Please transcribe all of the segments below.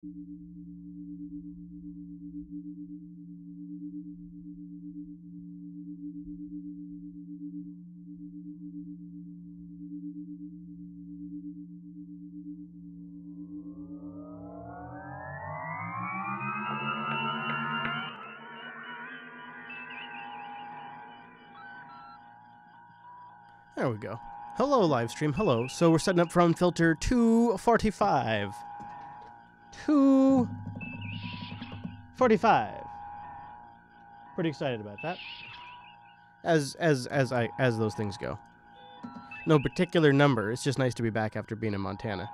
There we go. Hello, live stream. Hello. So we're setting up for Unfilter 245. 245. Pretty excited about that. As those things go. No particular number. It's just nice to be back after being in Montana.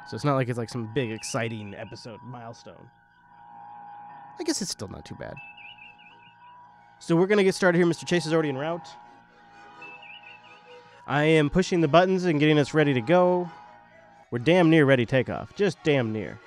So it's not like it's like some big exciting episode milestone. I guess it's still not too bad. So we're gonna get started here. Mr. Chase is already en route. I am pushing the buttons and getting us ready to go. We're damn near ready takeoff. Just damn near.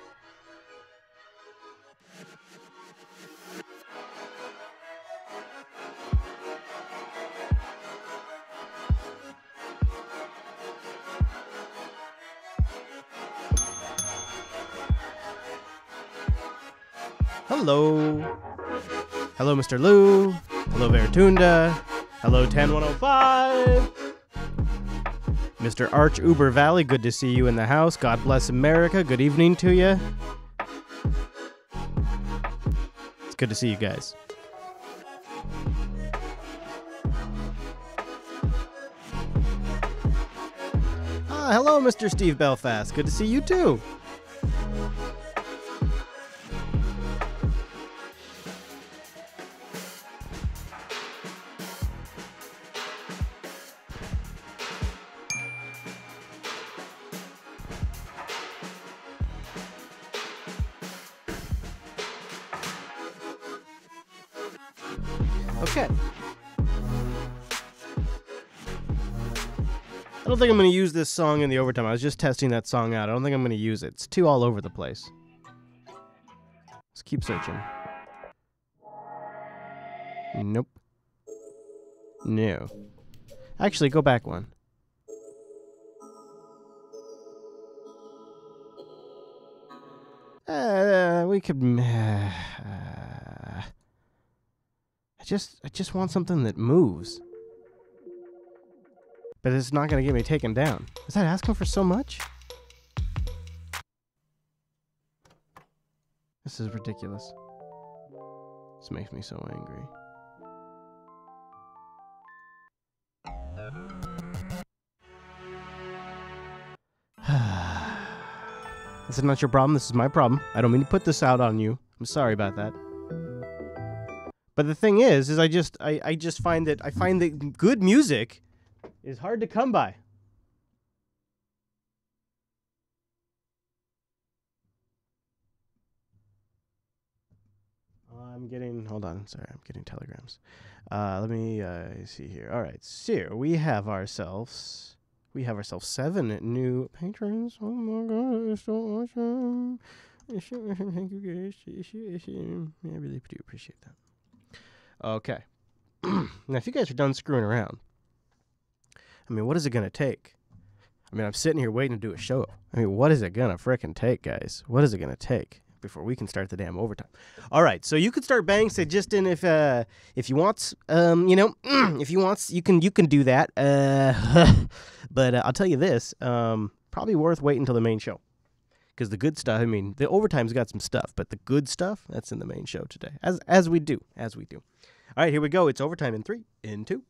Hello. Hello, Mr. Lou. Hello, Veritunda. Hello, 10105. Mr. Arch Uber Valley, good to see you in the house. God bless America. Good evening to you. It's good to see you guys. Hello, Mr. Steve Belfast. Good to see you too. Okay. I don't think I'm going to use this song in the overtime. I was just testing that song out. I don't think I'm going to use it. It's too all over the place. Let's keep searching. Nope. No. Actually, go back one. We could... I just want something that moves. But it's not going to get me taken down. Is that asking for so much? This is ridiculous. This makes me so angry. This is not your problem. This is my problem. I don't mean to put this out on you. I'm sorry about that. But the thing is I just find that good music is hard to come by. Hold on, sorry, I'm getting telegrams. Let me see here. All right, so we have ourselves 7 new patrons. Oh my god, it's so awesome. Thank you guys. I really do appreciate that. Okay. Now, if you guys are done screwing around, I mean, what is it going to take? I mean, I'm sitting here waiting to do a show. I mean, what is it going to frickin' take, guys? What is it going to take before we can start the damn overtime? All right, so you could start bang, say just in if you want, if you want, you can do that. But I'll tell you this, probably worth waiting until the main show. Because the good stuff, I mean, the overtime's got some stuff, but the good stuff, that's in the main show today. As we do. All right, here we go. It's overtime in 3, in 2.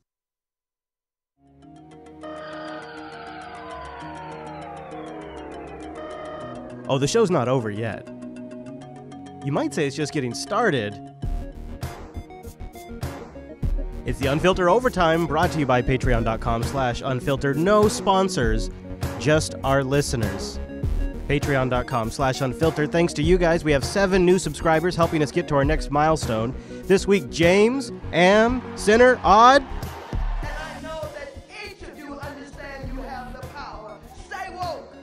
Oh, the show's not over yet. You might say it's just getting started. It's the Unfiltered Overtime, brought to you by patreon.com/unfiltered. No sponsors, just our listeners. Patreon.com/unfiltered. Thanks to you guys, we have 7 new subscribers helping us get to our next milestone. This week, James, Am, Sinner, Odd. And I know that each of you understand you have the power. Stay woke.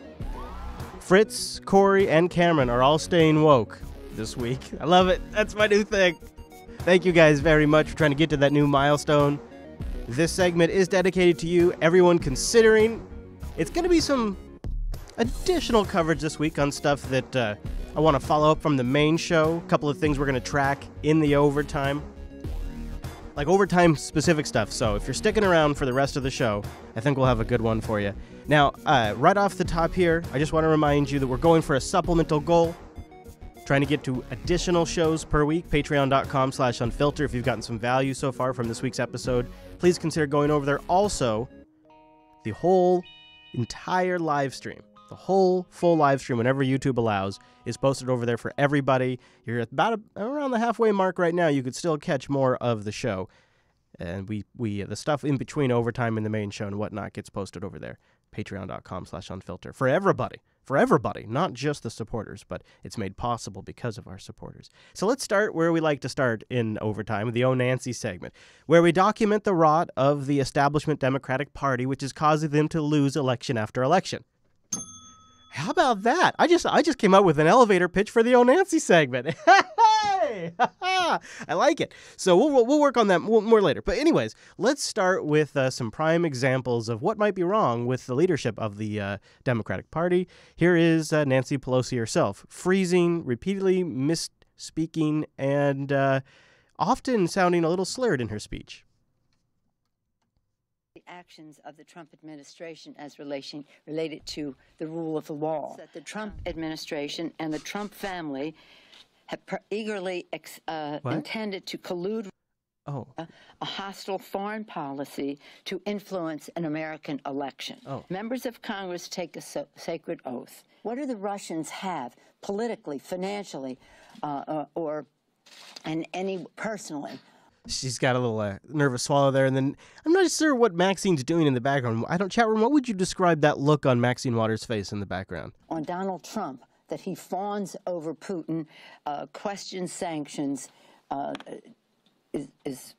Fritz, Corey, and Cameron are all staying woke this week. I love it. That's my new thing. Thank you guys very much for trying to get to that new milestone. This segment is dedicated to you, everyone considering. It's going to be some additional coverage this week on stuff that I want to follow up from the main show. A couple of things we're going to track in the overtime. Like overtime specific stuff. So if you're sticking around for the rest of the show, I think we'll have a good one for you. Now, right off the top here, I just want to remind you that we're going for a supplemental goal. Trying to get to additional shows per week. Patreon.com/unfilter. If you've gotten some value so far from this week's episode, please consider going over there. Also, the whole entire live stream, the whole full live stream, whenever YouTube allows, is posted over there for everybody. You're at about around the halfway mark right now. You could still catch more of the show. And we the stuff in between overtime and the main show and whatnot gets posted over there. Patreon.com/unfilter. For everybody, not just the supporters, but it's made possible because of our supporters. So let's start where we like to start in overtime, the Oh Nancy segment, where we document the rot of the establishment Democratic Party, which is causing them to lose election after election. How about that? I just came up with an elevator pitch for the Oh Nancy segment. Hey! I like it. So we'll work on that more later. But anyways, let's start with some prime examples of what might be wrong with the leadership of the Democratic Party. Here is Nancy Pelosi herself, freezing, repeatedly misspeaking, and often sounding a little slurred in her speech. The actions of the Trump administration as related to the rule of the law. That the Trump administration and the Trump family have eagerly intended to collude a hostile foreign policy to influence an American election. Members of Congress take a sacred oath. What do the Russians have politically, financially, and any personally? She's got a little nervous swallow there, and then I'm not sure what Maxine's doing in the background. Chat room, what would you describe that look on Maxine Waters' face in the background? On Donald Trump, that he fawns over Putin, questions sanctions, is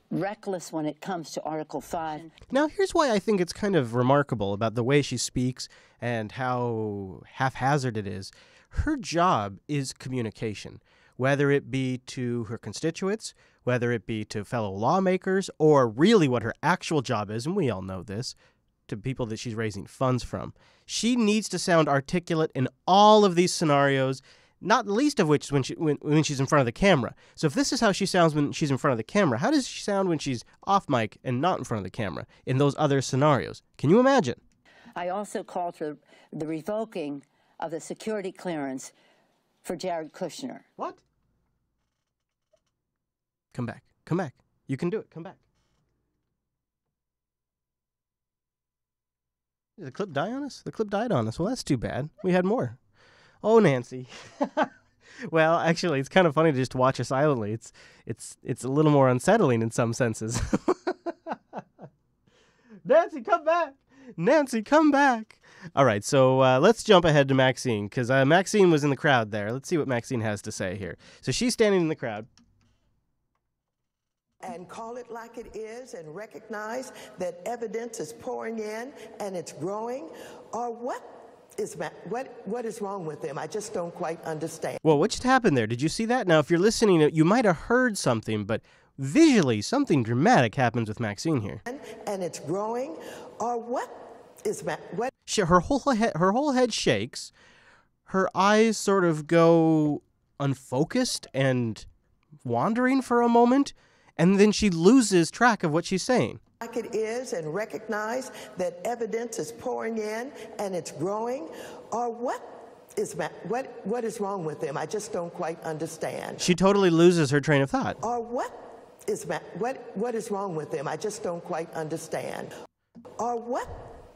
reckless when it comes to Article 5. Now, here's why I think it's kind of remarkable about the way she speaks and how haphazard it is. Her job is communication, whether it be to her constituents, whether it be to fellow lawmakers, or really what her actual job is, and we all know this, to people that she's raising funds from. She needs to sound articulate in all of these scenarios, not least of which when she's in front of the camera. So if this is how she sounds when she's in front of the camera, how does she sound when she's off mic and not in front of the camera in those other scenarios? Can you imagine? I also called for the revoking of the security clearance for Jared Kushner. What? Come back. Come back. You can do it. Come back. Did the clip die on us? The clip died on us. Well, that's too bad. We had more. Oh, Nancy. Well, actually, it's kind of funny to just watch her silently. It's a little more unsettling in some senses. Nancy, come back. Nancy, come back. All right, so let's jump ahead to Maxine, because Maxine was in the crowd there. Let's see what Maxine has to say here. So she's standing in the crowd. And call it like it is and recognize that evidence is pouring in and it's growing? Or what is wrong with them? I just don't quite understand. Well, what just happened there? Did you see that? Now, if you're listening, you might have heard something, but visually, something dramatic happens with Maxine here. And it's growing? Or what? Her whole head shakes. Her eyes sort of go unfocused and wandering for a moment, and then she loses track of what she's saying. Like it is and recognize that evidence is pouring in and it's growing? Or what is wrong with them? I just don't quite understand. She totally loses her train of thought. Or what is wrong with them? I just don't quite understand. Or what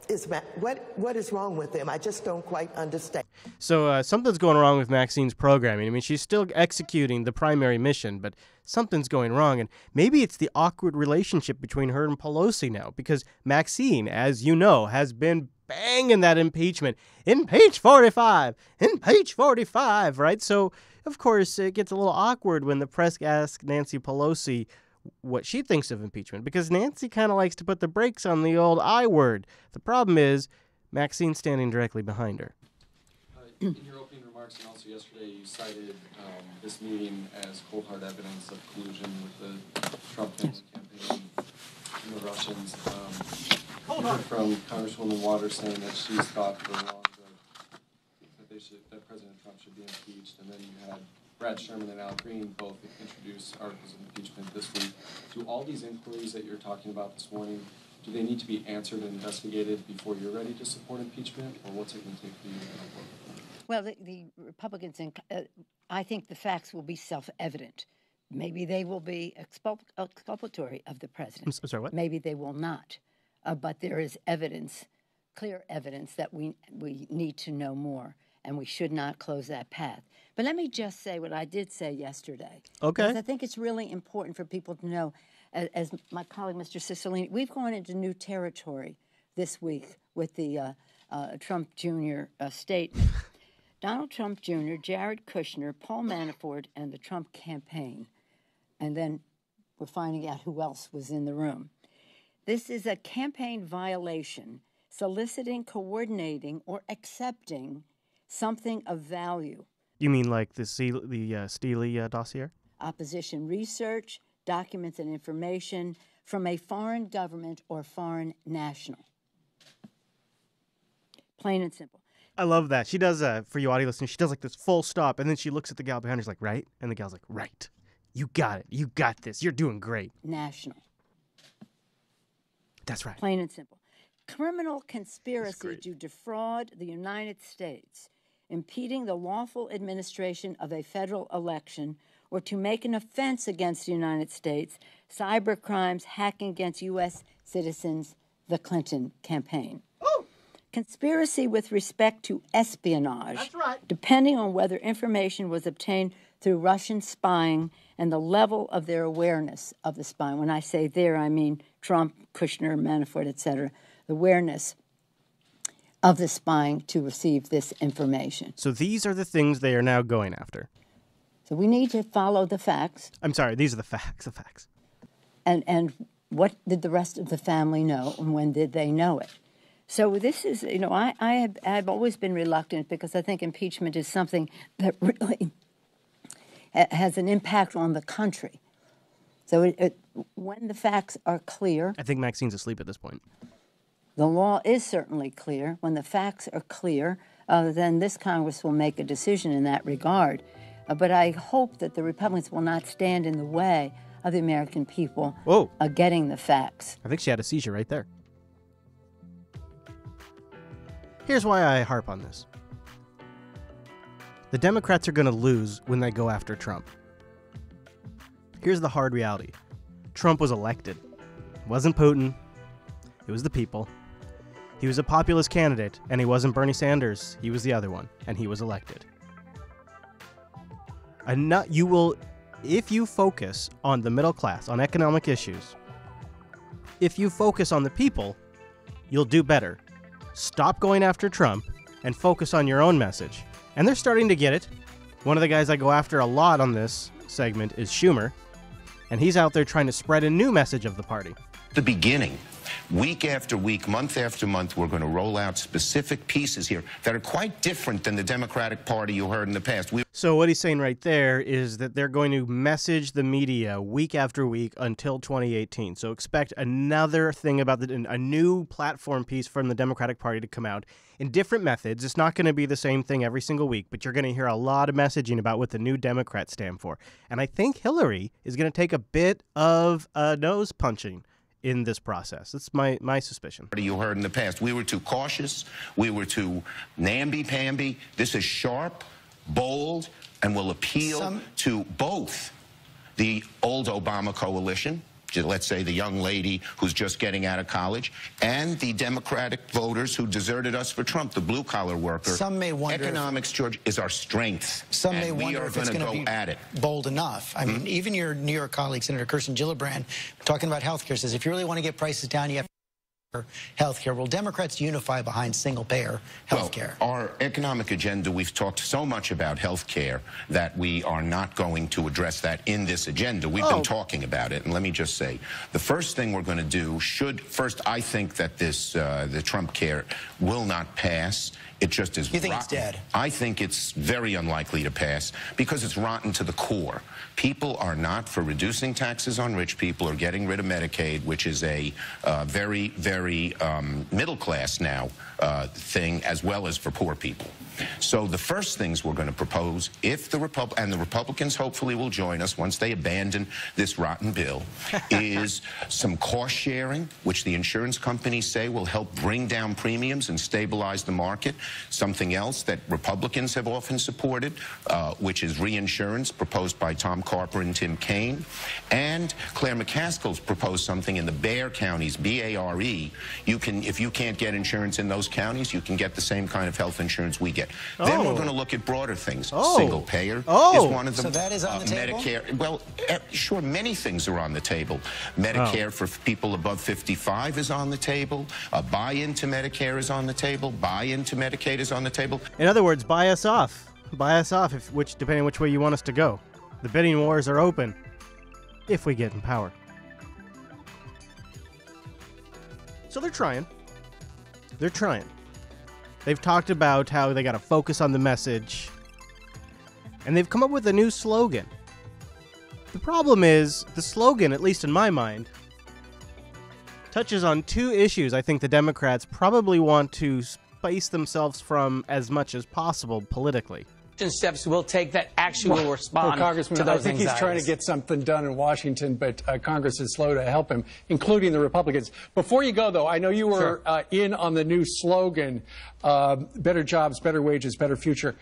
is wrong with them? I just don't quite understand. So something's going wrong with Maxine's programming. I mean, she's still executing the primary mission, but something's going wrong. And maybe it's the awkward relationship between her and Pelosi now, because Maxine, as you know, has been banging that impeachment. Impeach 45! Impeach 45, right? So, of course, it gets a little awkward when the press asks Nancy Pelosi what she thinks of impeachment, because Nancy kind of likes to put the brakes on the old I word. The problem is Maxine's standing directly behind her. In your opening remarks and also yesterday, you cited this meeting as cold hard evidence of collusion with the Trump family campaign and the Russians. You heard from Congresswoman Waters saying that she's thought for long that they that President Trump should be impeached, and then you had Brad Sherman and Al Green both introduce articles of impeachment this week. Do all these inquiries that you're talking about this morning, do they need to be answered and investigated before you're ready to support impeachment, or what's it going to take for you to vote? Well, the Republicans, I think the facts will be self-evident. Maybe they will be exculpatory of the president. I'm sorry, what? Maybe they will not. But there is evidence, clear evidence, that we need to know more, and we should not close that path. But let me just say what I did say yesterday. Okay. Because I think it's really important for people to know, as my colleague, Mr. Cicilline, we've gone into new territory this week with the Trump Jr. Statement. Donald Trump Jr., Jared Kushner, Paul Manafort, and the Trump campaign. And then we're finding out who else was in the room. This is a campaign violation, soliciting, coordinating, or accepting something of value. You mean like the Steele dossier? Opposition research, documents and information from a foreign government or foreign national. Plain and simple. I love that. She does, for you audio listeners, she does like this full stop, and then she looks at the gal behind her, she's like, right? And the gal's like, right. You got it. You got this. You're doing great. National. That's right. Plain and simple. Criminal conspiracy to defraud the United States, impeding the lawful administration of a federal election, or to make an offense against the United States, cyber crimes, hacking against U.S. citizens, the Clinton campaign. Conspiracy with respect to espionage, That's right, depending on whether information was obtained through Russian spying and the level of their awareness of the spying. When I say there, I mean Trump, Kushner, Manafort, etc. The awareness of the spying to receive this information. So these are the things they are now going after. So we need to follow the facts. I'm sorry, these are the facts. And what did the rest of the family know, and when did they know it? So this is, you know, I've always been reluctant because I think impeachment is something that really has an impact on the country. So when the facts are clear... I think Maxine's asleep at this point. The law is certainly clear. When the facts are clear, then this Congress will make a decision in that regard. But I hope that the Republicans will not stand in the way of the American people getting the facts. I think she had a seizure right there. Here's why I harp on this. The Democrats are going to lose when they go after Trump. Here's the hard reality. Trump was elected. It wasn't Putin. It was the people. He was a populist candidate, and he wasn't Bernie Sanders. He was the other one, and he was elected. If you focus on the middle class, on economic issues, if you focus on the people, you'll do better. Stop going after Trump and focus on your own message. And they're starting to get it. One of the guys I go after a lot on this segment is Schumer, and he's out there trying to spread a new message of the party. The beginning. Week after week, month after month, we're going to roll out specific pieces here that are quite different than the Democratic Party you heard in the past. So what he's saying right there is that they're going to message the media week after week until 2018. So expect another thing about a new platform piece from the Democratic Party to come out in different methods. It's not going to be the same thing every single week, but you're going to hear a lot of messaging about what the new Democrats stand for. And I think Hillary is going to take a bit of nose punching in this process. That's my suspicion. You heard in the past. We were too cautious. We were too namby-pamby. This is sharp, bold, and will appeal to both the old Obama coalition, let's say the young lady who's just getting out of college, and the Democratic voters who deserted us for Trump, the blue-collar worker. Some may wonder... Economics, George, is our strength. Some may wonder if it's going to be at it. Bold enough. I mean, even your New York colleague, Senator Kirsten Gillibrand, talking about health care, says if you really want to get prices down, you have health care. Will Democrats unify behind single-payer health care? Well, our economic agenda, we've talked so much about health care that we are not going to address that in this agenda. We've been talking about it, and let me just say, the first thing we're going to do first, I think that this, the Trump care will not pass. It just is. You think rotten. It's dead? I think it's very unlikely to pass because it's rotten to the core. People are not for reducing taxes on rich people or getting rid of Medicaid, which is a very, very middle class now thing, as well as for poor people. So the first things we're going to propose, if the Republicans hopefully will join us once they abandon this rotten bill, is some cost sharing, which the insurance companies say will help bring down premiums and stabilize the market. Something else that Republicans have often supported, which is reinsurance, proposed by Tom Carper and Tim Kaine. And Claire McCaskill's proposed something in the Bexar counties, B-A-R-E. If you can't get insurance in those counties, you can get the same kind of health insurance we get. Then we're going to look at broader things. Single payer is one of them. So that is on the table? Medicare, well, sure, many things are on the table. Medicare for people above 55 is on the table. Buy-in to Medicare is on the table. Buy-in to Medicaid is on the table. In other words, buy us off. Buy us off, depending on which way you want us to go. The bidding wars are open, if we get in power. So they're trying. They're trying. They've talked about how they got to focus on the message, and they've come up with a new slogan. The problem is, the slogan, at least in my mind, touches on two issues I think the Democrats probably want to space themselves from as much as possible politically. Steps will take that actually will respond Congressman, to those I think anxieties. he's trying to get something done in Washington, but Congress is slow to help him, including the Republicans. Before you go, though, I know you were in on the new slogan, better jobs, better wages, better future.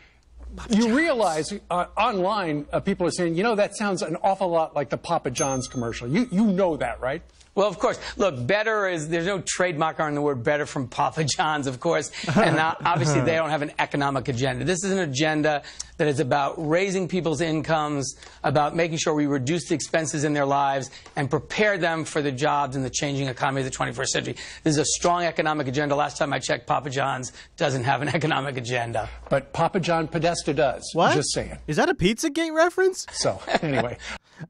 You realize online people are saying, you know, that sounds an awful lot like the Papa John's commercial. You know that, right? Well, of course. Look, better is, there's no trademark on the word better from Papa John's, of course. And obviously they don't have an economic agenda. This is an agenda that is about raising people's incomes, about making sure we reduce the expenses in their lives and prepare them for the jobs and the changing economy of the 21st century. This is a strong economic agenda. Last time I checked, Papa John's doesn't have an economic agenda. But Papa John Podesta does. What? Just saying. Is that a Pizzagate reference? So, anyway.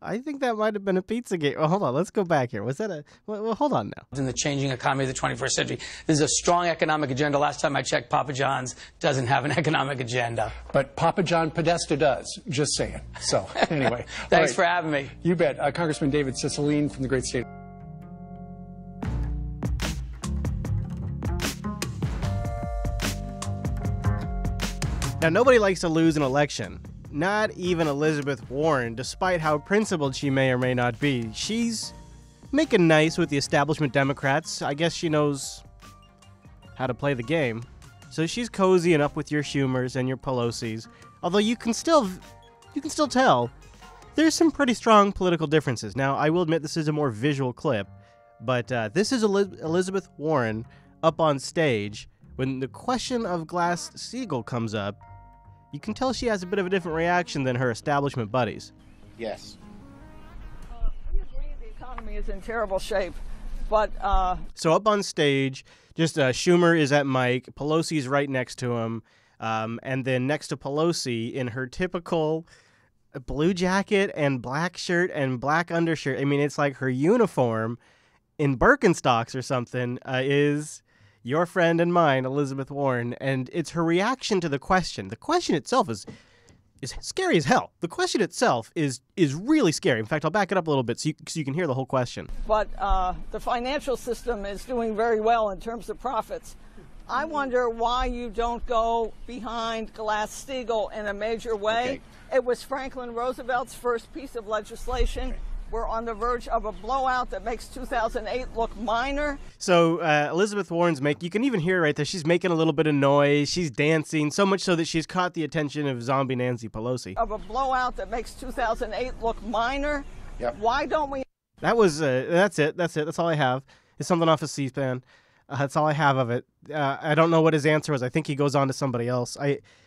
I think that might have been a Pizzagate. Well, hold on. Let's go back here. Was that a... Well, hold on now. In the changing economy of the 21st century. This is a strong economic agenda. Last time I checked, Papa John's doesn't have an economic agenda. But Papa John Podesta does. Just saying. So, anyway. Thanks for having me. You bet. Congressman David Cicilline from the great state. Now, nobody likes to lose an election. Not even Elizabeth Warren, despite how principled she may or may not be. She's making nice with the establishment Democrats. I guess she knows how to play the game. So she's cozying up with your Schumers and your Pelosi's. Although you can still tell there's some pretty strong political differences. Now, I will admit this is a more visual clip, but this is Elizabeth Warren up on stage when the question of Glass-Steagall comes up. You can tell she has a bit of a different reaction than her establishment buddies. Yes. We agree the economy is in terrible shape, but... So up on stage, just Schumer is at Mike, Pelosi's right next to him, and then next to Pelosi in her typical blue jacket and black shirt and black undershirt. I mean, it's like her uniform in Birkenstocks or something is... your friend and mine, Elizabeth Warren, and it's her reaction to the question. The question itself is scary as hell. The question itself is really scary. In fact, I'll back it up a little bit so you can hear the whole question. But the financial system is doing very well in terms of profits. I wonder why you don't go behind Glass-Steagall in a major way. Okay. It was Franklin Roosevelt's first piece of legislation. Okay. We're on the verge of a blowout that makes 2008 look minor. So Elizabeth Warren's you can even hear right there, she's making a little bit of noise. She's dancing, so much so that she's caught the attention of zombie Nancy Pelosi. Of a blowout that makes 2008 look minor. Yep. Why don't we... That was, that's it. That's all I have. It's something off of C-SPAN. That's all I have of it. I don't know what his answer was. I think he goes on to somebody else.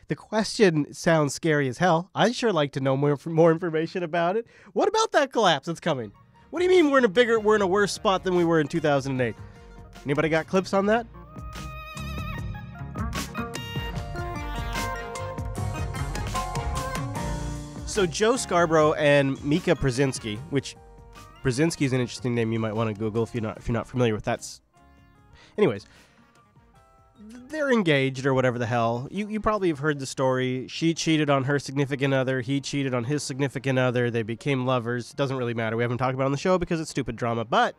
The question sounds scary as hell. I'd sure like to know more information about it. What about that collapse that's coming? What do you mean we're in a worse spot than we were in 2008? Anybody got clips on that? So Joe Scarborough and Mika Brzezinski, which Brzezinski is an interesting name you might want to Google if you're not familiar with that. Anyways, they're engaged or whatever the hell. You probably have heard the story. She cheated on her significant other. He cheated on his significant other. They became lovers. Doesn't really matter. We haven't talked about it on the show because it's stupid drama. But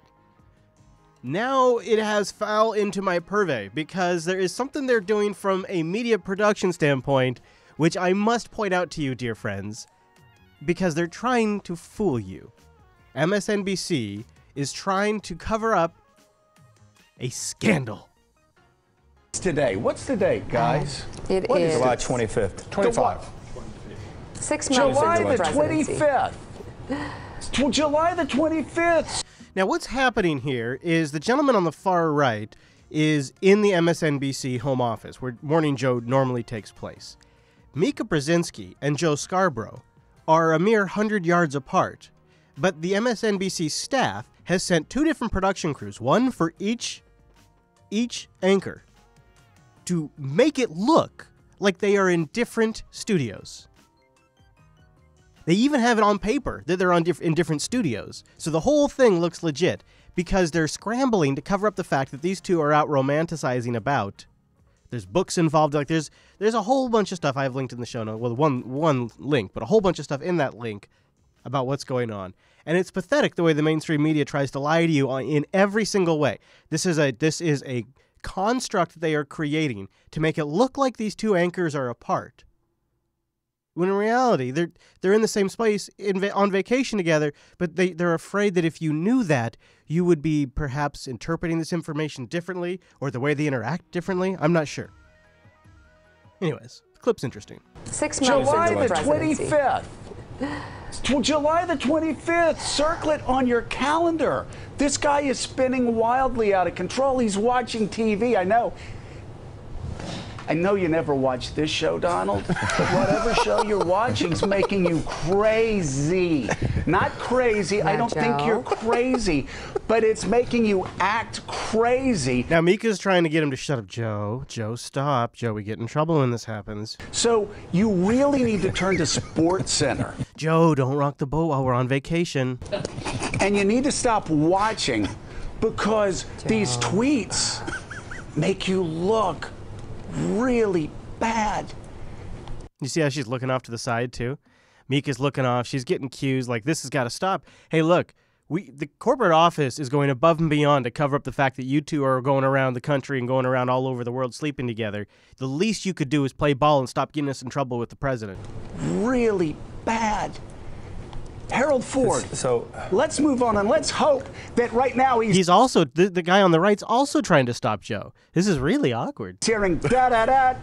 Now it has foul into my purvey, because there is something they're doing from a media production standpoint, which I must point out to you, dear friends, because they're trying to fool you. MSNBC is trying to cover up a scandal. Today. What's the date, guys? What is July 25th. 25. 6 months July into the presidency. 25th. July the 25th. Now, what's happening here is the gentleman on the far right is in the MSNBC home office, where Morning Joe normally takes place. Mika Brzezinski and Joe Scarborough are a mere 100 yards apart, but the MSNBC staff has sent 2 different production crews, one for each anchor, to make it look like they are in different studios. They even have it on paper that they're in different studios. So the whole thing looks legit because they're scrambling to cover up the fact that these two are out romanticizing about. There's books involved. Like there's a whole bunch of stuff I have linked in the show notes. Well, one link, but a whole bunch of stuff in that link about what's going on. And it's pathetic the way the mainstream media tries to lie to you in every single way. This is a construct that they are creating to make it look like these two anchors are apart. When in reality, they're in the same space on vacation together, but they're afraid that if you knew that, you would be perhaps interpreting this information differently or the way they interact differently. I'm not sure. Anyways, the clip's interesting. 6 months July into the presidency. 25th. July the 25th. Circle it on your calendar. This guy is spinning wildly out of control. He's watching TV. I know you never watch this show, Donald, but whatever show you're watching is making you crazy. Not crazy. I don't think you're crazy, but it's making you act crazy. Now, Mika's trying to get him to shut up. Joe, stop. Joe, we get in trouble when this happens. So you really need to turn to Sports Center. Joe, don't rock the boat while we're on vacation. And you need to stop watching because these tweets make you look really bad. You see how she's looking off to the side too? Mika's looking off. She's getting cues like this has got to stop. Hey, look, the corporate office is going above and beyond to cover up the fact that you two are going around the country and going around all over the world sleeping together. The least you could do is play ball and stop getting us in trouble with the president. Really bad. Harold Ford. So let's move on and let's hope that right now he's also the guy on the right's also trying to stop Joe. This is really awkward. Hearing da-da-da,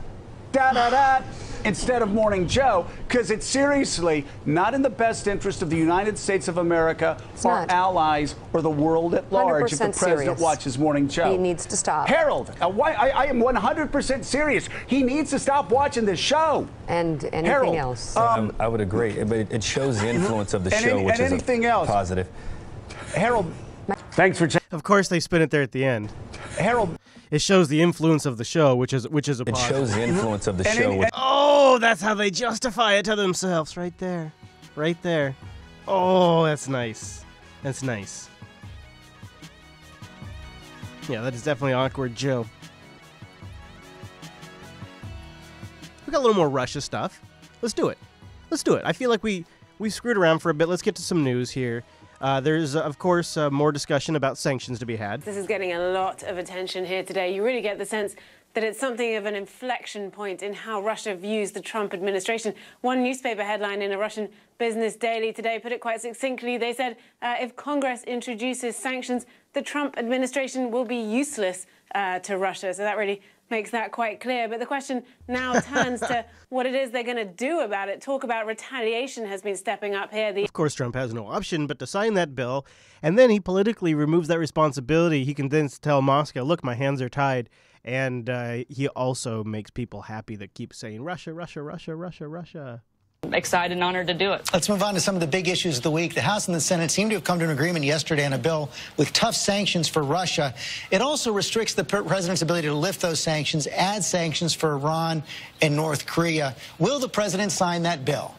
da-da-da, instead of Morning Joe, because it's seriously not in the best interest of the United States of America, our allies, or the world at large if the president watches Morning Joe. He needs to stop. Harold, I am 100% serious. He needs to stop watching this show. And anything Harold, else? I would agree, but it shows the influence of the show, which is positive. Harold, thanks for Of course they spin it there at the end. Harold, it shows the influence of the show, which is a positive. It shows the influence of the show. Oh, that's how they justify it to themselves, right there. Right there. Oh, that's nice. That's nice. Yeah, that is definitely awkward, Joe. We got a little more Russia stuff. Let's do it. Let's do it. I feel like we screwed around for a bit. Let's get to some news here. There's, of course, more discussion about sanctions to be had. This is getting a lot of attention here today. You really get the sense that it's something of an inflection point in how Russia views the Trump administration. One newspaper headline in a Russian business daily today put it quite succinctly. They said if Congress introduces sanctions, the Trump administration will be useless to Russia. So that really makes that quite clear. But the question now turns to what it is they're going to do about it. Talk about retaliation has been stepping up here. Of course, Trump has no option but to sign that bill, and then he politically removes that responsibility. He can then tell Moscow, look, my hands are tied. And he also makes people happy that keep saying Russia, Russia, Russia, Russia, Russia. Excited and honored to do it. Let's move on to some of the big issues of the week. The House and the Senate seem to have come to an agreement yesterday on a bill with tough sanctions for Russia. It also restricts the president's ability to lift those sanctions, add sanctions for Iran and North Korea. Will the president sign that bill?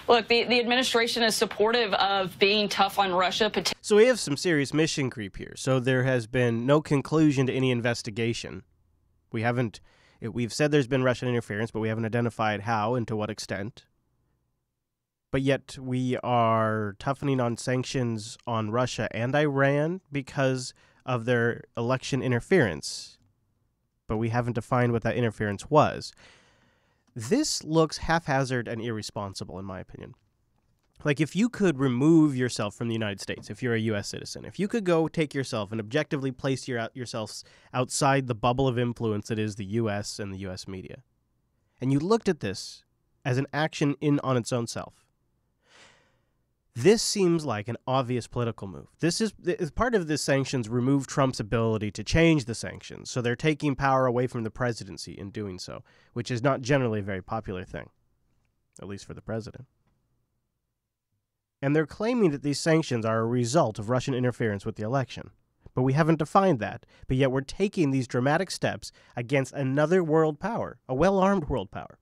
Look, the administration is supportive of being tough on Russia. So we have some serious mission creep here. So there has been no conclusion to any investigation. We've said there's been Russian interference, but we haven't identified how and to what extent. But yet we are toughening on sanctions on Russia and Iran because of their election interference, but we haven't defined what that interference was. This looks haphazard and irresponsible, in my opinion. Like, if you could remove yourself from the United States, if you're a U.S. citizen, if you could go take yourself and objectively place yourselves outside the bubble of influence that is the U.S. and the U.S. media, and you looked at this as an action in on its own self, this seems like an obvious political move. This is part of the sanctions remove Trump's ability to change the sanctions, so they're taking power away from the presidency in doing so, which is not generally a very popular thing, at least for the president. And they're claiming that these sanctions are a result of Russian interference with the election. But we haven't defined that. But yet we're taking these dramatic steps against another world power, a well-armed world power.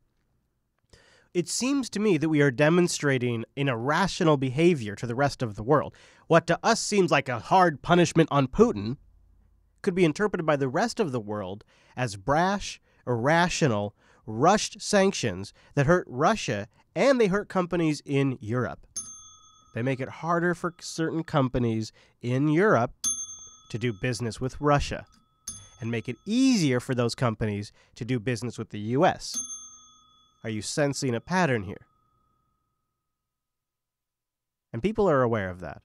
It seems to me that we are demonstrating an irrational behavior to the rest of the world. What to us seems like a hard punishment on Putin could be interpreted by the rest of the world as brash, irrational, rushed sanctions that hurt Russia and they hurt companies in Europe. They make it harder for certain companies in Europe to do business with Russia and make it easier for those companies to do business with the U.S. Are you sensing a pattern here? And people are aware of that.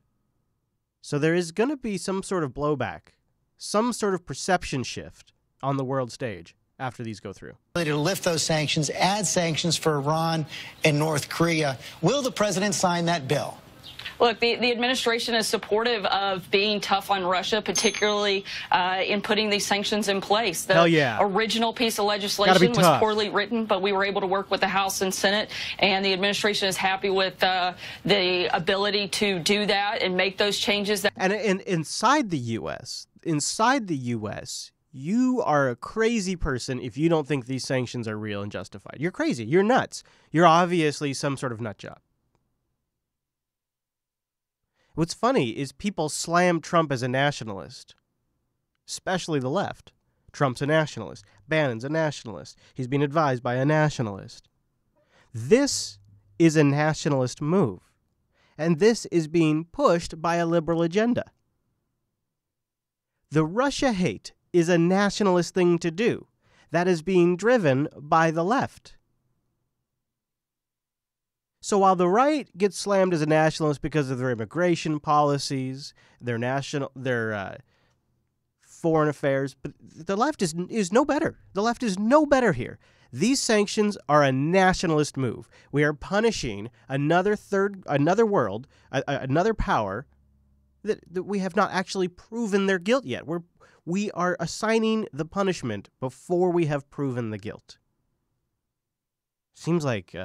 So there is going to be some sort of blowback, some sort of perception shift on the world stage after these go through. To lift those sanctions, add sanctions for Iran and North Korea. Will the president sign that bill? Look, the administration is supportive of being tough on Russia, particularly in putting these sanctions in place. The original piece of legislation was poorly written, but we were able to work with the House and Senate, and the administration is happy with the ability to do that and make those changes. And inside the U.S., you are a crazy person if you don't think these sanctions are real and justified. You're crazy. You're nuts. You're obviously some sort of nut job. What's funny is people slam Trump as a nationalist, especially the left. Trump's a nationalist. Bannon's a nationalist. He's being advised by a nationalist. This is a nationalist move, and this is being pushed by a liberal agenda. The Russia hate is a nationalist thing to do that is being driven by the left. So while the right gets slammed as a nationalist because of their immigration policies, their foreign affairs, but the left is no better. The left is no better here. These sanctions are a nationalist move. We are punishing another world, another power that we have not actually proven their guilt yet. We are assigning the punishment before we have proven the guilt. Seems like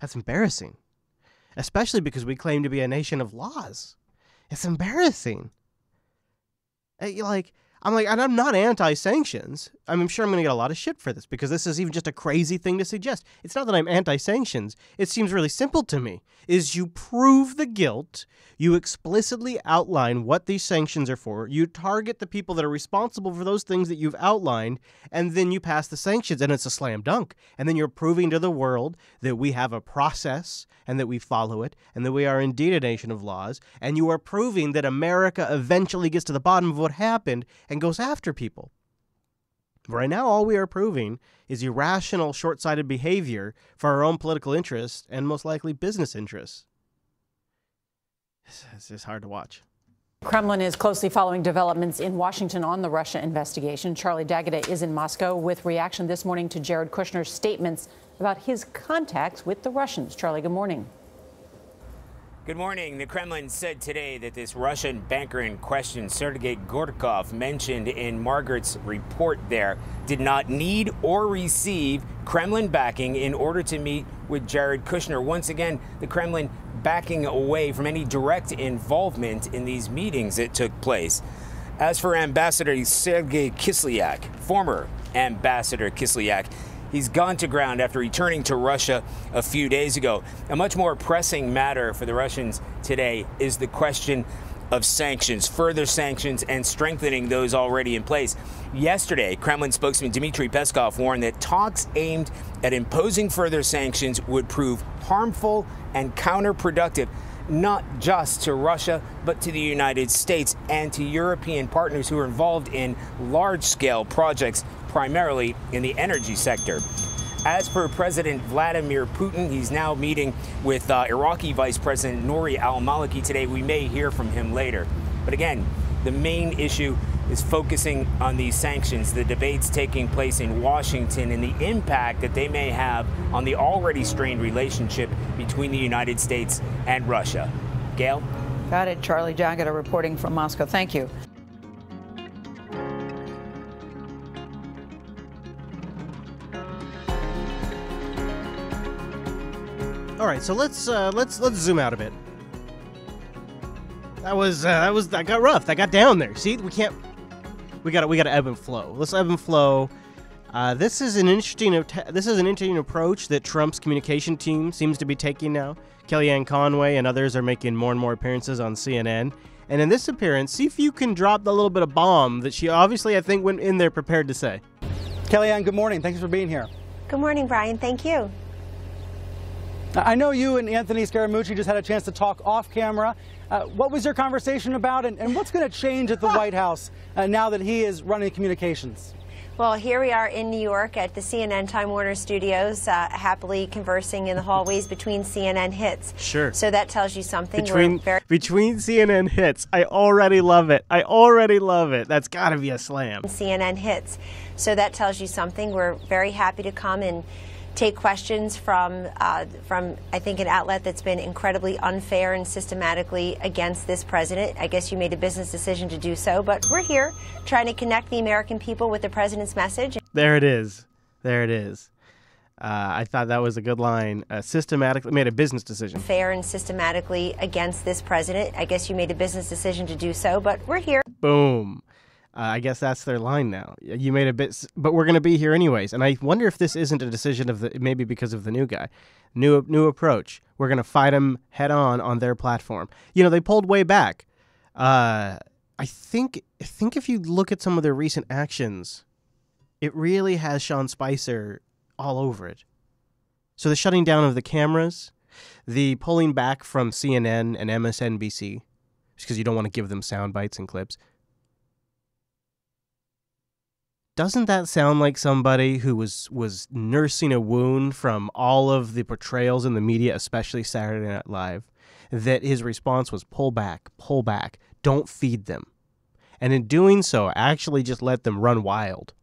that's embarrassing, especially because we claim to be a nation of laws. It's embarrassing. And I'm not anti-sanctions. I'm sure I'm going to get a lot of shit for this because this is even just a crazy thing to suggest. It's not that I'm anti-sanctions. It seems really simple to me. Is you prove the guilt, you explicitly outline what these sanctions are for, you target the people that are responsible for those things that you've outlined, and then you pass the sanctions, and it's a slam dunk. And then you're proving to the world that we have a process and that we follow it and that we are indeed a nation of laws, and you are proving that America eventually gets to the bottom of what happened and goes after people. Right now, all we are proving is irrational, short-sighted behavior for our own political interests and most likely business interests. It's just hard to watch. Kremlin is closely following developments in Washington on the Russia investigation. Charlie D'Agata is in Moscow with reaction this morning to Jared Kushner's statements about his contacts with the Russians. Charlie, good morning. Good morning. The Kremlin said today that this Russian banker in question, Sergei Gorkov, mentioned in Margaret's report there, did not need or receive Kremlin backing in order to meet with Jared Kushner. Once again, the Kremlin backing away from any direct involvement in these meetings that took place. As for Ambassador Sergei Kislyak, former Ambassador Kislyak, he's gone to ground after returning to Russia a few days ago. A much more pressing matter for the Russians today is the question of sanctions, further sanctions, and strengthening those already in place. Yesterday, Kremlin spokesman Dmitry Peskov warned that talks aimed at imposing further sanctions would prove harmful and counterproductive not just to Russia, but to the United States and to European partners who are involved in large-scale projects, primarily in the energy sector. As per President Vladimir Putin, he's now meeting with Iraqi Vice President Nouri al-Maliki today. We may hear from him later. But again, the main issue is focusing on these sanctions, the debates taking place in Washington, and the impact that they may have on the already strained relationship between the United States and Russia. Gail? Got it. Charlie D'Agata reporting from Moscow. Thank you. All right, so let's zoom out a bit. That got rough. That got down there. See, we got to ebb and flow. Let's ebb and flow. This is an interesting approach that Trump's communication team seems to be taking now. Kellyanne Conway and others are making more and more appearances on CNN. And in this appearance, see if you can drop the little bit of bomb that she obviously, I think, went in there prepared to say. Kellyanne, good morning. Thanks for being here. Good morning, Brian. Thank you. I know you and Anthony Scaramucci just had a chance to talk off camera. What was your conversation about, and what's going to change at the White House now that he is running communications? Well, here we are in New York at the CNN Time Warner studios, happily conversing in the hallways between CNN hits. Sure. So that tells you something. Between CNN hits. I already love it. That's got to be a slam. CNN hits. So that tells you something. We're very happy to come and take questions from I think, an outlet that's been incredibly unfair and systematically against this president. I guess you made a business decision to do so, but we're here trying to connect the American people with the president's message. There it is. I thought that was a good line. Systematically made a business decision. Fair and systematically against this president. I guess you made a business decision to do so, but we're here. Boom. I guess that's their line now. You made a bit, but we're going to be here anyways. And I wonder if this isn't a decision of maybe because of the new guy, new approach. We're going to fight him head on their platform. You know, they pulled way back. I think if you look at some of their recent actions, it really has Sean Spicer all over it. So the shutting down of the cameras, the pulling back from CNN and MSNBC, just because you don't want to give them sound bites and clips. Doesn't that sound like somebody who was nursing a wound from all of the portrayals in the media, especially Saturday Night Live, that his response was pull back, don't feed them. And in doing so, actually just let them run wild.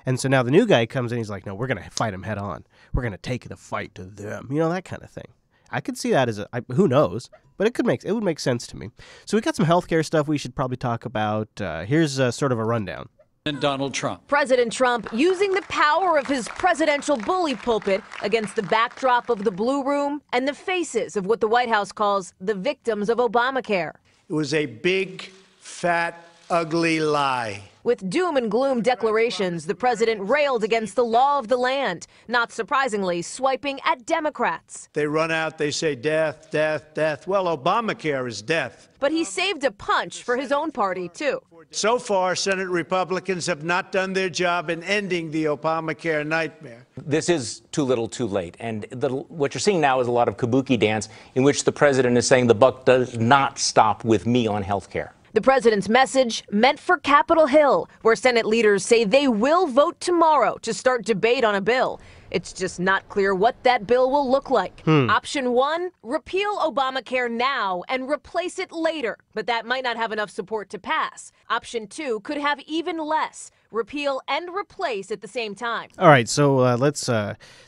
And so now the new guy comes in, he's like, no, we're going to fight him head on. We're going to take the fight to them. You know, that kind of thing. I could see that as who knows, but it would make sense to me. So we got some healthcare stuff we should probably talk about. Here's sort of a rundown. And Donald Trump. President Trump using the power of his presidential bully pulpit against the backdrop of the Blue Room and the faces of what the White House calls the victims of Obamacare. It was a big, fat, ugly lie. With doom and gloom declarations, the president railed against the law of the land, not surprisingly swiping at Democrats. They run out, they say death, death, death. Well, Obamacare is death. But he saved a punch for his own party, too. So far, Senate Republicans have not done their job in ending the Obamacare nightmare. This is too little, too late. And what you're seeing now is a lot of kabuki dance in which the president is saying the buck does not stop with me on health care. The president's message meant for Capitol Hill, where Senate leaders say they will vote tomorrow to start debate on a bill. It's just not clear what that bill will look like. Option 1, repeal Obamacare now and replace it later, but that might not have enough support to pass. Option 2 could have even less. Repeal and replace at the same time. All right, so let's.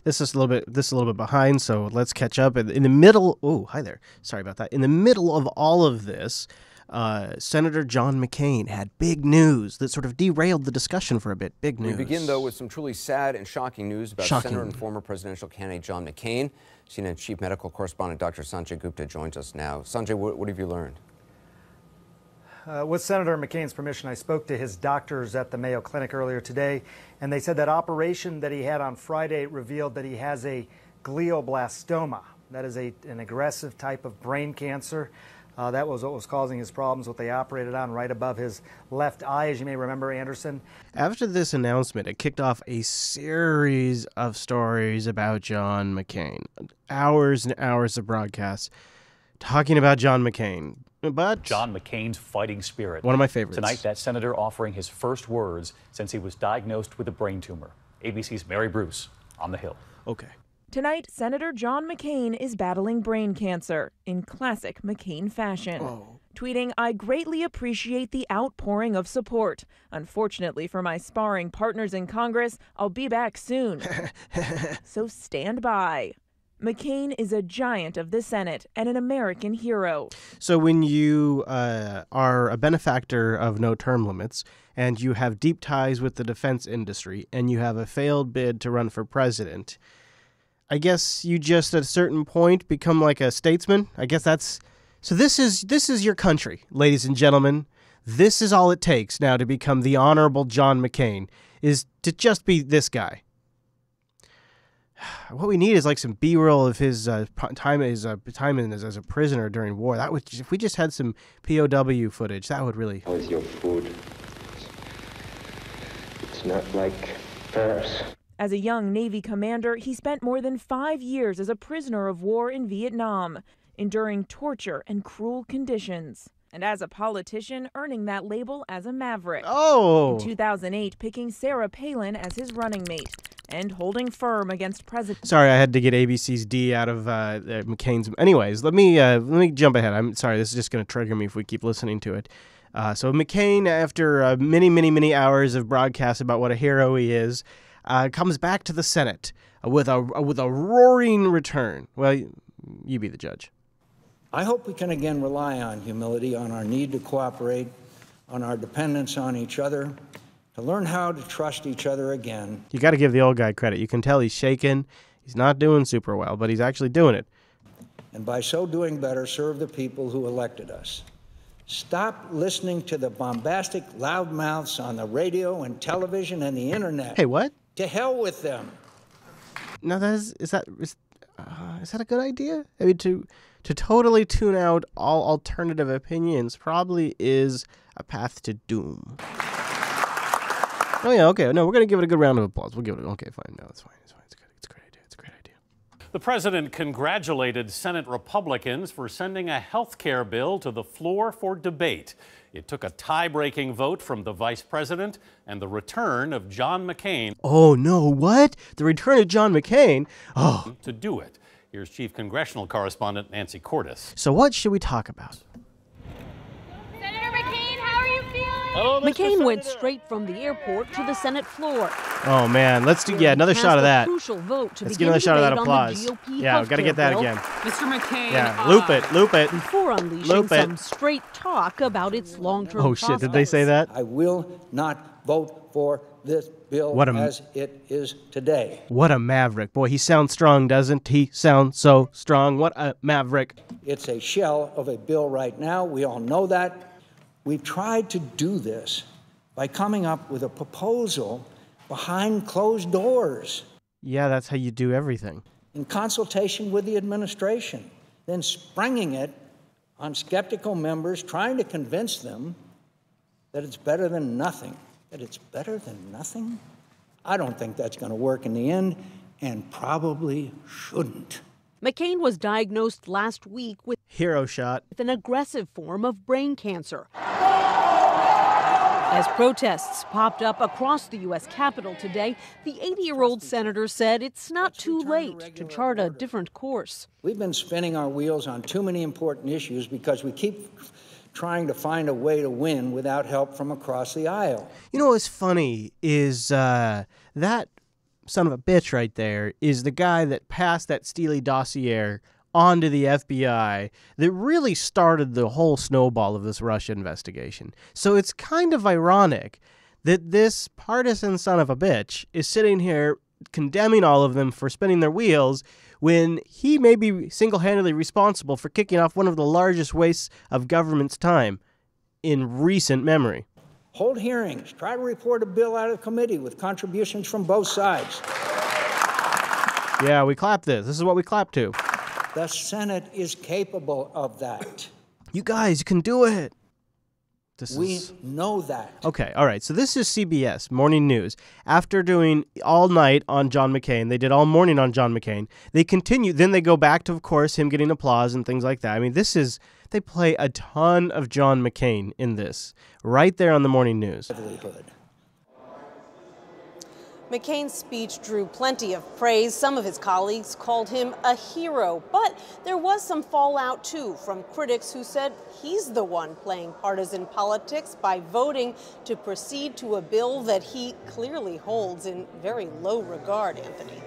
This is a little bit behind, so let's catch up. In the middle. Oh, hi there. Sorry about that. In the middle of all of this, Senator John McCain had big news that sort of derailed the discussion for a bit. Big news. We begin, though, with some truly sad and shocking news about Senator and former presidential candidate John McCain. CNN chief medical correspondent Dr. Sanjay Gupta joins us now. Sanjay, what have you learned? With Senator McCain's permission, I spoke to his doctors at the Mayo Clinic earlier today, and they said that operation that he had on Friday revealed that he has a glioblastoma. That is an aggressive type of brain cancer. That was what was causing his problems, what they operated on right above his left eye, as you may remember, Anderson. After this announcement, it kicked off a series of stories about John McCain. Hours and hours of broadcasts talking about John McCain. But John McCain's fighting spirit. One of my favorites. Tonight, that senator offering his first words since he was diagnosed with a brain tumor. ABC's Mary Bruce on the Hill. Okay. Tonight, Senator John McCain is battling brain cancer in classic McCain fashion. Tweeting, "I greatly appreciate the outpouring of support. Unfortunately for my sparring partners in Congress, I'll be back soon. So stand by." McCain is a giant of the Senate and an American hero. So when you are a benefactor of no term limits and you have deep ties with the defense industry and you have a failed bid to run for president, I guess you just at a certain point become like a statesman. I guess that's... So this is your country, ladies and gentlemen. This is all it takes now to become the Honorable John McCain, is to just be this guy. What we need is like some B-roll of his time as a prisoner during war. That would, if we just had some POW footage, that would really. How's your food? It's not like ours. As a young Navy commander, he spent more than 5 years as a prisoner of war in Vietnam, enduring torture and cruel conditions. And as a politician, earning that label as a maverick. In 2008, picking Sarah Palin as his running mate and holding firm against President. Sorry, I had to get ABC's D out of McCain's. Anyways, let me jump ahead. I'm sorry, this is just going to trigger me if we keep listening to it. So McCain, after many hours of broadcasts about what a hero he is, comes back to the Senate with a roaring return. Well, you be the judge. I hope we can again rely on humility, on our need to cooperate, on our dependence on each other, to learn how to trust each other again. You got to give the old guy credit. You can tell he's shaken. He's not doing super well, but he's actually doing it. And by so doing better, serve the people who elected us. Stop listening to the bombastic loudmouths on the radio and television and the internet. Hey, what? To hell with them. Now, is that a good idea? I mean, to totally tune out all alternative opinions probably is a path to doom. Oh, yeah, okay. No, we're going to give it a good round of applause. We'll give it, okay, fine. No, it's fine. It's good. It's a great idea. It's a great idea. The president congratulated Senate Republicans for sending a health care bill to the floor for debate. It took a tie-breaking vote from the vice president and the return of John McCain. Oh, no, what? The return of John McCain? Oh. To do it. Here's Chief Congressional Correspondent Nancy Cordes. So what should we talk about? Senator McCain, how are you feeling? Hello, McCain went straight from the airport to the Senate floor. Oh, man. Let's do, another shot of that. Crucial vote to Let's get another shot of that applause. Yeah, we've got to get that again. Mr. McCain. Yeah, loop it. Before unleashing some straight talk about its long-term Oh, shit, did they say that? I will not vote for this bill as it is today. What a maverick. Boy, he sounds strong, doesn't he? Sound so strong. What a maverick. It's a shell of a bill right now. We all know that. We've tried to do this by coming up with a proposal behind closed doors. Yeah, that's how you do everything. In consultation with the administration, then springing it on skeptical members, trying to convince them that it's better than nothing. That it's better than nothing? I don't think that's going to work in the end, and probably shouldn't. McCain was diagnosed last week with hero shot with an aggressive form of brain cancer. As protests popped up across the U.S. Capitol today, the 80-year-old senator said it's not too late to chart a different course. We've been spinning our wheels on too many important issues because we keep trying to find a way to win without help from across the aisle. You know what's funny is that son of a bitch right there is the guy that passed that Steele dossier onto the FBI that really started the whole snowball of this Russia investigation. So it's kind of ironic that this partisan son of a bitch is sitting here condemning all of them for spinning their wheels when he may be single-handedly responsible for kicking off one of the largest wastes of government's time in recent memory. Hold hearings. Try to report a bill out of committee with contributions from both sides. Yeah, we clap this. This is what we clap to. The Senate is capable of that. You guys can do it. We know that. Okay, all right. So this is CBS Morning News. After doing all night on John McCain, they did all morning on John McCain. They continue, then they go back to, of course, him getting applause and things like that. I mean, they play a ton of John McCain in this, right there on the Morning News. McCain's speech drew plenty of praise. Some of his colleagues called him a hero, but there was some fallout too from critics who said he's the one playing partisan politics by voting to proceed to a bill that he clearly holds in very low regard, Anthony.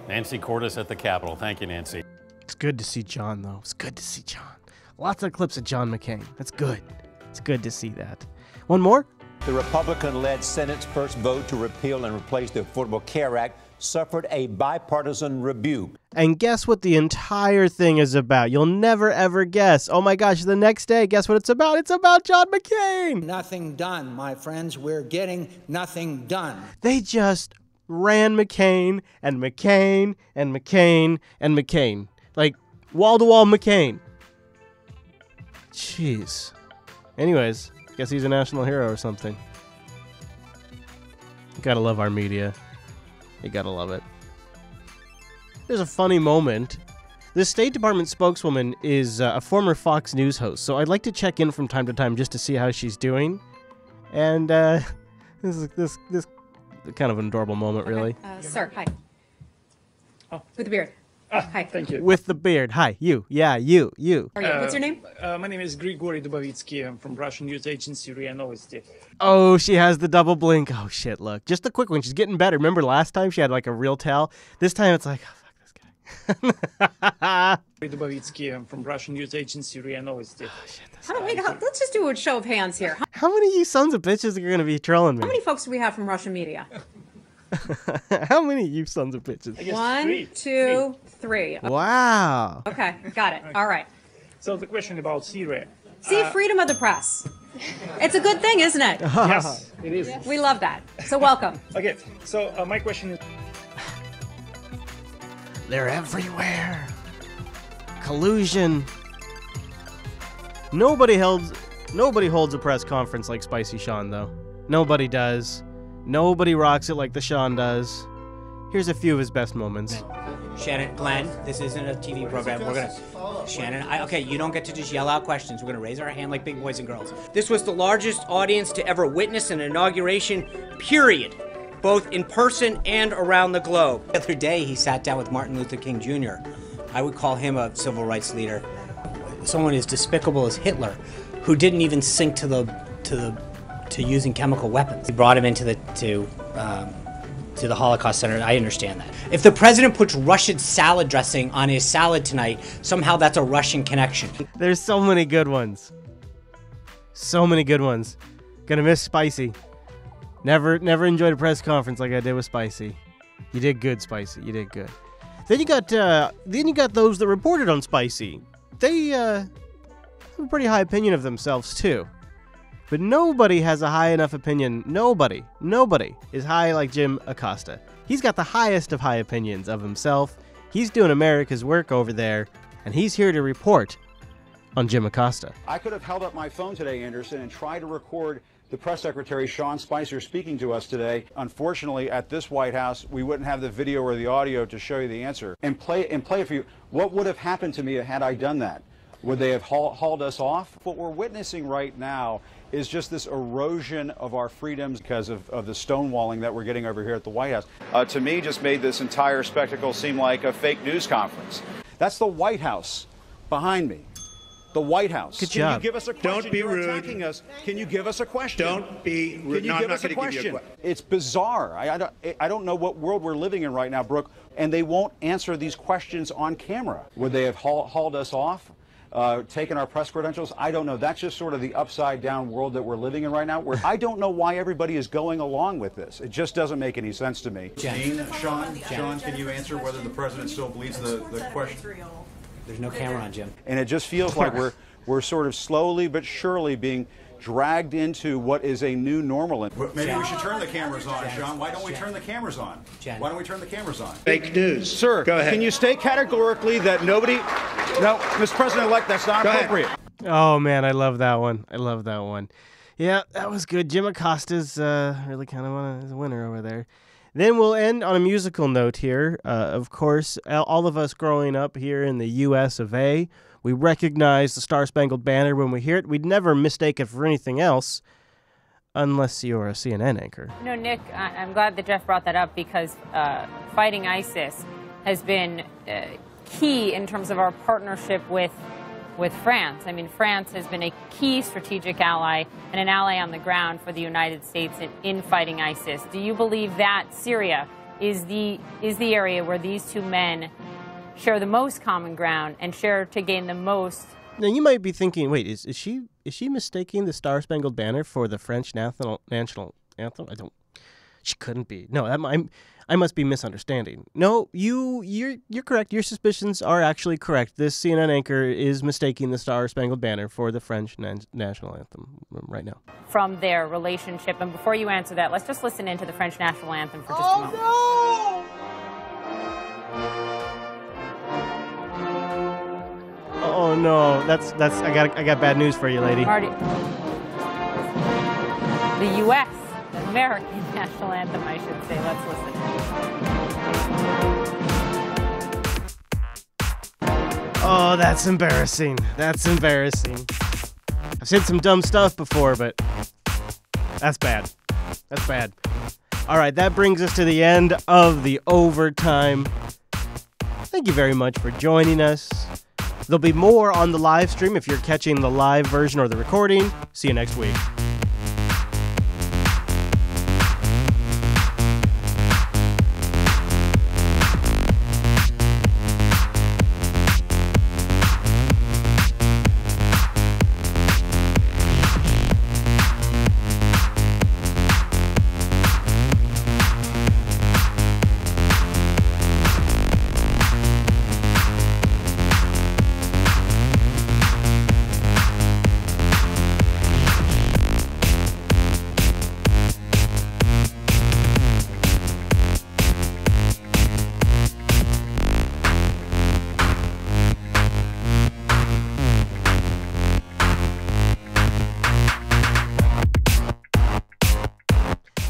Nancy Cordes at the Capitol. Thank you, Nancy. It's good to see John, though. It's good to see John. Lots of clips of John McCain. That's good. It's good to see that. One more? The Republican-led Senate's first vote to repeal and replace the Affordable Care Act suffered a bipartisan rebuke. And guess what the entire thing is about? You'll never, ever guess. Oh, my gosh, the next day, guess what it's about? It's about John McCain. Nothing done, my friends. We're getting nothing done. They just ran McCain and McCain and McCain and McCain. Like, wall-to-wall McCain. Jeez. Anyways, guess he's a national hero or something. Gotta love our media. You gotta love it. There's a funny moment. The State Department spokeswoman is a former Fox News host, so I'd like to check in from time to time just to see how she's doing. And this is kind of an adorable moment, really. Sir, hi. Oh. With the beard. Hi. Thank you. With the beard. Hi, you. Yeah, you. Are you? What's your name? My name is Grigory Dubovitsky. I'm from Russian news agency RIA Novosti. Oh, she has the double blink. Oh, shit, look. Just a quick one. She's getting better. Remember last time she had like a real towel? This time it's like, oh, fuck this guy. Dubovitsky. I'm from Russian news agency RIA Novosti. Oh, shit, let's just do a show of hands here. How many of you sons of bitches are going to be trolling me? How many folks do we have from Russian media? How many of you sons of bitches? 1, 2, 3. Wow. Okay, got it. All right. So the question about Syria. See, freedom of the press. It's a good thing, isn't it? Yes, it is. We love that. So welcome. Okay, so my question is... They're everywhere. Collusion. Nobody holds a press conference like Spicy Sean, though. Nobody does. Nobody rocks it like the Sean does. Here's a few of his best moments. Shannon, Glenn, this isn't a TV program. We're gonna, Shannon, okay, you don't get to just yell out questions. We're gonna raise our hand like big boys and girls. This was the largest audience to ever witness an inauguration, period, both in person and around the globe. The other day, he sat down with Martin Luther King Jr. I would call him a civil rights leader. Someone as despicable as Hitler, who didn't even sink to using chemical weapons. We brought him into the Holocaust Center. I understand that. If the president puts Russian salad dressing on his salad tonight, somehow that's a Russian connection. There's so many good ones. So many good ones. Gonna miss Spicy. Never enjoyed a press conference like I did with Spicy. You did good, Spicy. You did good. Then you got those that reported on Spicy. They have a pretty high opinion of themselves too. But nobody has a high enough opinion. Nobody is high like Jim Acosta. He's got the highest of high opinions of himself. He's doing America's work over there, and he's here to report on Jim Acosta. I could have held up my phone today, Anderson, and tried to record the press secretary, Sean Spicer, speaking to us today. Unfortunately, at this White House, we wouldn't have the video or the audio to show you the answer and play it for you. What would have happened to me had I done that? Would they have hauled us off? What we're witnessing right now is just this erosion of our freedoms because of the stonewalling that we're getting over here at the White House. To me, just made this entire spectacle seem like a fake news conference. That's the White House behind me. The White House. Good job. Can you give us a question? Don't be You're rude. attacking us. Can you give us a question? Don't be rude. Can you give us a question? It's bizarre. I don't know what world we're living in right now, Brooke, and they won't answer these questions on camera. Would they have hauled us off? Taken our press credentials? I don't know. That's just sort of the upside down world that we're living in right now, where I don't know why everybody is going along with this. It just doesn't make any sense to me. Sean, can you answer whether the president still believes the question? There's no camera on Jim. And it just feels like we're sort of slowly but surely being dragged into what is a new normal. Maybe we should turn the cameras on, Sean. Why don't we turn the cameras on? Why don't we turn the cameras on? Fake news. Sir, go ahead. Can you state categorically that nobody... No, Mr. President-elect, that's not appropriate. Oh, man, I love that one. I love that one. Yeah, that was good. Jim Acosta's really kind of a winner over there. Then we'll end on a musical note here. Of course, all of us growing up here in the U.S. of A., we recognize the Star-Spangled Banner when we hear it. We'd never mistake it for anything else, unless you're a CNN anchor. You know, Nick, I'm glad that Jeff brought that up because fighting ISIS has been key in terms of our partnership with France. I mean, France has been a key strategic ally and an ally on the ground for the United States in fighting ISIS. Do you believe that Syria is the area where these two men share the most common ground and share to gain the most? Now, you might be thinking, wait, is she mistaking the Star-Spangled Banner for the French national anthem? She couldn't be. No, I must be misunderstanding. No, you're correct. Your suspicions are actually correct. This CNN anchor is mistaking the Star-Spangled Banner for the French national anthem right now. From their relationship. And before you answer that, let's just listen into the French national anthem for just a moment. Oh no, that's I got bad news for you, lady. Marty, the U.S. American national anthem, I should say. Let's listen. Oh, that's embarrassing. That's embarrassing. I've said some dumb stuff before, but that's bad. That's bad. All right, that brings us to the end of the overtime. Thank you very much for joining us. There'll be more on the live stream if you're catching the live version or the recording. See you next week.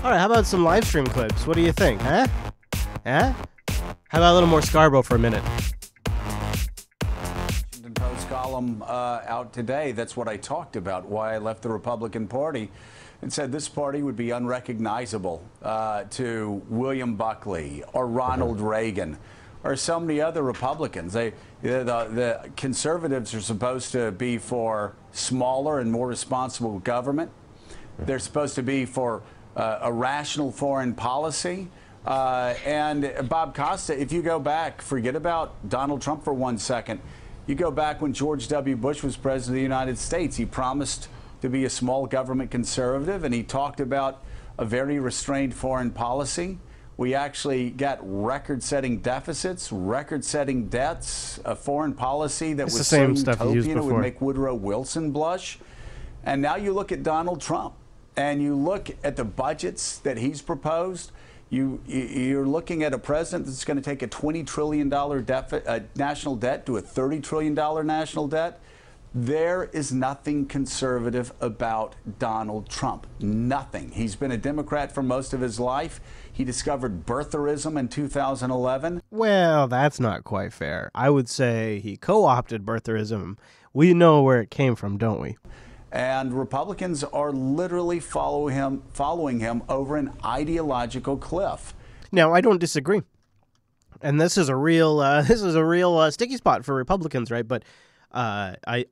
All right, how about some live stream clips? What do you think, huh? Huh? How about a little more Scarborough for a minute? Washington Post column out today. That's what I talked about, why I left the Republican Party, and said this party would be unrecognizable to William Buckley or Ronald Reagan or so many other Republicans. The conservatives are supposed to be for smaller and more responsible government. They're supposed to be for a rational foreign policy. And Bob Costa, if you go back, forget about Donald Trump for 1 second. You go back when George W. Bush was president of the United States. He promised to be a small government conservative, and he talked about a very restrained foreign policy. We actually got record-setting deficits, record-setting debts, a foreign policy that was so utopian it would make Woodrow Wilson blush. And now you look at Donald Trump, and you look at the budgets that he's proposed. You're looking at a president that's going to take a $20 trillion national debt to a $30 trillion national debt. There is nothing conservative about Donald Trump. Nothing. He's been a Democrat for most of his life. He discovered birtherism in 2011. Well, that's not quite fair. I would say he co-opted birtherism. We know where it came from, don't we? And Republicans are literally following him over an ideological cliff. Now, I don't disagree, and this is a real sticky spot for Republicans, right? But I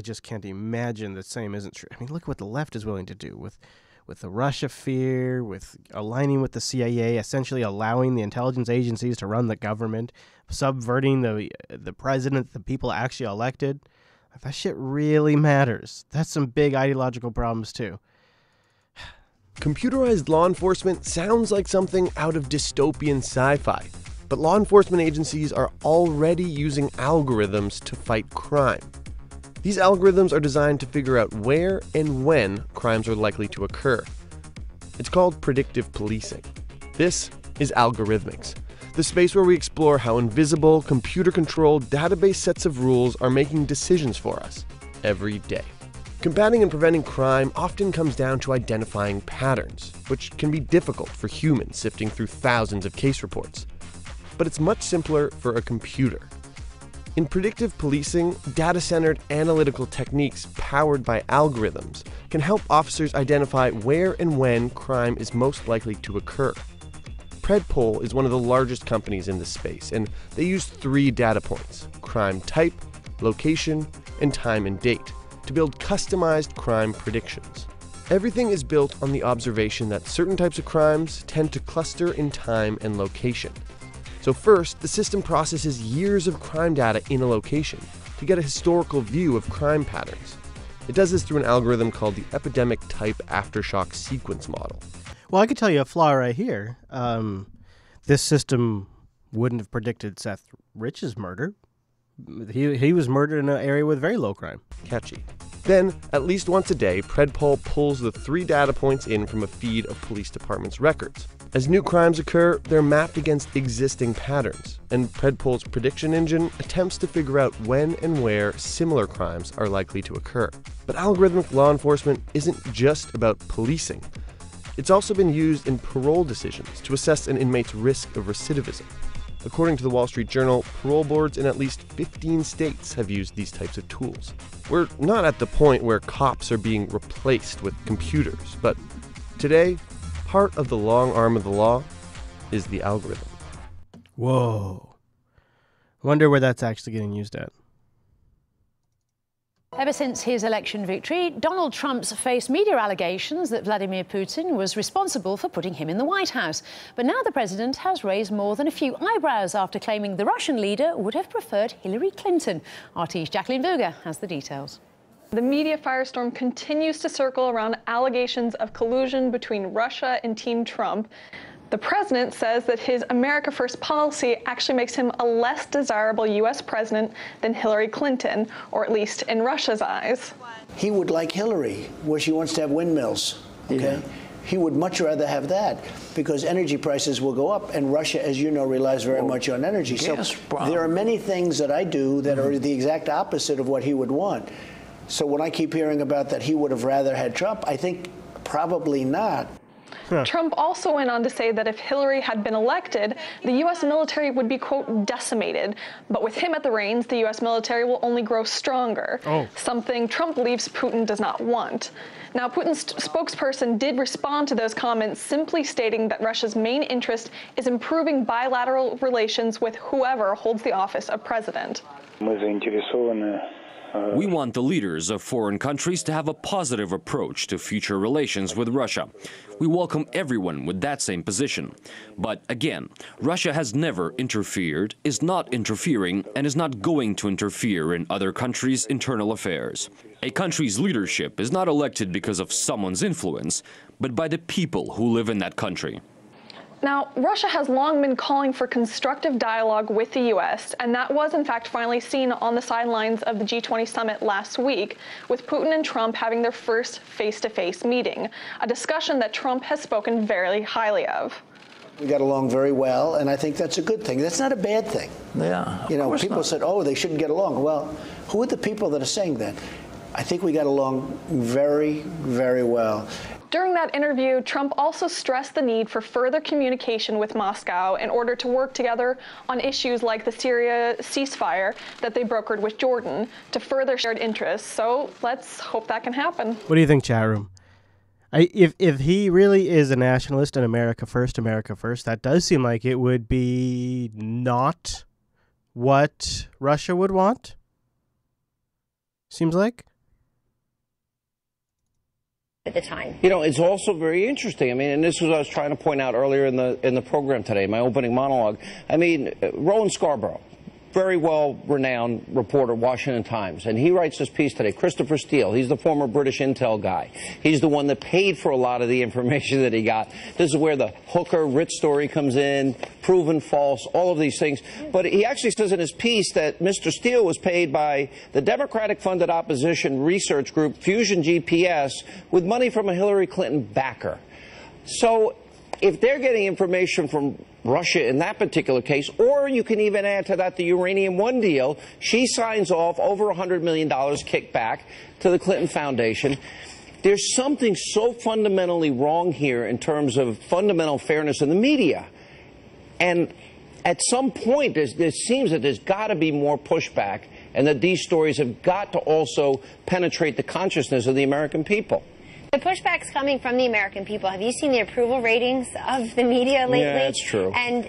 just can't imagine the same isn't true. I mean, look what the left is willing to do with the Russia fear, with aligning with the CIA, essentially allowing the intelligence agencies to run the government, subverting the president, the people actually elected. That shit really matters. That's some big ideological problems, too. Computerized law enforcement sounds like something out of dystopian sci-fi, but law enforcement agencies are already using algorithms to fight crime. These algorithms are designed to figure out where and when crimes are likely to occur. It's called predictive policing. This is Algorithmics, the space where we explore how invisible, computer-controlled, database sets of rules are making decisions for us every day. Combating and preventing crime often comes down to identifying patterns, which can be difficult for humans sifting through thousands of case reports. But it's much simpler for a computer. In predictive policing, data-centered analytical techniques powered by algorithms can help officers identify where and when crime is most likely to occur. Predpol is one of the largest companies in this space, and they use 3 data points: crime type, location, and time and date, to build customized crime predictions. Everything is built on the observation that certain types of crimes tend to cluster in time and location. So first, the system processes years of crime data in a location to get a historical view of crime patterns. It does this through an algorithm called the epidemic type aftershock sequence model. Well, I could tell you a flaw right here. This system wouldn't have predicted Seth Rich's murder. He was murdered in an area with very low crime. Catchy. Then, at least once a day, Predpol pulls the 3 data points in from a feed of police departments' records. As new crimes occur, they're mapped against existing patterns, and Predpol's prediction engine attempts to figure out when and where similar crimes are likely to occur. But algorithmic law enforcement isn't just about policing. It's also been used in parole decisions to assess an inmate's risk of recidivism. According to the Wall Street Journal, parole boards in at least 15 states have used these types of tools. We're not at the point where cops are being replaced with computers, but today, part of the long arm of the law is the algorithm. Whoa. Wonder where that's actually getting used at. Ever since his election victory, Donald Trump's faced media allegations that Vladimir Putin was responsible for putting him in the White House. But now the president has raised more than a few eyebrows after claiming the Russian leader would have preferred Hillary Clinton. RT's Jacqueline Vuga has the details. The media firestorm continues to circle around allegations of collusion between Russia and Team Trump. The president says that his America First policy actually makes him a less desirable U.S. president than Hillary Clinton, or at least in Russia's eyes. He would like Hillary, where she wants to have windmills, okay? Yeah. He would much rather have that because energy prices will go up, and Russia, as you know, relies very much on energy. So there are many things that I do that are the exact opposite of what he would want. So when I keep hearing about that he would have rather had Trump, I think probably not. Trump also went on to say that if Hillary had been elected, the U.S. military would be, quote, decimated. But with him at the reins, the U.S. military will only grow stronger, something Trump believes Putin does not want. Now, Putin's spokesperson did respond to those comments, simply stating that Russia's main interest is improving bilateral relations with whoever holds the office of president. We want the leaders of foreign countries to have a positive approach to future relations with Russia. We welcome everyone with that same position. But again, Russia has never interfered, is not interfering, and is not going to interfere in other countries' internal affairs. A country's leadership is not elected because of someone's influence, but by the people who live in that country. Now, Russia has long been calling for constructive dialogue with the U.S., and that was, in fact, finally seen on the sidelines of the G20 summit last week, with Putin and Trump having their first face-to-face meeting, a discussion that Trump has spoken very highly of. We got along very well, and I think that's a good thing. That's not a bad thing. Yeah, you know, people said, oh, they shouldn't get along. Well, who are the people that are saying that? I think we got along very, very well. During that interview, Trump also stressed the need for further communication with Moscow in order to work together on issues like the Syria ceasefire that they brokered with Jordan to further shared interests. So let's hope that can happen. What do you think, chat room? If he really is a nationalist and America first, that does seem like it would be not what Russia would want. Seems like. At the time. You know, it's also very interesting. I mean, and this was what I was trying to point out earlier in the program today, my opening monologue. I mean, Roland Scarborough, very well-renowned reporter, Washington Times, and he writes this piece today. Christopher Steele, he's the former British intel guy. He's the one that paid for a lot of the information that he got. This is where the Hooker Ritz story comes in, proven false, all of these things. But he actually says in his piece that Mr. Steele was paid by the Democratic-funded opposition research group Fusion GPS with money from a Hillary Clinton backer. So if they're getting information from Russia in that particular case, or you can even add to that the Uranium One deal. She signs off over $100 million kickback to the Clinton Foundation. There's something so fundamentally wrong here in terms of fundamental fairness in the media. And at some point, there seems that there's got to be more pushback, and that these stories have got to also penetrate the consciousness of the American people. The pushback's coming from the American people. Have you seen the approval ratings of the media lately? Yeah, that's true. And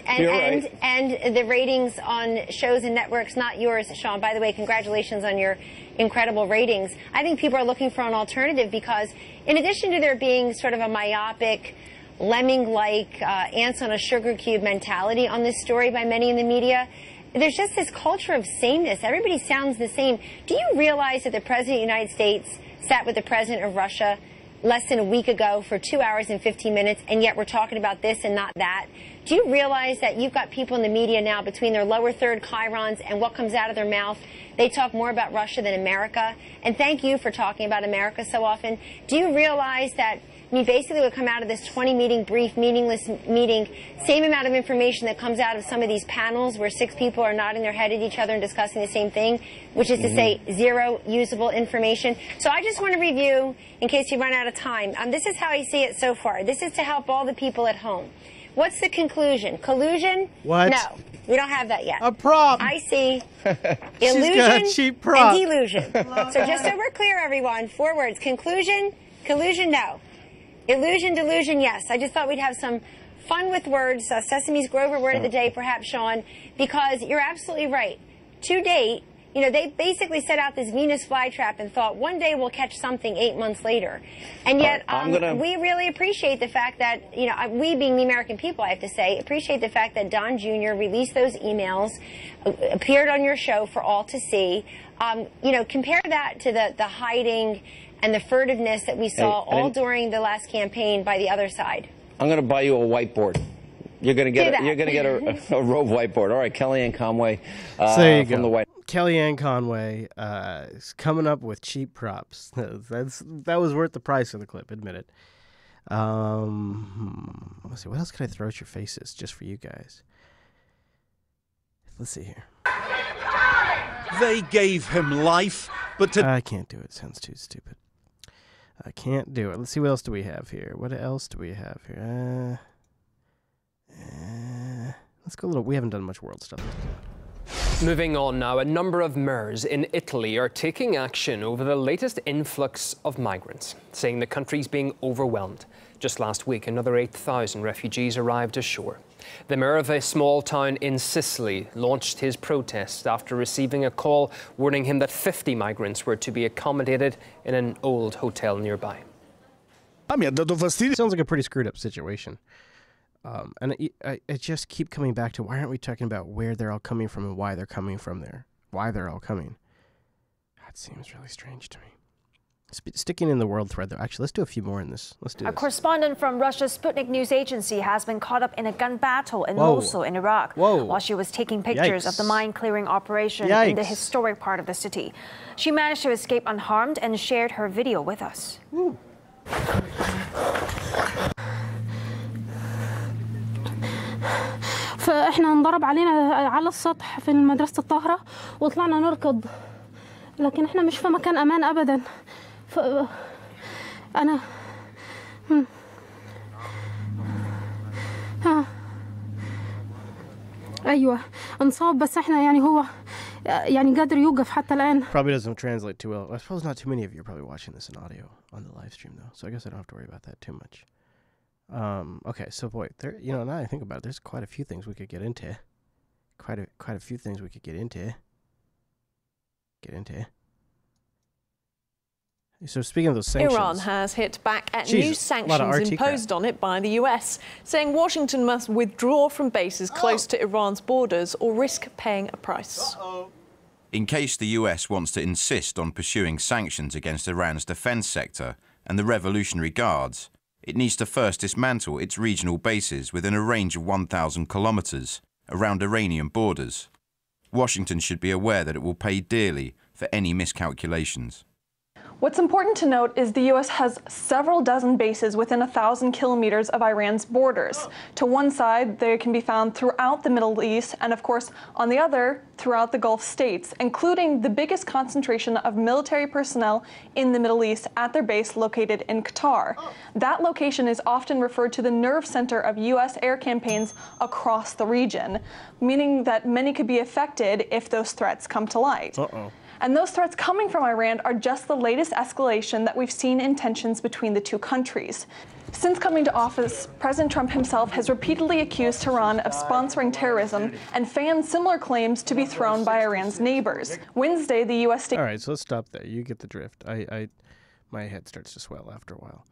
the ratings on shows and networks, not yours, Sean. By the way, congratulations on your incredible ratings. I think people are looking for an alternative because in addition to there being sort of a myopic, lemming-like, ants on a sugar cube mentality on this story by many in the media, there's just this culture of sameness. Everybody sounds the same. Do you realize that the President of the United States sat with the President of Russia less than a week ago for 2 hours and 15 minutes, and yet we're talking about this and not that? Do you realize that you've got people in the media now, between their lower third chyrons and what comes out of their mouth, they talk more about Russia than America? And thank you for talking about America so often. Do you realize that, I mean, basically what come out of this 20-meeting brief, meaningless meeting, same amount of information that comes out of some of these panels where 6 people are nodding their head at each other and discussing the same thing, which is to say zero usable information. So I just want to review, in case you run out of time. This is how I see it so far. This is to help all the people at home. What's the conclusion? Collusion? What? No, we don't have that yet. A prop. I see She's illusion got a cheap prop. and delusion. So just so we're clear, everyone, 4 words. Conclusion, collusion, no. Illusion, delusion, yes. I just thought we'd have some fun with words. Sesame's Grover word of the day, perhaps, Sean, because you're absolutely right. To date, you know, they basically set out this Venus flytrap and thought one day we'll catch something 8 months later. And yet, we really appreciate the fact that, you know, we being the American people, I have to say, appreciate the fact that Don Jr. released those emails, appeared on your show for all to see. You know, compare that to the hiding and the furtiveness that we saw all during the last campaign by the other side. I'm going to buy you a whiteboard. You're going to get a Rove whiteboard. All right, Kellyanne Conway So there you from go. the White. Kellyanne Conway is coming up with cheap props. That was worth the price of the clip, admit it. Let's see, what else could I throw at your faces just for you guys? Let's see here. They gave him life, but I can't do it. It sounds too stupid. I can't do it. Let's see, what else do we have here? What else do we have here? Let's go a little. We haven't done much world stuff. Moving on now, a number of mayors in Italy are taking action over the latest influx of migrants, saying the country's being overwhelmed. Just last week, another 8,000 refugees arrived ashore. The mayor of a small town in Sicily launched his protest after receiving a call warning him that 50 migrants were to be accommodated in an old hotel nearby. Sounds like a pretty screwed up situation. And I just keep coming back to, why aren't we talking about where they're all coming from and why they're coming from there? Why they're all coming. That seems really strange to me. Sticking in the world thread, though. Actually, let's do a few more in this. Let's do this. A correspondent from Russia's Sputnik news agency has been caught up in a gun battle in Mosul in Iraq while she was taking pictures of the mine-clearing operation in the historic part of the city. She managed to escape unharmed and shared her video with us. فاحنا انضرب علينا على السطح في مدرسة الطاهرة وطلعنا نركض لكن احنا مش في مكان امان ابدا. انا ايوه انصاب بس احنا يعني هو يعني قادر يوقف حتى الان. Probably doesn't translate too well. I suppose not too many of you are probably watching this in audio on the live stream though, so I guess I don't have to worry about that too much. Okay, so boy, there, you know, now that I think about it, there's quite a few things we could get into. Quite a few things we could get into. So speaking of those sanctions, Iran has hit back at new sanctions imposed on it by the US, saying Washington must withdraw from bases close to Iran's borders or risk paying a price. In case the US wants to insist on pursuing sanctions against Iran's defense sector and the Revolutionary Guards, it needs to first dismantle its regional bases within a range of 1,000 kilometers around Iranian borders. Washington should be aware that it will pay dearly for any miscalculations. What's important to note is the U.S. has several dozen bases within 1,000 kilometers of Iran's borders. To one side, they can be found throughout the Middle East, and of course, on the other, throughout the Gulf states, including the biggest concentration of military personnel in the Middle East at their base located in Qatar. That location is often referred to the nerve center of U.S. air campaigns across the region, meaning that many could be affected if those threats come to light. And those threats coming from Iran are just the latest escalation that we've seen in tensions between the two countries. Since coming to office, President Trump himself has repeatedly accused Tehran of sponsoring terrorism and fanned similar claims to be thrown by Iran's neighbors. Wednesday, the U.S. state... All right, so let's stop there. You get the drift. My head starts to swell after a while.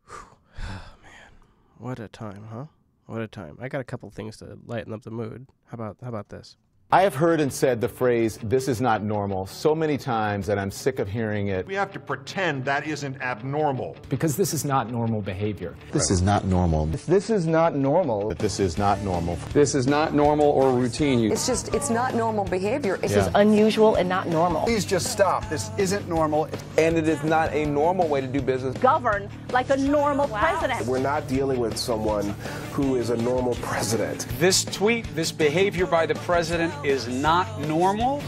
Oh, man, what a time, huh? What a time. I got a couple things to lighten up the mood. How about this? I have heard and said the phrase, "this is not normal," so many times that I'm sick of hearing it. We have to pretend that isn't abnormal. Because this is not normal behavior. This is not normal. This is not normal. This is not normal. This is not normal or routine. It's not normal behavior. It's just unusual and not normal. Please just stop. This isn't normal. And it is not a normal way to do business. Govern like a normal president. We're not dealing with someone who is a normal president. This tweet, this behavior by the president is not normal?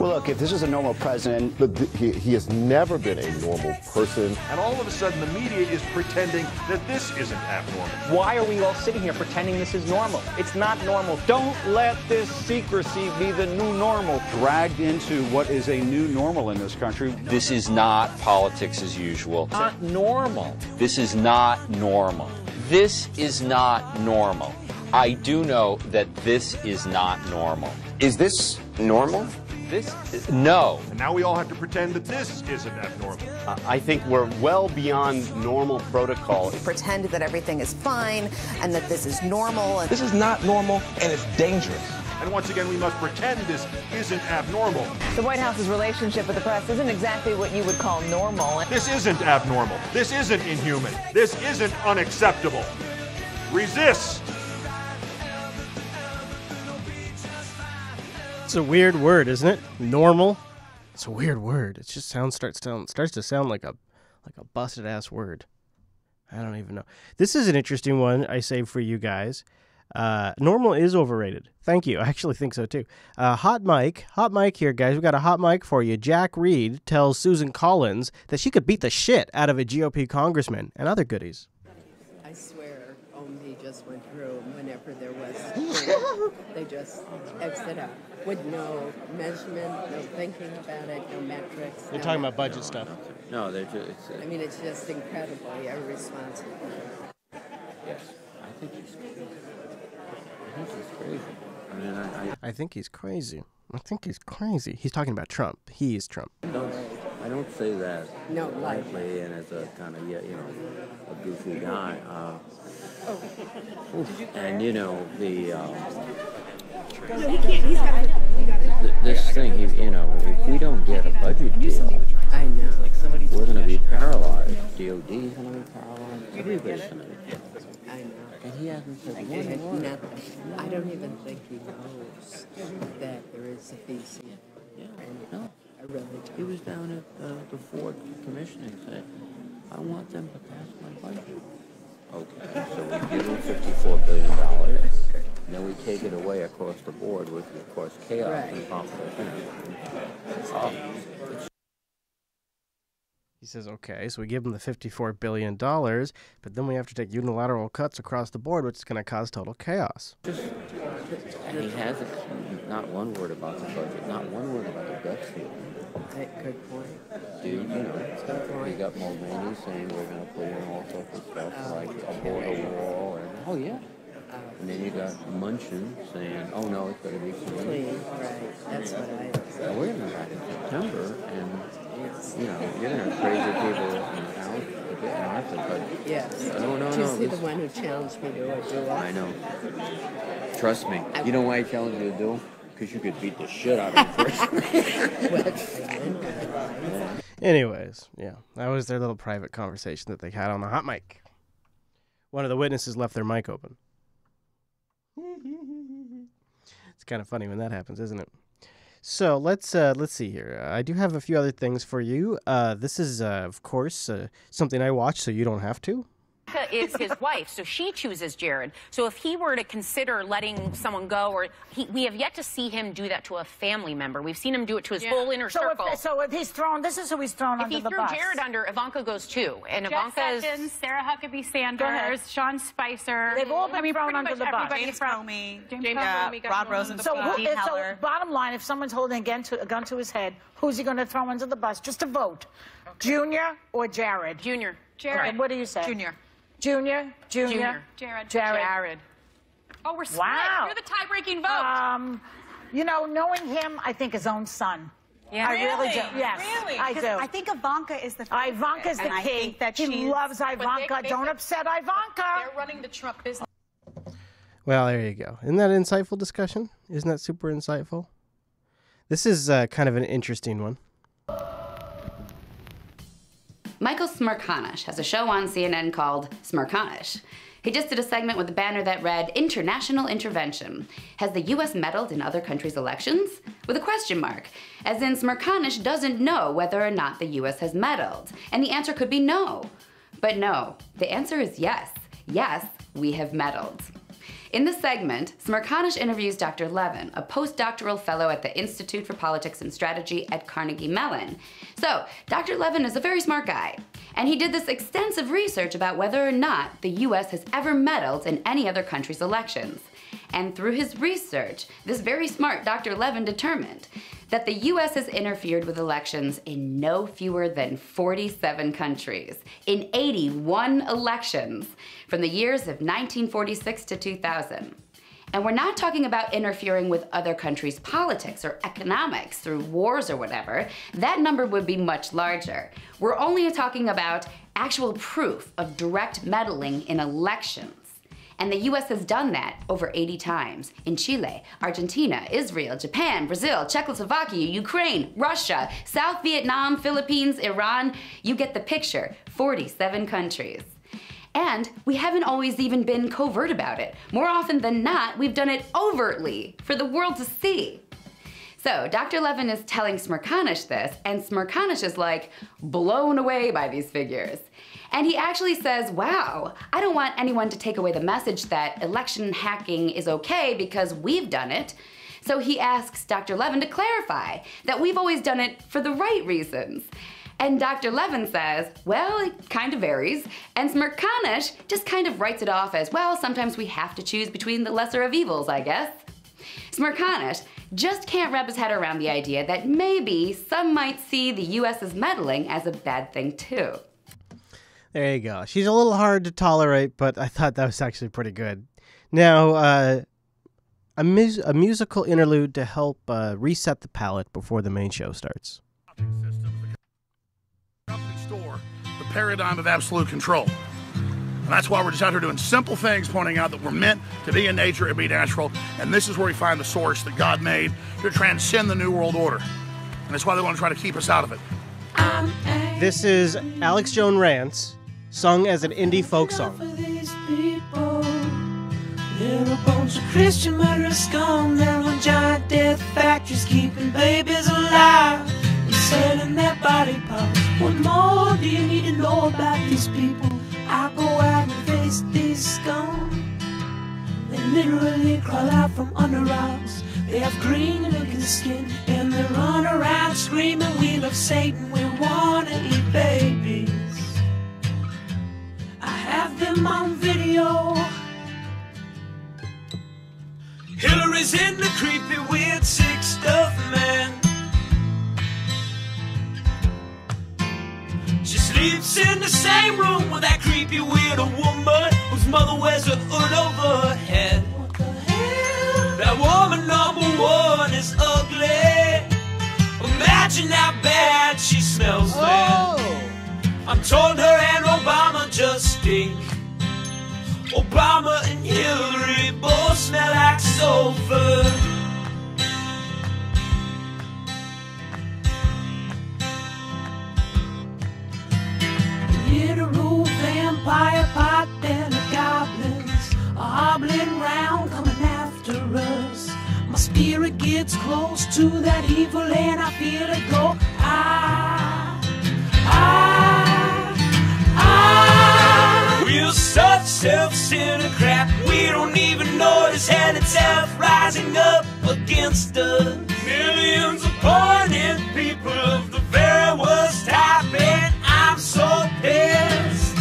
Well, look, if this is a normal president... But he has never been a normal person. And all of a sudden the media is pretending that this isn't abnormal. Why are we all sitting here pretending this is normal? It's not normal. Don't let this secrecy be the new normal. Dragged into what is a new normal in this country. This is not politics as usual. Not normal. This is not normal. This is not normal. I do know that this is not normal. Is this normal? No. And now we all have to pretend that this isn't abnormal. I think we're well beyond normal protocol. Pretend that everything is fine and that this is normal. This is not normal, and it's dangerous. And once again, we must pretend this isn't abnormal. The White House's relationship with the press isn't exactly what you would call normal. This isn't abnormal. This isn't inhuman. This isn't unacceptable. Resist. It's a weird word, isn't it? Normal. It's a weird word. It just starts to sound like a busted ass word. I don't even know. This is an interesting one I saved for you guys. Normal is overrated. Thank you. I actually think so too. Hot mic here, guys. We got a hot mic for you. Jack Reed tells Susan Collins that she could beat the shit out of a GOP congressman and other goodies. I swear, OMB just went through whenever there was. They just exit out with no measurement, no thinking about it, no metrics. They're talking about budget stuff. No, they're just. I mean, it's just incredibly irresponsible. Yes, I think he's crazy. I think he's crazy. I think he's crazy. He's talking about Trump. He is Trump. I don't say that no, lightly and as a kind of a goofy guy. And this thing, if we don't get a budget deal, I know. We're going to be paralyzed. DOD is going to be paralyzed. Everybody's going to be paralyzed. I know. And he hasn't said one word. I don't even think he knows that there is a PC. Yeah, no. I really don't. He was down at the Ford commissioning saying, I want them to pass my budget. Okay, so we give him $54 billion, and then we take it away across the board with, of course, chaos and competition. He says, okay, so we give him the $54 billion, but then we have to take unilateral cuts across the board, which is going to cause total chaos. And he hasn't, not one word about the budget, not one word about the debt ceiling. Good point. Dude, we got Mulvaney saying we're going to put in all sorts of stuff like a border wall. And then you got Munchin saying, oh no, it's going to be clean. Right, that's what I... Now, we're going to be back in September, and you're going to have crazy people in the House to get Martha, but... Yes. No. Did you see the one who challenged me to a duel? I know. Trust me. You know why I challenged you to do? Because you could beat the shit out of him first. Anyways, yeah, that was their little private conversation that they had on the hot mic. One of the witnesses left their mic open. It's kind of funny when that happens, isn't it? So let's see here. I do have a few other things for you. This is, of course, something I watch, so you don't have to. Is his wife, so she chooses Jared. So if he were to consider letting someone go, or we have yet to see him do that to a family member. We've seen him do it to his whole inner circle. So if he's thrown, this is who he's thrown under the bus. If he threw Jared under, Ivanka goes too. And Jeff Ivanka Sessions, Sarah Huckabee Sanders, Sean Spicer. They've all been thrown under the bus. James Comey, Rob Rosenthal. So bottom line, if someone's holding a gun to his head, who's he going to throw under the bus? Just a vote. Okay. Junior or Jared? Junior. Jared. Okay, what do you say? Junior. Junior? Jared. Oh, we're split. Wow. You're the tie-breaking vote. You know, knowing him, I think his own son. Yeah. I really do. Yes, Really? I do. I think Ivanka is the favorite. Ivanka's the and key. I think that he loves Ivanka. Don't upset Ivanka. They're running the Trump business. Well, there you go. Isn't that an insightful discussion? Isn't that super insightful? This is kind of an interesting one. Michael Smerconish has a show on CNN called Smerconish. He just did a segment with a banner that read, International Intervention. Has the U.S. meddled in other countries' elections? With a question mark, as in Smerconish doesn't know whether or not the U.S. has meddled. And the answer could be no. But no, the answer is yes. Yes, we have meddled. In the segment, Smerconish interviews Dr. Levin, a postdoctoral fellow at the Institute for Politics and Strategy at Carnegie Mellon. So, Dr. Levin is a very smart guy, and he did this extensive research about whether or not the US has ever meddled in any other country's elections. And through his research, this very smart Dr. Levin determined that the US has interfered with elections in no fewer than 47 countries, in 81 elections, from the years of 1946 to 2000. And we're not talking about interfering with other countries' politics or economics through wars or whatever. That number would be much larger. We're only talking about actual proof of direct meddling in elections. And the US has done that over 80 times in Chile, Argentina, Israel, Japan, Brazil, Czechoslovakia, Ukraine, Russia, South Vietnam, Philippines, Iran. You get the picture, 47 countries. And we haven't always even been covert about it. More often than not, we've done it overtly for the world to see. So Dr. Levin is telling Smerconish this, and Smerconish is like blown away by these figures. And he actually says, wow, I don't want anyone to take away the message that election hacking is okay because we've done it. So he asks Dr. Levin to clarify that we've always done it for the right reasons. And Dr. Levin says, well, it kind of varies. And Smerconish just kind of writes it off as, well, sometimes we have to choose between the lesser of evils, I guess. Smerconish just can't wrap his head around the idea that maybe some might see the US's meddling as a bad thing too. There you go. She's a little hard to tolerate, but I thought that was actually pretty good. Now, a musical interlude to help reset the palate before the main show starts. Store, the paradigm of absolute control. And that's why we're just out here doing simple things, pointing out that we're meant to be in nature and be natural. And this is where we find the source that God made to transcend the New World Order. And that's why they want to try to keep us out of it. This is Alex Joan Rance, sung as an indie folk song. They're a bunch of Christian murderers scum. They're on giant death factories keeping babies alive and selling their body parts. What more do you need to know about these people? I go out and face these scum. They literally crawl out from under rocks. They have green looking skin and they run around screaming, we love Satan, we wanna eat babies. I have them on video. Hillary's in the creepy, weird, sick stuff, man. She sleeps in the same room with that creepy, weird woman whose mother wears a hood over her head. What the hell? That woman number one is ugly. Imagine how bad she smells, man. I'm told her and Obama just stink. Obama and Hillary both smell like sulfur. Literal vampire pot-bellied goblins are hobbling round coming after us. Must be fear it gets close to that evil and I feel it go. We're such self-centered crap, we don't even notice hell itself rising up against us. Millions of pointed people of the very worst type, and I'm so pissed.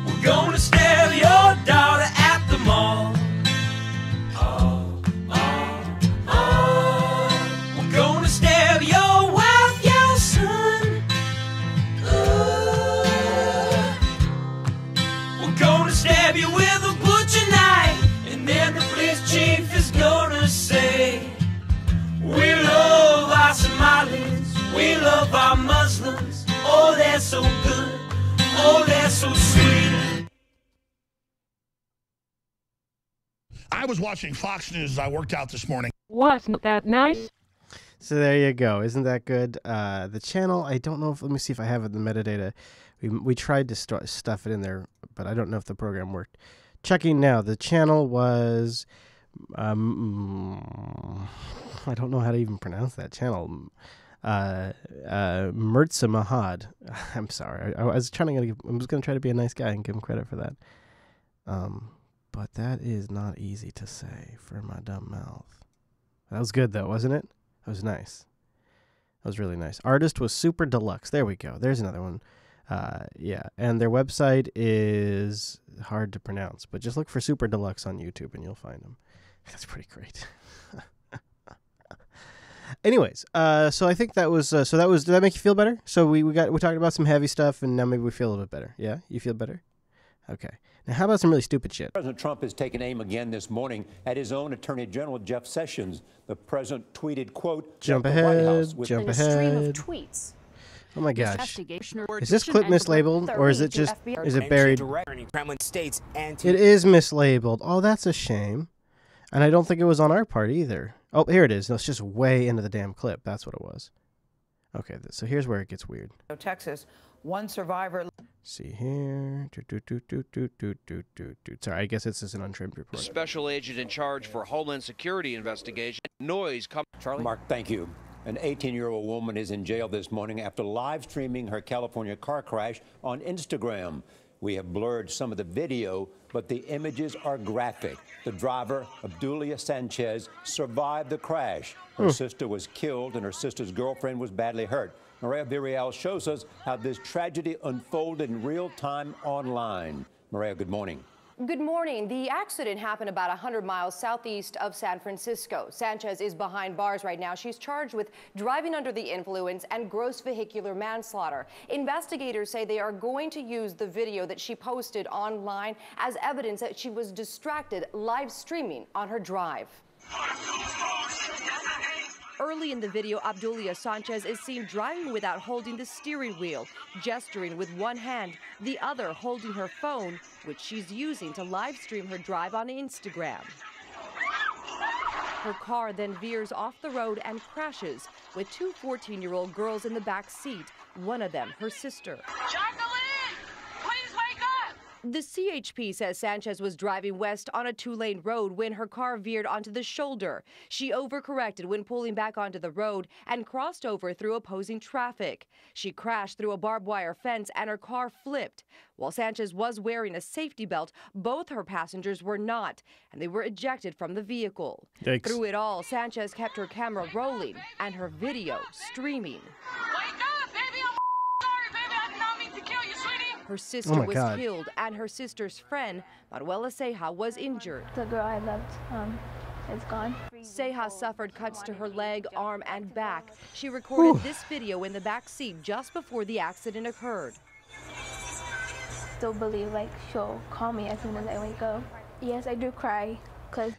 We're gonna stab your daughter at the mall. We're gonna stab your wife, your son. We're gonna stab you with a butcher knife, and then the police chief is gonna say, we love our Somalis, we love our Muslims. Oh, they're so good, oh, they're so sweet. I was watching Fox News as I worked out this morning. Wasn't that nice? So there you go. Isn't that good? The channel, I don't know if, let me see if I have it in the metadata. We tried to stuff it in there, but I don't know if the program worked. Checking now. The channel was, I don't know how to even pronounce that channel. Mirza Mahad. I'm sorry. I was trying to I was going to try to be a nice guy and give him credit for that. But that is not easy to say for my dumb mouth. That was good though, wasn't it? That was nice. That was really nice. Artist was Super Deluxe. There we go. There's another one. Yeah, and their website is hard to pronounce, but just look for Super Deluxe on YouTube and you'll find them. That's pretty great. Anyways, so I think that was did that make you feel better? So we talked about some heavy stuff, and now maybe we feel a little bit better. Yeah, you feel better? Okay. Now how about some really stupid shit? President Trump has taken aim again this morning at his own Attorney General Jeff Sessions. The president tweeted, "quote Jump the ahead, White House with jump a stream ahead." of tweets. Oh my gosh. Is this clip mislabeled, or is it just buried? It is mislabeled. Oh, that's a shame. And I don't think it was on our part either. Oh, here it is. No, it's just way into the damn clip. That's what it was. Okay, so here's where it gets weird. Texas, one survivor. See here. Sorry, I guess this is an untrimmed report. Special agent in charge for Homeland Security investigation. Noise come. Charlie? Mark, thank you. An 18-year-old woman is in jail this morning after live streaming her California car crash on Instagram. We have blurred some of the video, but the images are graphic. The driver, Abdulia Sanchez, survived the crash. Her sister was killed and her sister's girlfriend was badly hurt. Maria Villarreal shows us how this tragedy unfolded in real time online. Maria, good morning. Good morning. The accident happened about 100 miles southeast of San Francisco. Sanchez is behind bars right now. She's charged with driving under the influence and gross vehicular manslaughter. Investigators say they are going to use the video that she posted online as evidence that she was distracted live streaming on her drive. Early in the video, Abdulia Sanchez is seen driving without holding the steering wheel, gesturing with one hand, the other holding her phone, which she's using to live stream her drive on Instagram. Her car then veers off the road and crashes with two 14-year-old girls in the back seat, one of them her sister. The CHP says Sanchez was driving west on a two-lane road when her car veered onto the shoulder. She overcorrected when pulling back onto the road and crossed over through opposing traffic. She crashed through a barbed wire fence and her car flipped. While Sanchez was wearing a safety belt, both her passengers were not, and they were ejected from the vehicle. Yikes. Through it all, Sanchez kept her camera rolling and her video streaming. Her sister was killed, and her sister's friend, Manuela Ceja, was injured. The girl I loved is gone. Ceja suffered cuts to her leg, arm, and back. She recorded this video in the back seat just before the accident occurred. Still believe she'll call me as soon as I wake up. Yes, I do cry.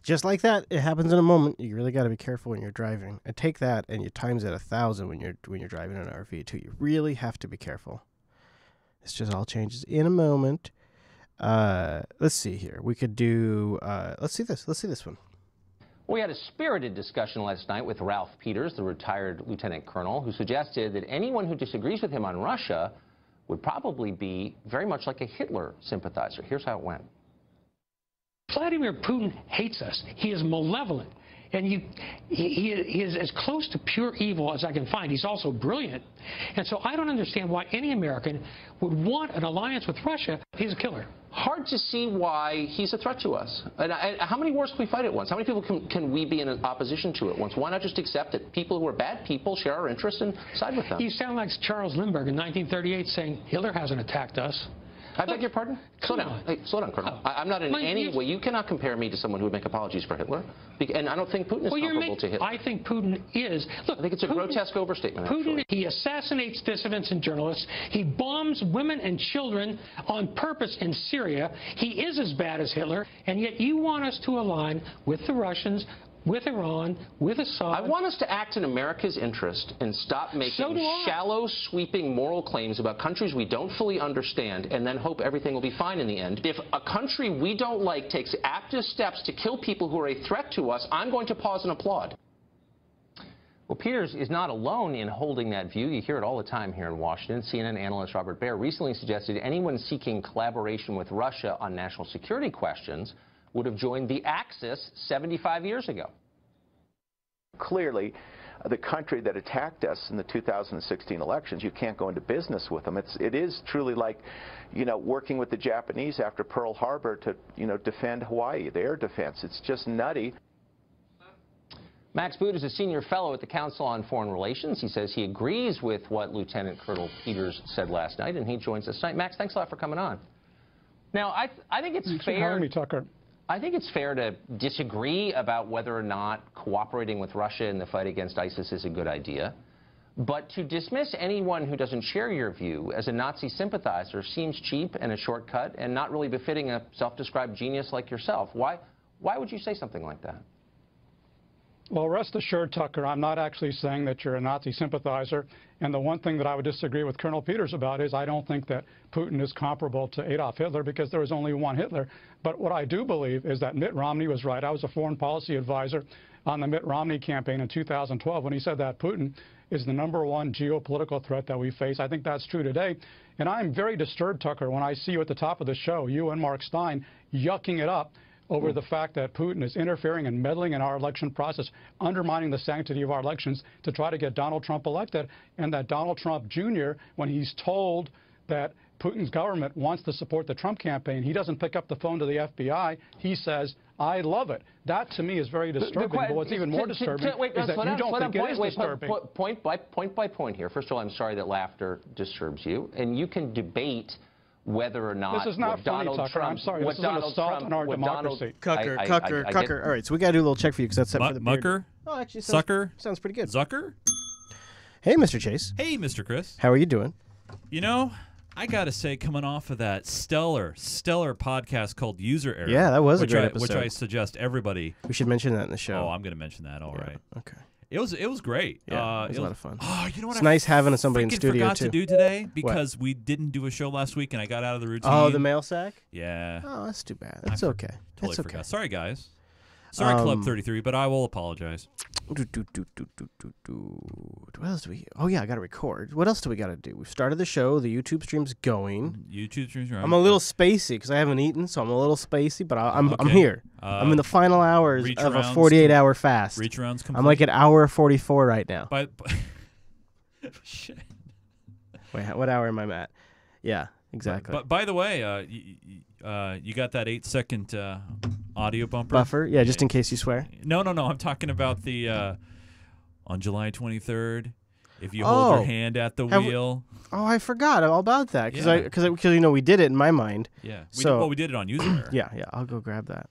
Just like that, it happens in a moment. You really got to be careful when you're driving. And take that and you times it 1,000 when you're driving an RV too. You really have to be careful. This just all changes in a moment. Let's see here. We could do, let's see this. Let's see this one. We had a spirited discussion last night with Ralph Peters, the retired lieutenant colonel, who suggested that anyone who disagrees with him on Russia would probably be very much like a Hitler sympathizer. Here's how it went. Vladimir Putin hates us. He is malevolent. And he is as close to pure evil as I can find. He's also brilliant. And so I don't understand why any American would want an alliance with Russia. He's a killer. Hard to see why he's a threat to us. And how many wars can we fight at once? How many people can we be in opposition to at once? Why not just accept it? People who are bad people share our interests and side with them. You sound like Charles Lindbergh in 1938 saying Hitler hasn't attacked us. I beg your pardon? Slow down. Hey, slow down, Colonel. I'm not in any way. You cannot compare me to someone who would make apologies for Hitler. And I don't think Putin is comparable to Hitler. I think Putin is. Look, I think it's a grotesque overstatement, Putin, he assassinates dissidents and journalists. He bombs women and children on purpose in Syria. He is as bad as Hitler. And yet you want us to align with the Russians, with Iran, with Assad. I want us to act in America's interest and stop making shallow, sweeping moral claims about countries we don't fully understand and then hope everything will be fine in the end. If a country we don't like takes active steps to kill people who are a threat to us, I'm going to pause and applaud. Well, Peters is not alone in holding that view. You hear it all the time here in Washington. CNN analyst Robert Baer recently suggested anyone seeking collaboration with Russia on national security questions would have joined the Axis 75 years ago. Clearly, the country that attacked us in the 2016 elections, you can't go into business with them. It is truly like, working with the Japanese after Pearl Harbor to, defend Hawaii, the air defense. It's just nutty. Max Boot is a senior fellow at the Council on Foreign Relations. He says he agrees with what Lieutenant Colonel Peters said last night, and he joins us tonight. Max, thanks a lot for coming on. Now, I think it's Thanks fair. for having me, Tucker. I think it's fair to disagree about whether or not cooperating with Russia in the fight against ISIS is a good idea. But to dismiss anyone who doesn't share your view as a Nazi sympathizer seems cheap and a shortcut and not really befitting a self-described genius like yourself. Why would you say something like that? Well, rest assured, Tucker, I'm not actually saying that you're a Nazi sympathizer. And the one thing that I would disagree with Colonel Peters about is I don't think that Putin is comparable to Adolf Hitler because there was only one Hitler. But what I do believe is that Mitt Romney was right. I was a foreign policy advisor on the Mitt Romney campaign in 2012 when he said that Putin is the #1 geopolitical threat that we face. I think that's true today. And I'm very disturbed, Tucker, when I see you at the top of the show, you and Mark Stein, yucking it up over the fact that Putin is interfering and meddling in our election process, undermining the sanctity of our elections to try to get Donald Trump elected, and that Donald Trump Jr., when he's told that Putin's government wants to support the Trump campaign, he doesn't pick up the phone to the FBI. He says, I love it. That, to me, is very disturbing. But what's even more disturbing is that you don't think it is disturbing. Point by point here. First of all, I'm sorry that laughter disturbs you. And you can debate whether or not this is not funny, Tucker. I'm sorry. This is an assault on our democracy. Cucker. All right, so we got to do a little check for you because that's set for the Mucker? Oh, actually, sounds pretty good. Zucker? Hey, Mr. Chase. Hey, Mr. Chris. How are you doing? I got to say, coming off of that stellar podcast called User Error. Yeah, that was a great episode. Which I suggest everybody. We should mention that in the show. Oh, I'm going to mention that. All right. Okay. It was great. Yeah, it was a lot of fun. Oh, you know what? It's nice having somebody in studio forgot too. to do today because we didn't do a show last week and I got out of the routine. Oh, the mail sack? Yeah. Oh, that's too bad. That's okay. Totally that's okay. forgot. Sorry, guys. Sorry, Club 33, but I will apologize. What else do we? Oh yeah, I got to record. What else do we got to do? We've started the show. The YouTube stream's going. YouTube stream's going. I'm a little spacey because I haven't eaten, so I'm a little spacey. But I'm here. I'm in the final hours of a 48-hour fast. Reach arounds complete. I'm like at hour 44 right now. Shit. Wait, what hour am I at? Yeah, exactly. But by the way, you got that 8-second audio buffer? Yeah, just in case you swear. No. I'm talking about the on July 23rd. If you hold your hand at the wheel. I forgot all about that because we did it in my mind. Yeah. So we did it on User Error. Yeah. I'll go grab that.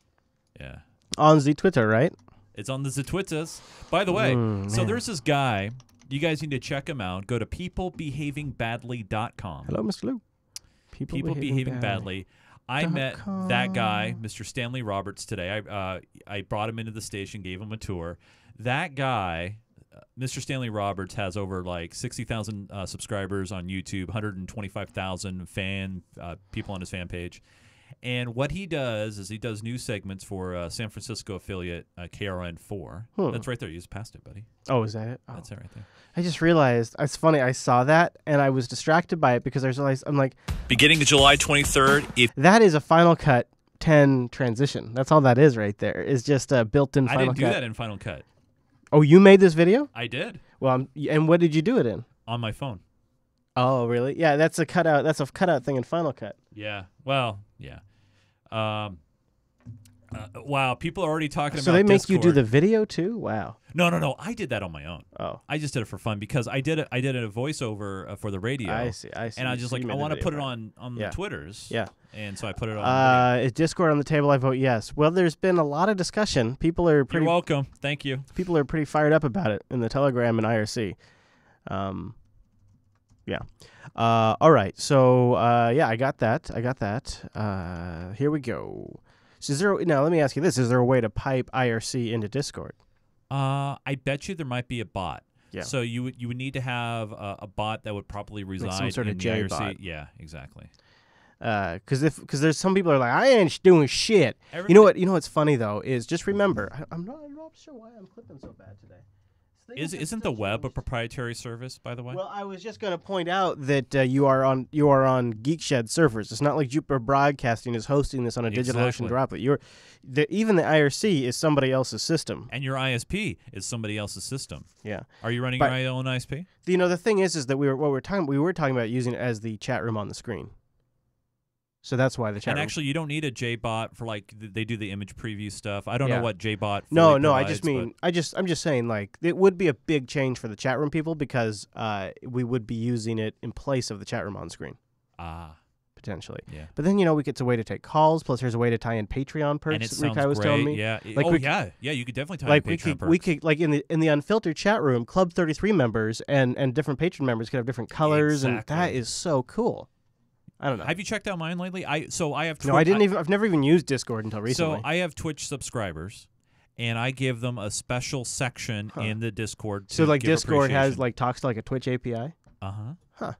Yeah. On the Twitter, right? It's on the Twitters. By the way, so there's this guy. You guys need to check him out. Go to peoplebehavingbadly.com. Hello, Mr. Lou. People behaving badly. I met that guy, Mr. Stanley Roberts, today. I brought him into the station, gave him a tour. That guy, Mr. Stanley Roberts, has over like 60,000 subscribers on YouTube, 125,000 people on his fan page. And what he does is he does news segments for San Francisco affiliate KRN4. That's right there. You just passed it, buddy. Oh, is that it? Oh. That's it right there. I just realized, it's funny, I saw that, and I was distracted by it because I'm like... Beginning of July 23rd. That is a Final Cut 10 transition. That's all that is right there. It's just a built-in Final Cut. I didn't do that in Final Cut. Oh, you made this video? I did. Well, and what did you do it in? On my phone. Oh, really? Yeah, that's a cutout. That's a cutout thing in Final Cut. Yeah. Well, yeah. Wow, people are already talking about So they make Discord. you do the video too? Wow. No. I did that on my own. Oh. I just did it for fun because I did a voiceover for the radio. I see. And I was just So like, you I made the want to video put it part. on Yeah. the Twitters. Yeah. And so I put it on. Is Discord on the table? I vote yes. Well, there's been a lot of discussion. People are pretty. You're welcome. Thank you. People are pretty fired up about it in the Telegram and IRC. Yeah. All right. So yeah, I got that. Here we go. So now let me ask you this: is there a way to pipe IRC into Discord? I bet you there might be a bot. Yeah. So you would need to have a bot that would properly reside some sort in of the J IRC. bot. Yeah, exactly. Because there's some people are like, I ain't doing shit. You know what's funny though is just remember, I'm not sure why I'm clipping so bad today. Isn't the web a proprietary service, by the way? Well, I was just going to point out that you are on Geek Shed servers. It's not like Jupiter Broadcasting is hosting this on a DigitalOcean droplet. Even the IRC is somebody else's system, and your ISP is somebody else's system. Yeah. Are you running your own ISP? The thing is that we were talking about using it as the chat room on the screen. So that's why the chat And room. actually, you don't need a JBot for they do the image preview stuff. I don't know what JBot. No, provides, I just mean I'm just saying like it would be a big change for the chat room people because we would be using it in place of the chat room on screen. Potentially. Yeah. But then we get a way to take calls. Plus, there's a way to tie in Patreon perks. And it Rikai sounds was great. telling me. Yeah. Yeah. You could definitely tie in Patreon perks. We could like in the Unfiltered chat room, Club 33 members and different patron members could have different colors, and that is so cool. I don't know. Have you checked out mine lately? I have. No, I didn't even. I've never even used Discord until recently. So I have Twitch subscribers, and I give them a special section in the Discord. So like Discord has talks to like a Twitch API. Huh.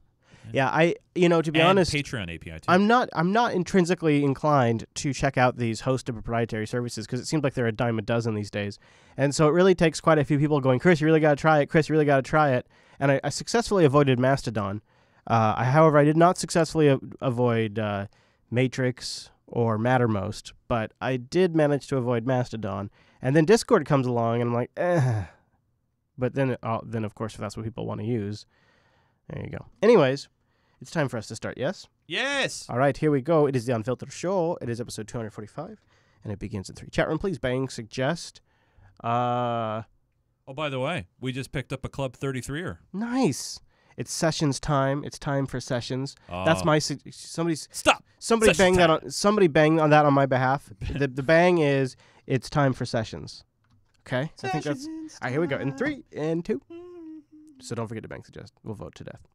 Yeah, to be honest, Patreon API too. I'm not intrinsically inclined to check out these hosted proprietary services because it seems like they're a dime a dozen these days, and so it really takes quite a few people going, Chris, you really got to try it. Chris, you really got to try it. And I successfully avoided Mastodon. However, I did not successfully avoid Matrix or Mattermost, but I did manage to avoid Mastodon. And then Discord comes along, and I'm like, eh. But then of course, if that's what people want to use, there you go. Anyways, it's time for us to start, yes? Yes! All right, here we go. It is the Unfiltered Show. It is episode 245, and it begins in 3. Chat room, please bang, suggest. Oh, by the way, we just picked up a Club 33er. Nice. It's sessions time. It's time for sessions. That's my somebody bang that on that on my behalf. the bang is it's time for sessions. Okay? I think that's all right, here we go. In 3 and 2. So don't forget to bang suggest. We'll vote to death.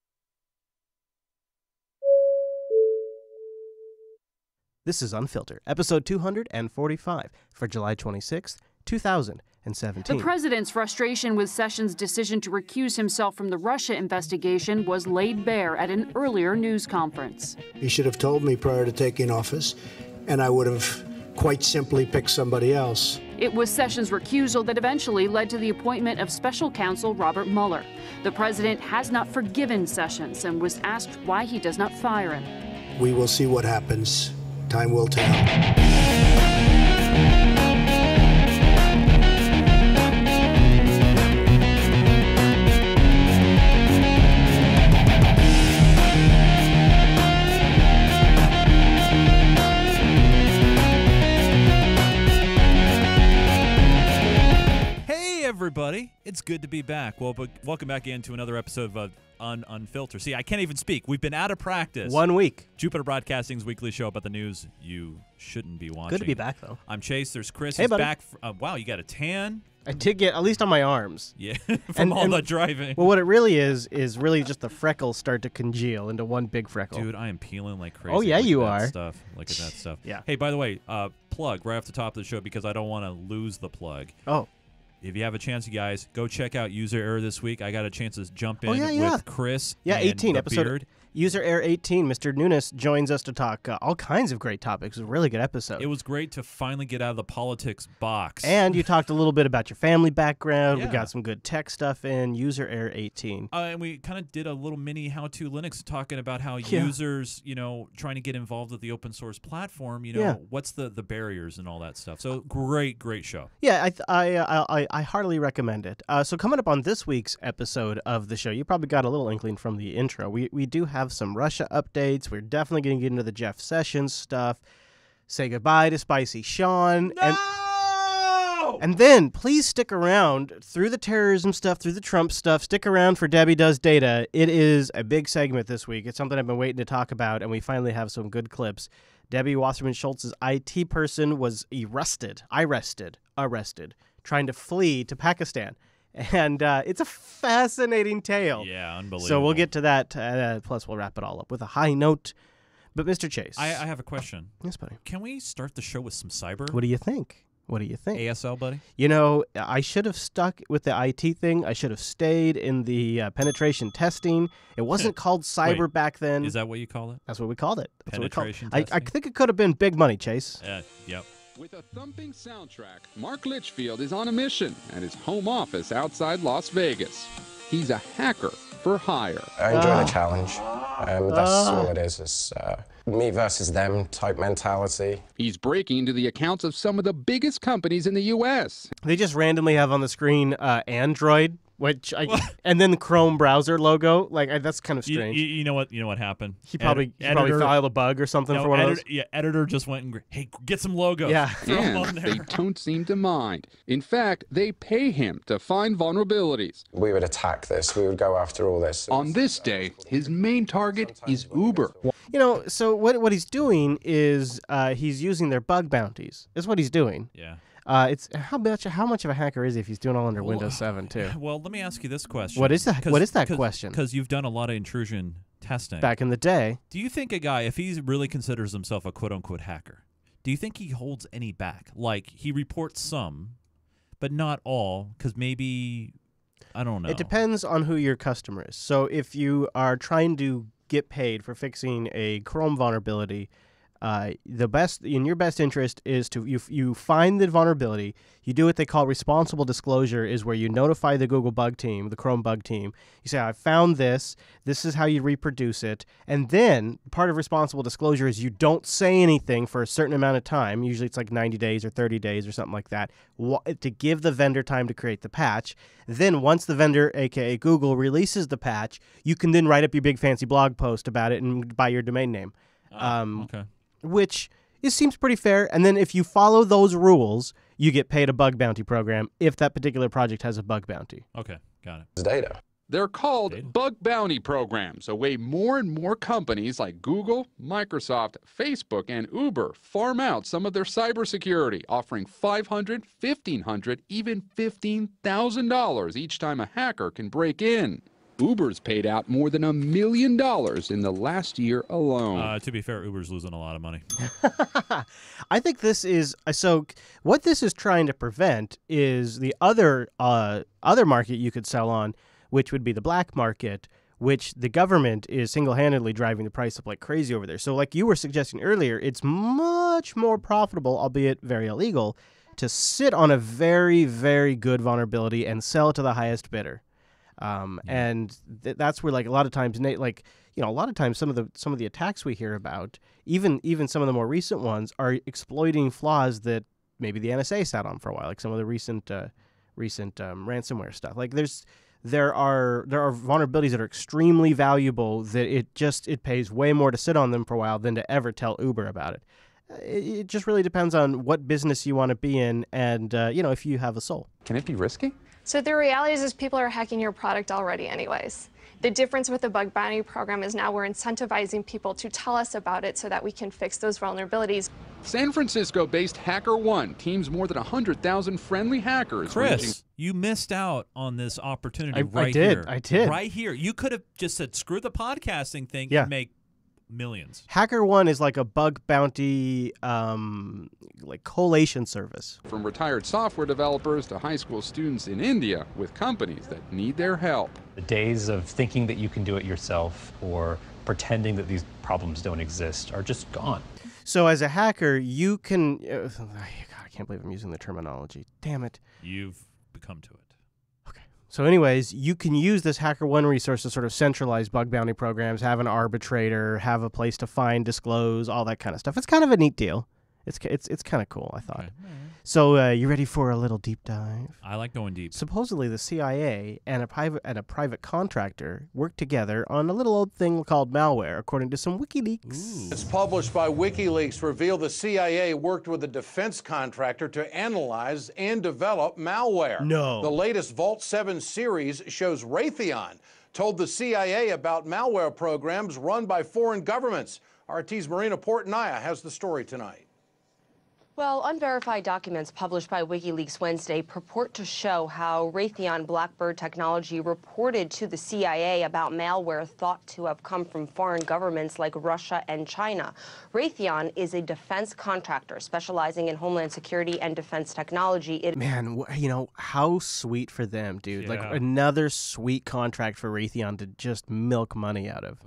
This is Unfiltered, episode 245 for July 26th, 2017. The president's frustration with Sessions' decision to recuse himself from the Russia investigation was laid bare at an earlier news conference. He should have told me prior to taking office, and I would have quite simply picked somebody else. It was Sessions' recusal that eventually led to the appointment of special counsel Robert Mueller. The president has not forgiven Sessions and was asked why he does not fire him. We will see what happens. Time will tell. Everybody, it's good to be back. Well, welcome back into another episode of Unfilter. See, I can't even speak. We've been out of practice. 1 week. Jupiter Broadcasting's weekly show about the news you shouldn't be watching. Good to be back, though. I'm Chase. There's Chris. Hey, He's buddy. back. Wow, you got a tan? I did get, at least on my arms. Yeah, from all the driving. Well, what it really is really just the freckles start to congeal into one big freckle. Dude, I am peeling like crazy. Oh, yeah, Look you at that are. Stuff. Look at that stuff. Yeah. Hey, by the way, plug right off the top of the show because I don't want to lose the plug. Oh. If you have a chance, you guys, go check out User Error this week. I got a chance to jump in yeah. with Chris Yeah, and 18 the episode. Beard. User Air 18, Mr. Nunes, joins us to talk all kinds of great topics. It was a really good episode. It was great to finally get out of the politics box. And you talked a little bit about your family background. Yeah. We got some good tech stuff in. User Air 18. And we kind of did a little mini how-to Linux talking about how users, trying to get involved with the open source platform, what's the barriers and all that stuff. So great show. Yeah, I heartily recommend it. So coming up on this week's episode of the show, you probably got a little inkling from the intro. We do have some Russia updates. We're definitely going to get into the Jeff Sessions stuff. Say goodbye to Spicy Sean. No! And then please stick around through the terrorism stuff, through the Trump stuff. Stick around for Debbie Does Data. It is a big segment this week. It's something I've been waiting to talk about, and we finally have some good clips. Debbie Wasserman Schultz's IT person was arrested, trying to flee to Pakistan. And it's a fascinating tale. Yeah, unbelievable. So we'll get to that. Plus, we'll wrap it all up with a high note. But, Mr. Chase. I have a question. Yes, buddy. Can we start the show with some cyber? What do you think? ASL, buddy? I should have stuck with the IT thing. I should have stayed in the penetration testing. It wasn't called cyber back then. Is that what you call it? That's what we called it. Penetration testing? I think it could have been big money, Chase. Yep. With a thumping soundtrack, Mark Litchfield is on a mission at his home office outside Las Vegas. He's a hacker for hire. I enjoy the challenge. That's all it is. It's me versus them type mentality. He's breaking into the accounts of some of the biggest companies in the U.S. They just randomly have on the screen Android, and then the Chrome browser logo. That's kind of strange. You know what happened? He probably filed a bug or something for one of those. Yeah, editor just went and hey, get some logos. Yeah, and they don't seem to mind. In fact, they pay him to find vulnerabilities. We would attack this. We would go after all this. On this day, his main target is Uber. So what he's doing is he's using their bug bounties. Is what he's doing. Yeah. It's how much of a hacker is he if he's doing all under Windows 7 too? Well, let me ask you this question. What is that? What is that question? Because you've done a lot of intrusion testing back in the day. Do you think a guy, if he really considers himself a quote unquote hacker, do you think he holds any back? Like he reports some, but not all, because maybe I don't know. It depends on who your customer is. So if you are trying to get paid for fixing a Chrome vulnerability, the best in your best interest is to you find the vulnerability. You do what they call responsible disclosure, is where you notify the Google bug team, the Chrome bug team. You say, I found this. This is how you reproduce it. And then part of responsible disclosure is you don't say anything for a certain amount of time. Usually it's like 90 days or 30 days or something like that, to give the vendor time to create the patch. Then once the vendor, aka Google, releases the patch, you can then write up your big fancy blog post about it and buy your domain name. Okay. Which seems pretty fair. And then if you follow those rules, you get paid a bug bounty program if that particular project has a bug bounty. Okay, got it. It's data. They're called bug bounty programs, a way more and more companies like Google, Microsoft, Facebook, and Uber farm out some of their cybersecurity, offering $500, $1,500, even $15,000 each time a hacker can break in. Uber's paid out more than $1 million in the last year alone. To be fair, Uber's losing a lot of money. I think this is so. What this is trying to prevent is the other market you could sell on, which would be the black market, which the government is single-handedly driving the price up like crazy over there. So, like you were suggesting earlier, it's much more profitable, albeit very illegal, to sit on a very, very good vulnerability and sell it to the highest bidder. And that's where, like, a lot of times some of the attacks we hear about, even some of the more recent ones, are exploiting flaws that maybe the NSA sat on for a while, like some of the recent ransomware stuff. Like there are vulnerabilities that are extremely valuable that it pays way more to sit on them for a while than to ever tell Uber about it. It just really depends on what business you want to be in, and if you have a soul. Can it be risky? So the reality is people are hacking your product already anyways. The difference with the bug bounty program is now we're incentivizing people to tell us about it so that we can fix those vulnerabilities. San Francisco-based HackerOne teams more than 100,000 friendly hackers. Chris, you missed out on this opportunity I did. Right here. You could have just said, screw the podcasting thing and make Millions. HackerOne is like a bug bounty like collation service. From retired software developers to high school students in India with companies that need their help. The days of thinking that you can do it yourself or pretending that these problems don't exist are just gone. So as a hacker, you can... God, I can't believe I'm using the terminology. Damn it. You've become to it. So anyways, you can use this HackerOne resource to sort of centralize bug bounty programs, have an arbitrator, have a place to find, disclose, all that kind of stuff. It's kind of a neat deal. It's kind of cool, I thought. Okay. So you ready for a little deep dive? I like going deep. Supposedly the CIA and a private contractor worked together on a little old thing called malware, according to some WikiLeaks. It's published by WikiLeaks revealed the CIA worked with a defense contractor to analyze and develop malware. No. The latest Vault 7 series shows Raytheon told the CIA about malware programs run by foreign governments. RT's Marina Portnaya has the story tonight. Well, unverified documents published by WikiLeaks Wednesday purport to show how Raytheon Blackbird Technology reported to the CIA about malware thought to have come from foreign governments like Russia and China. Raytheon is a defense contractor specializing in homeland security and defense technology. Man, you know, how sweet for them, dude. Yeah. Like another sweet contract for Raytheon to just milk money out of.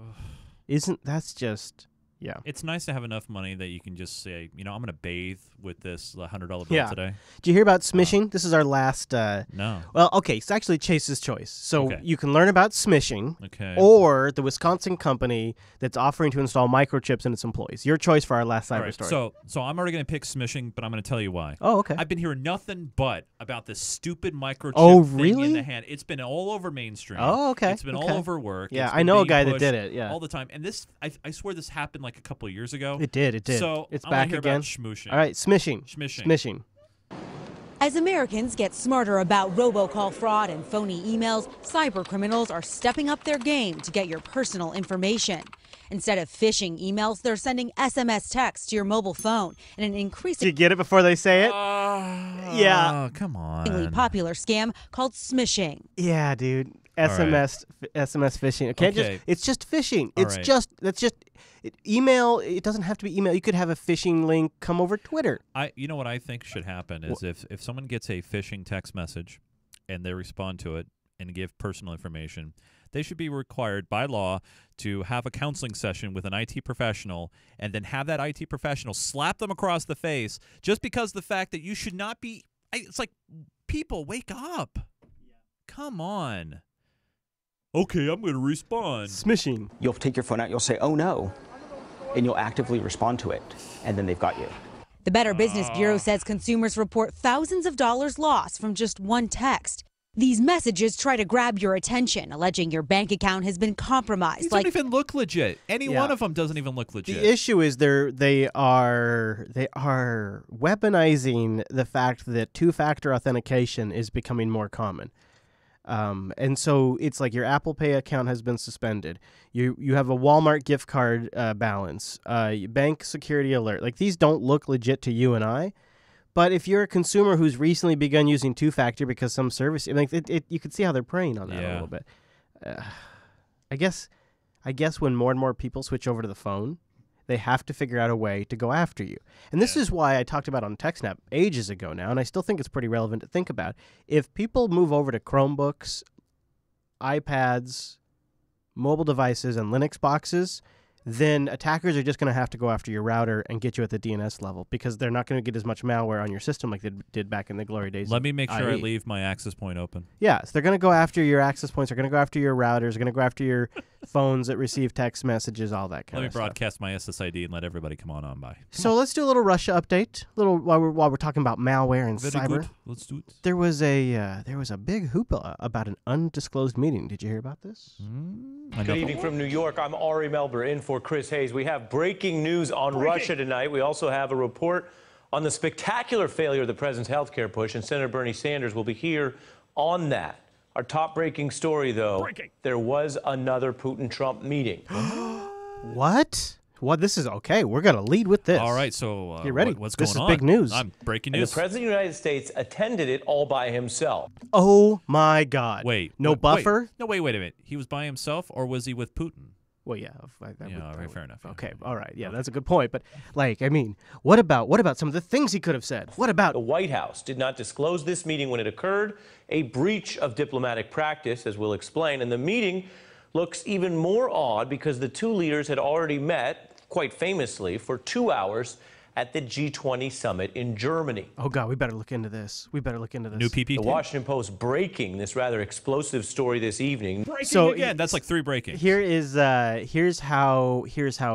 That's just... Yeah. It's nice to have enough money that you can just say, you know, I'm going to bathe with this $100 bill today. Did you hear about smishing? This is our last... No. Well, okay, it's actually Chase's choice. So you can learn about smishing or the Wisconsin company that's offering to install microchips in its employees. Your choice for our last cyber story. So I'm already going to pick smishing, but I'm going to tell you why. Oh, okay. I've been hearing nothing but about this stupid microchip thing in the hand. It's been all over mainstream. Oh, okay. It's been all over work. Yeah, It's I been know a being guy that pushed did it, yeah. all the time. And this, I swear this happened like a couple of years ago. It did. So it's I wanna back hear again. about schmooshing. All right, smishing. Smishing. As Americans get smarter about robocall fraud and phony emails, cyber criminals are stepping up their game to get your personal information. Instead of phishing emails, they're sending SMS texts to your mobile phone in an increasingly Did you get it before they say it? Yeah. Oh, come on. popular scam called smishing. Yeah, dude. SMS phishing. Okay, it's just phishing. Email. It doesn't have to be email. You could have a phishing link come over Twitter. You know what I think should happen is if someone gets a phishing text message and they respond to it and give personal information, they should be required by law to have a counseling session with an IT professional and then have that IT professional slap them across the face just because the fact that you should not be. It's like, people, wake up. Come on. Okay, I'm going to respond. Smishing. You'll take your phone out, you'll say, oh no, and you'll actively respond to it, and then they've got you. The Better Business Bureau says consumers report thousands of dollars lost from just one text. These messages try to grab your attention, alleging your bank account has been compromised. These don't even look legit. Any one of them doesn't even look legit. The issue is they are weaponizing the fact that two-factor authentication is becoming more common. And so it's like your Apple Pay account has been suspended. You have a Walmart gift card balance, bank security alert. Like, these don't look legit to you and I. But if you're a consumer who's recently begun using two-factor because some service, like you can see how they're preying on that a little bit. I guess when more and more people switch over to the phone, they have to figure out a way to go after you. And this is why I talked about on TechSnap ages ago now, and I still think it's pretty relevant to think about. If people move over to Chromebooks, iPads, mobile devices, and Linux boxes, then attackers are just going to have to go after your router and get you at the DNS level because they're not going to get as much malware on your system like they did back in the glory days. Let me make sure I leave my access point open. Yeah, so they're going to go after your access points. They're going to go after your routers. They're going to go after your phones that receive text messages, all that kind of stuff. Let me broadcast my SSID and let everybody come on by. So let's do a little Russia update. While we're talking about malware and Very cyber. good. Let's do it. There was a big hoopla about an undisclosed meeting. Did you hear about this? Good evening from New York. I'm Ari Melber in for Chris Hayes. We have breaking news on Russia tonight. We also have a report on the spectacular failure of the president's health care push, and Senator Bernie Sanders will be here on that. Our top breaking story, though, there was another Putin-Trump meeting. What? What? This is okay. We're going to lead with this. All right, so get ready. What's this going on? This is big news. Breaking and news. the President of the United States attended it all by himself. Oh, my God. Wait. No buffer? Wait a minute. He was by himself, or was he with Putin? Well, yeah. Fair enough. Yeah. Okay, all right. Yeah, that's a good point. But, like, I mean, what about some of the things he could have said? What about... The White House did not disclose this meeting when it occurred, a breach of diplomatic practice, as we'll explain. And the meeting looks even more odd because the two leaders had already met, quite famously, for 2 hours at the G20 summit in Germany. Oh, God, we better look into this. New PPP. The Washington Post breaking this rather explosive story this evening. Breaking again. That's like 3 breaking. Here's how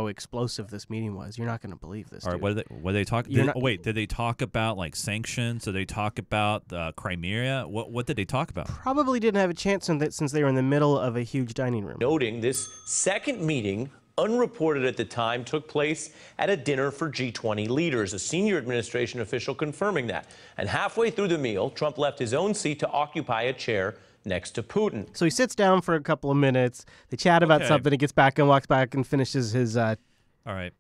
explosive this meeting was. You're not going to believe this. All right, dude. what did they talk? Did they talk about like sanctions? Did they talk about Crimea? What did they talk about? Probably didn't have a chance since they were in the middle of a huge dining room. Noting this second meeting, unreported at the time, took place at a dinner for G20 leaders, a senior administration official confirming that. And halfway through the meal, Trump left his own seat to occupy a chair next to Putin. So he sits down for a couple of minutes. They chat about something. He gets back and walks back and finishes his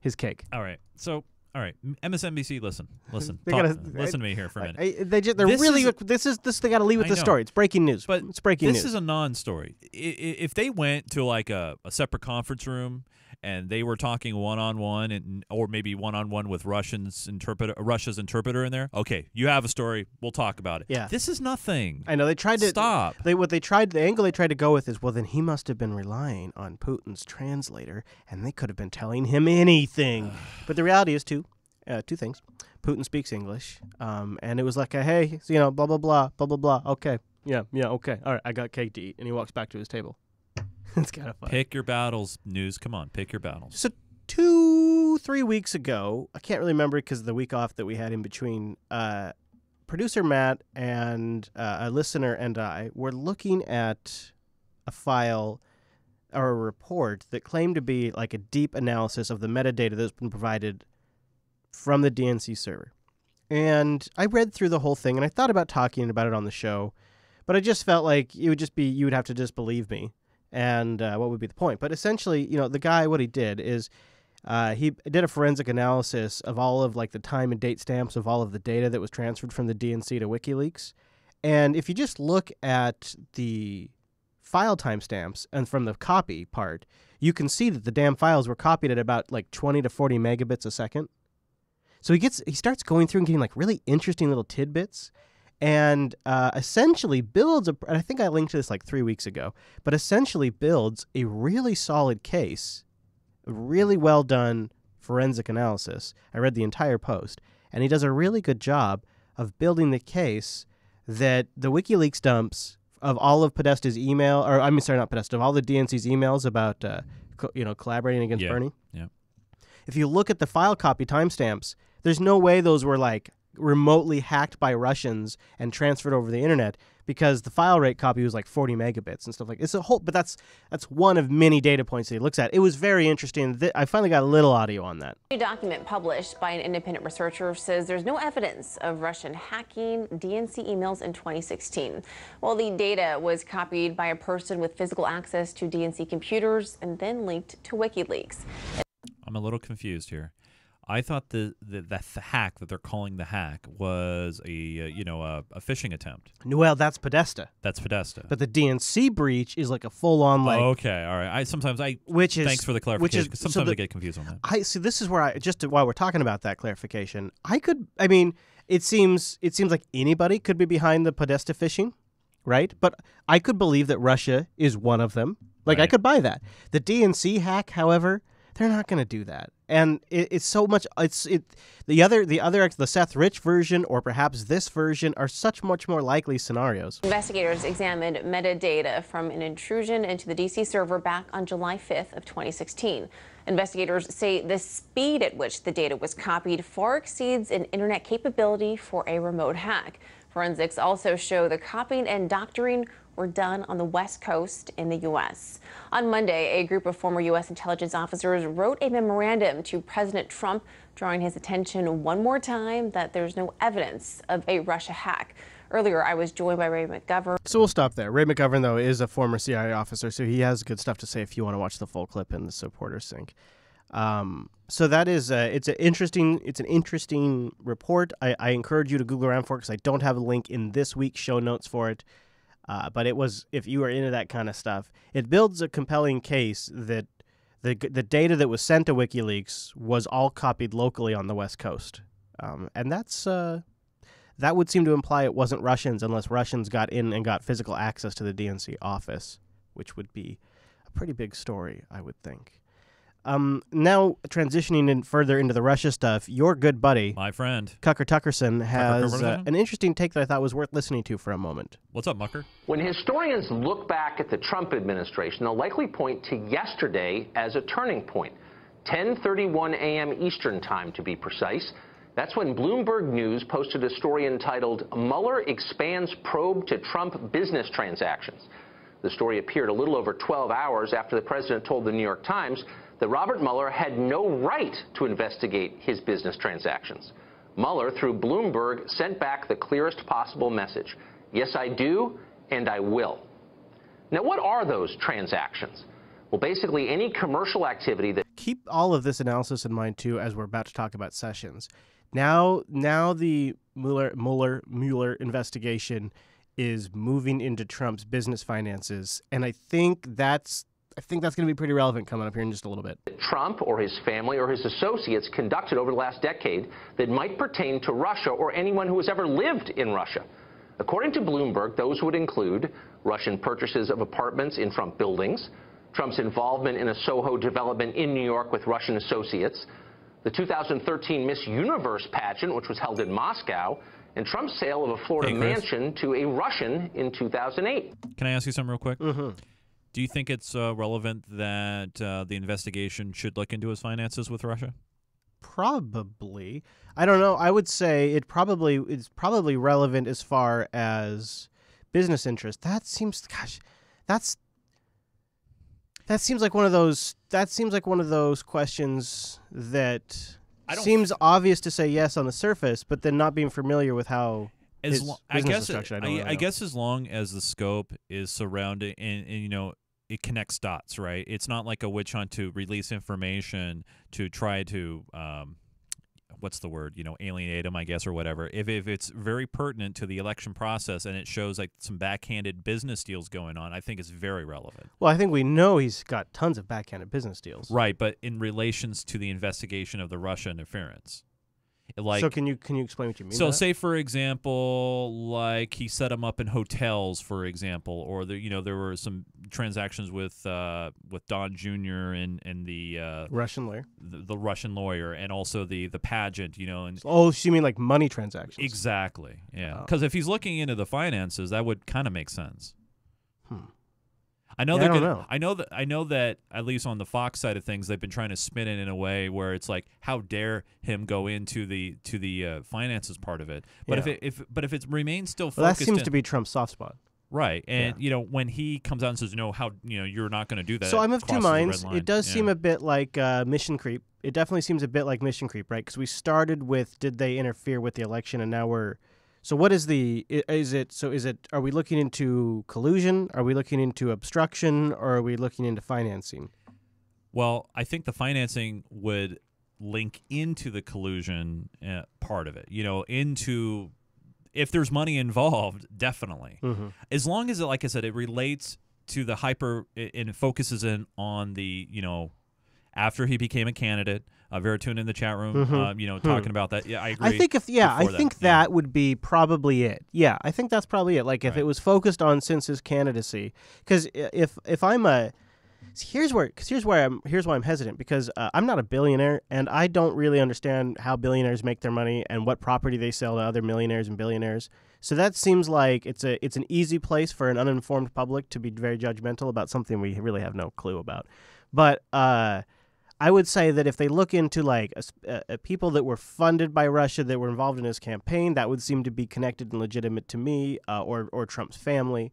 his cake. All right. So, all right, MSNBC, listen. Listen to me here for a minute. They got to leave with the story. It's breaking news. But it's breaking news. This is a non-story. If they went to like a separate conference room and they were talking one-on-one or maybe one-on-one with Russia's interpreter in there, okay, you have a story. We'll talk about it. Yeah. This is nothing. I know they tried to stop. The angle they tried to go with is, well, then he must have been relying on Putin's translator, and they could have been telling him anything. But the reality is two things. Putin speaks English, and it was like, hey, blah blah blah blah blah blah. Okay, yeah, okay, all right, I got cake to eat, and he walks back to his table. It's kind of fun. Pick your battles, News. Come on, pick your battles. So 2-3 weeks ago, I can't really remember because of the week off that we had in between, producer Matt and a listener and I were looking at a file or a report that claimed to be like a deep analysis of the metadata that's been provided from the DNC server. And I read through the whole thing, and I thought about talking about it on the show, but I just felt like you would have to just believe me. And what would be the point? But essentially, the guy, what he did is he did a forensic analysis of all of like the time and date stamps of all of the data that was transferred from the DNC to WikiLeaks. And if you just look at the file timestamps and from the copy part, you can see that the damn files were copied at about like 20 to 40 megabits a second. So he starts going through and getting like really interesting little tidbits. And essentially builds and I think I linked to this like 3 weeks ago, but essentially builds a really solid case, a really well done forensic analysis. I read the entire post, and he does a really good job of building the case that the WikiLeaks dumps of all of Podesta's email, or I mean, sorry, not Podesta, of all the DNC's emails about collaborating against Bernie. Yeah. If you look at the file copy timestamps, there's no way those were like remotely hacked by Russians and transferred over the internet, because the file rate copy was like 40 megabits and stuff like it's a whole. But that's one of many data points that he looks at. It was very interesting. I finally got a little audio on that. A document published by an independent researcher says there's no evidence of Russian hacking DNC emails in 2016. Well, the data was copied by a person with physical access to DNC computers and then linked to WikiLeaks. I'm a little confused here. I thought the hack that they're calling the hack was a phishing attempt. Well, that's Podesta. That's Podesta. But the DNC breach is like a full-on like. Oh, okay, all right. Thanks for the clarification. Because sometimes I get confused on that. I see. This is where while we're talking about that clarification, it seems like anybody could be behind the Podesta phishing, right? But I could believe that Russia is one of them. Like I could buy that. The DNC hack, however, they're not going to do that. And it's so much. The Seth Rich version or perhaps this version are such much more likely scenarios. Investigators examined metadata from an intrusion into the DC server back on July 5th of 2016. Investigators say the speed at which the data was copied far exceeds an internet capability for a remote hack. Forensics also show the copying and doctoring were done on the West Coast in the U.S. On Monday, a group of former U.S. intelligence officers wrote a memorandum to President Trump, drawing his attention one more time that there's no evidence of a Russia hack. Earlier, I was joined by Ray McGovern. So we'll stop there. Ray McGovern, though, is a former CIA officer, so he has good stuff to say if you want to watch the full clip in the supporters sync. So that is it's an interesting report. I encourage you to Google around for it because I don't have a link in this week's show notes for it. But it was, if you are into that kind of stuff, it builds a compelling case that the data that was sent to WikiLeaks was all copied locally on the West Coast, and that would seem to imply it wasn't Russians unless Russians got in and got physical access to the DNC office, which would be a pretty big story, I would think. Now transitioning further into the Russia stuff, your good buddy, my friend Tucker Tuckerson, has an interesting take that I thought was worth listening to for a moment. What's up, Mucker? When historians look back at the Trump administration, they'll likely point to yesterday as a turning point, 10:31 a.m. Eastern time to be precise. That's when Bloomberg News posted a story entitled "Mueller Expands Probe to Trump Business Transactions." The story appeared a little over 12 hours after the president told the New York Times that Robert Mueller had no right to investigate his business transactions. Mueller, through Bloomberg, sent back the clearest possible message. Yes, I do, and I will. Now, what are those transactions? Well, basically any commercial activity that... Keep all of this analysis in mind, too, as we're about to talk about Sessions. Now the Mueller investigation is moving into Trump's business finances, and I think that's going to be pretty relevant coming up here in just a little bit. Trump or his family or his associates conducted over the last decade that might pertain to Russia or anyone who has ever lived in Russia. According to Bloomberg, those would include Russian purchases of apartments in Trump buildings, Trump's involvement in a Soho development in New York with Russian associates, the 2013 Miss Universe pageant, which was held in Moscow, and Trump's sale of a Florida mansion to a Russian in 2008. Can I ask you something real quick? Mm-hmm. Do you think it's relevant that the investigation should look into his finances with Russia? Probably. I don't know. I would say it's probably relevant as far as business interest. That seems like one of those questions that seems obvious to say yes on the surface, but then not being familiar with how business is structured. I guess as long as the scope is surrounding and you know it connects dots, right? It's not like a witch hunt to release information to try to what's the word? Alienate him, I guess, or whatever. If it's very pertinent to the election process and it shows like some backhanded business deals going on, I think it's very relevant. Well, I think we know he's got tons of backhanded business deals. Right, but in relations to the investigation of the Russia interference. Like, so can you explain what you mean? So say for example, like he set them up in hotels, for example, or there were some transactions with Don Jr. and the Russian lawyer, the Russian lawyer, and also the pageant, and so you mean like money transactions? Exactly, yeah. Because if he's looking into the finances, that would kind of make sense. I know I know that at least on the Fox side of things, they've been trying to spin it in a way where it's like, how dare him go into the finances part of it? But if it remains still focused, that seems to be Trump's soft spot, right? And when he comes out and says, no, how you're not going to do that. So I'm of two minds. It does seem a bit like mission creep. It definitely seems a bit like mission creep, right? Because we started with did they interfere with the election, and now we're. So what is are we looking into collusion? Are we looking into obstruction? Or are we looking into financing? Well, I think the financing would link into the collusion part of it. Into if there's money involved, definitely. Mm-hmm. As long as, like I said, it relates to the hyper and it focuses in on the, after he became a candidate. Veritune in the chat room, talking about that. Yeah, I agree. I think that would be probably it. Yeah, I think that's probably it. Like if it was focused on since his candidacy, because if I'm a, here's why I'm hesitant, because I'm not a billionaire and I don't really understand how billionaires make their money and what property they sell to other millionaires and billionaires. So that seems like it's an easy place for an uninformed public to be very judgmental about something we really have no clue about. But I would say that if they look into like people that were funded by Russia that were involved in his campaign, that would seem to be connected and legitimate to me, or Trump's family.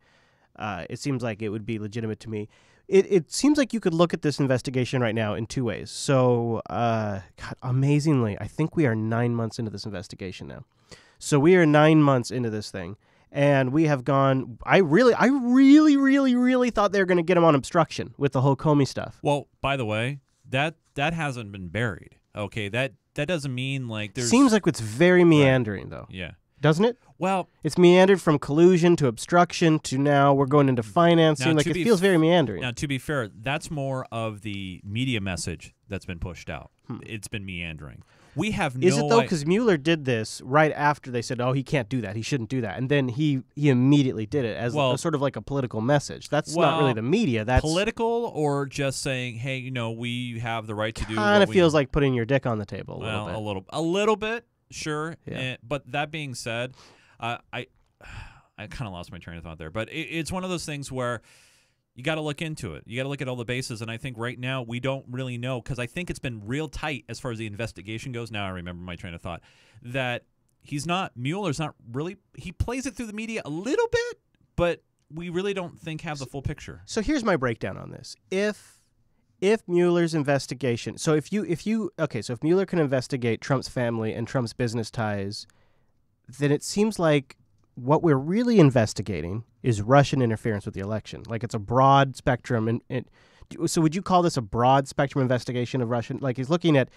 It seems like it would be legitimate to me. It seems like you could look at this investigation right now in two ways. So, God, amazingly, I think we are 9 months into this investigation now. So we are 9 months into this thing, and we have gone. I really thought they were going to get him on obstruction with the whole Comey stuff. Well, by the way. That hasn't been buried. Okay, that doesn't mean like there's. Seems like it's very meandering though. Yeah, doesn't it? Well, it's meandered from collusion to obstruction to now we're going into financing. Like, it feels very meandering. Now, to be fair, that's more of the media message that's been pushed out. It's been meandering. We have no. Is it though? Because Mueller did this right after they said, "Oh, he can't do that. He shouldn't do that," and then he immediately did it as a sort of like a political message. That's not really the media. That's political, or just saying, "Hey, you know, we have the right to do." Kind of feels like putting your dick on the table. A little bit, sure. Yeah. But that being said, I kind of lost my train of thought there. But it's one of those things where you got to look into it. You got to look at all the bases, and I think right now we don't really know, because I think it's been real tight as far as the investigation goes. Now I remember my train of thought, that Mueller's not really, he plays it through the media a little bit, but we really don't have the full picture. So here's my breakdown on this. If Mueller's investigation, so if Mueller can investigate Trump's family and Trump's business ties, then it seems like what we're really investigating is Russian interference with the election. Like, it's a broad spectrum. So would you call this a broad spectrum investigation of Russian? Like, he's looking at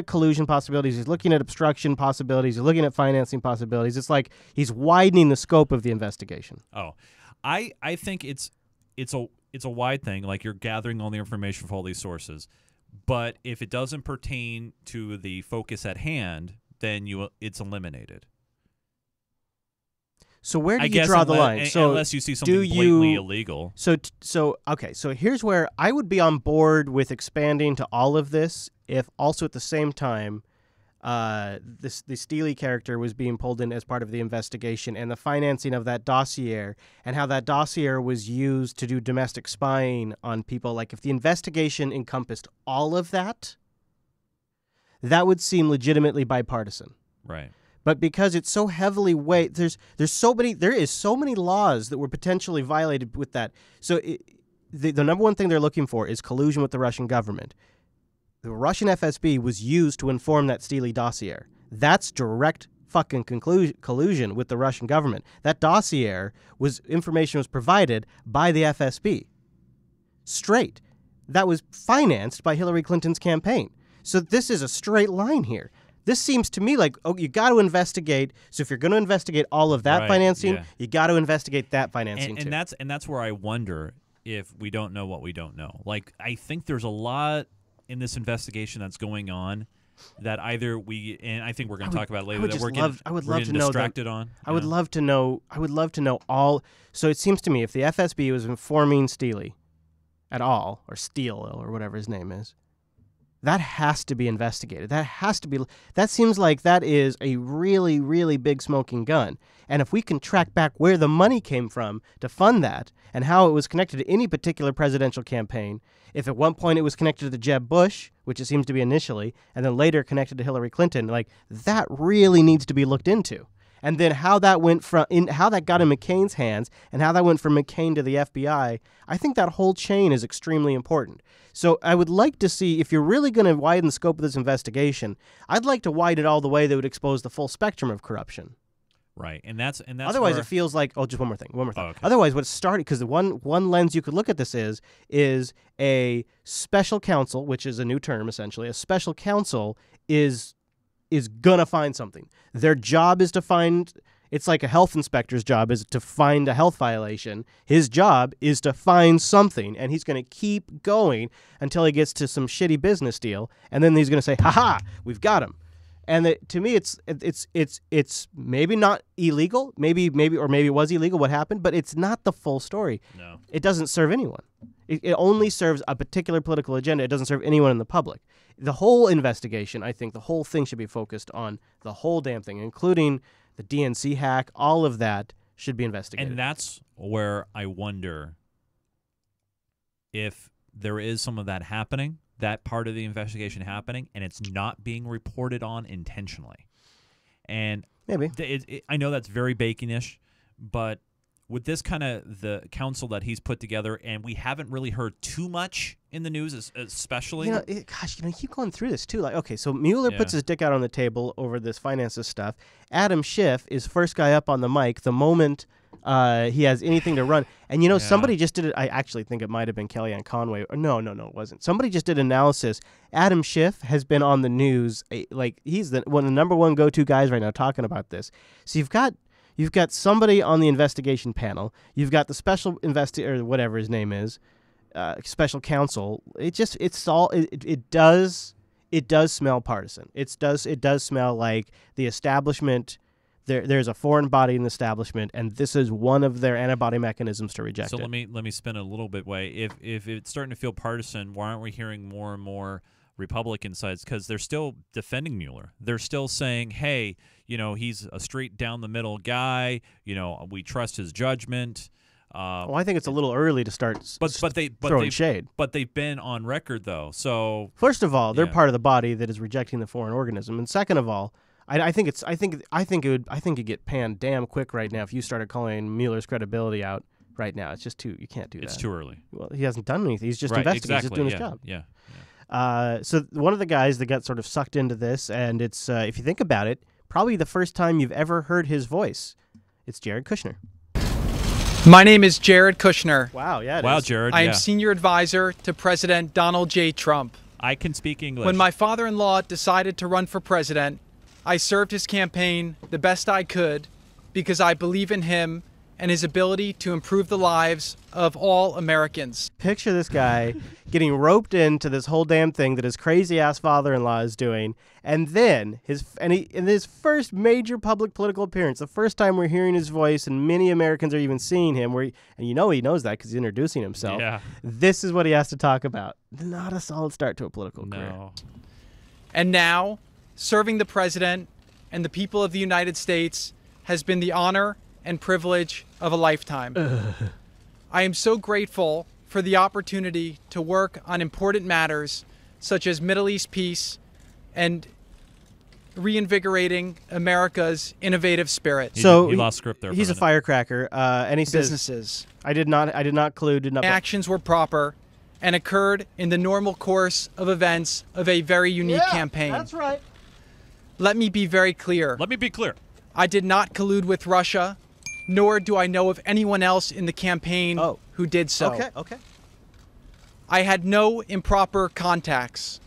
collusion possibilities. He's looking at obstruction possibilities. He's looking at financing possibilities. It's like he's widening the scope of the investigation. Oh, I think it's a wide thing. Like, you're gathering all the information from all these sources. But if it doesn't pertain to the focus at hand, then it's eliminated. So where do you draw the line? So unless you see something blatantly illegal. So here's where I would be on board with expanding to all of this if also at the same time the Steele character was being pulled in as part of the investigation, and the financing of that dossier, and how that dossier was used to do domestic spying on people. Like, if the investigation encompassed all of that, that would seem legitimately bipartisan. Right. But because it's so heavily weighted, there is so many laws that were potentially violated with that. So the number one thing they're looking for is collusion with the Russian government. The Russian FSB was used to inform that Steele dossier. That's direct fucking collusion with the Russian government. That dossier information was provided by the FSB. Straight. That was financed by Hillary Clinton's campaign. So this is a straight line here. This seems to me like, you got to investigate. So if you're going to investigate all of that financing, you got to investigate that financing too. And that's where I wonder if we don't know what we don't know. Like, I think there's a lot in this investigation that's going on that either and I think we're going to talk about it later, that we're getting distracted on. I would love to know all. So it seems to me if the FSB was informing Steele at all, or Steele or whatever his name is, that has to be investigated. That seems like that is a really, really big smoking gun. And if we can track back where the money came from to fund that and how it was connected to any particular presidential campaign, if at one point it was connected to Jeb Bush, which it seems to be initially, and then later connected to Hillary Clinton, like, that really needs to be looked into. And then how that how that got in McCain's hands, and how that went from McCain to the FBI, I think that whole chain is extremely important. So I would like to see, if you're really going to widen the scope of this investigation, I'd like to widen it all the way that would expose the full spectrum of corruption. Right, and that's otherwise it feels like, just one more thing. Oh, okay. Otherwise, what's starting, because the one lens you could look at this is a special counsel, which is a new term essentially. A special counsel is gonna find something. Their job is to find. It's like a health inspector's job is to find a health violation. His job is to find something, and he's going to keep going until he gets to some shitty business deal, and then he's going to say, "Ha-ha, we've got him." And to me, it's maybe not illegal, maybe it was illegal what happened, but it's not the full story. No, it doesn't serve anyone. It only serves a particular political agenda. It doesn't serve anyone in the public. The whole investigation, I think, the whole thing should be focused on the whole damn thing, including the DNC hack. All of that should be investigated. And that's where I wonder if there is some of that happening, that part of the investigation happening, and it's not being reported on intentionally. And maybe I know that's very Bacon-ish, but with this kind of the council that he's put together, and we haven't really heard too much in the news, especially. You know, gosh, you keep going through this too. Like, okay, so Mueller puts his dick out on the table over this finances stuff. Adam Schiff is first guy up on the mic the moment he has anything to run. And somebody just did it. I actually think it might have been Kellyanne Conway. No, it wasn't. Somebody just did analysis. Adam Schiff has been on the news. Like, he's one of the number one go-to guys right now talking about this. So you've got somebody on the investigation panel. You've got the special investigator, or whatever his name is, special counsel. It does smell partisan. It does smell like the establishment. There's a foreign body in the establishment, and this is one of their antibody mechanisms to reject it. So let me spin a little bit way. If it's starting to feel partisan, why aren't we hearing more and more Republican sides? Because they're still defending Mueller. They're still saying, hey, he's a straight down the middle guy. We trust his judgment. Well, I think it's a little early to start throwing shade. But they've been on record, though. So first of all, they're part of the body that is rejecting the foreign organism, and second of all, I think it'd get panned damn quick right now if you started calling Mueller's credibility out right now. It's just you can't do that. It's too early. Well, he hasn't done anything. He's just investigating. Exactly. He's just doing his job. Yeah. So one of the guys that got sort of sucked into this, and it's if you think about it, probably the first time you've ever heard his voice, it's Jared Kushner. My name is Jared Kushner. Wow, yeah. Wow, Jared. I am senior advisor to President Donald J. Trump. I can speak English. When my father-in-law decided to run for president, I served his campaign the best I could because I believe in him and his ability to improve the lives of all Americans. Picture this guy getting roped into this whole damn thing that his crazy-ass father-in-law is doing, and then in his first major public political appearance, the first time we're hearing his voice and many Americans are even seeing him, and he knows that because he's introducing himself. Yeah. This is what he has to talk about. Not a solid start to a political career. And now, serving the president and the people of the United States has been the honor and privilege of a lifetime. I am so grateful for the opportunity to work on important matters such as Middle East peace and reinvigorating America's innovative spirit. So he lost script there. He's a firecracker, and he says, businesses. I did not collude. My actions were proper and occurred in the normal course of events of a very unique campaign. That's right. Let me be very clear. Let me be clear. I did not collude with Russia, nor do I know of anyone else in the campaign who did so. Okay. I had no improper contacts.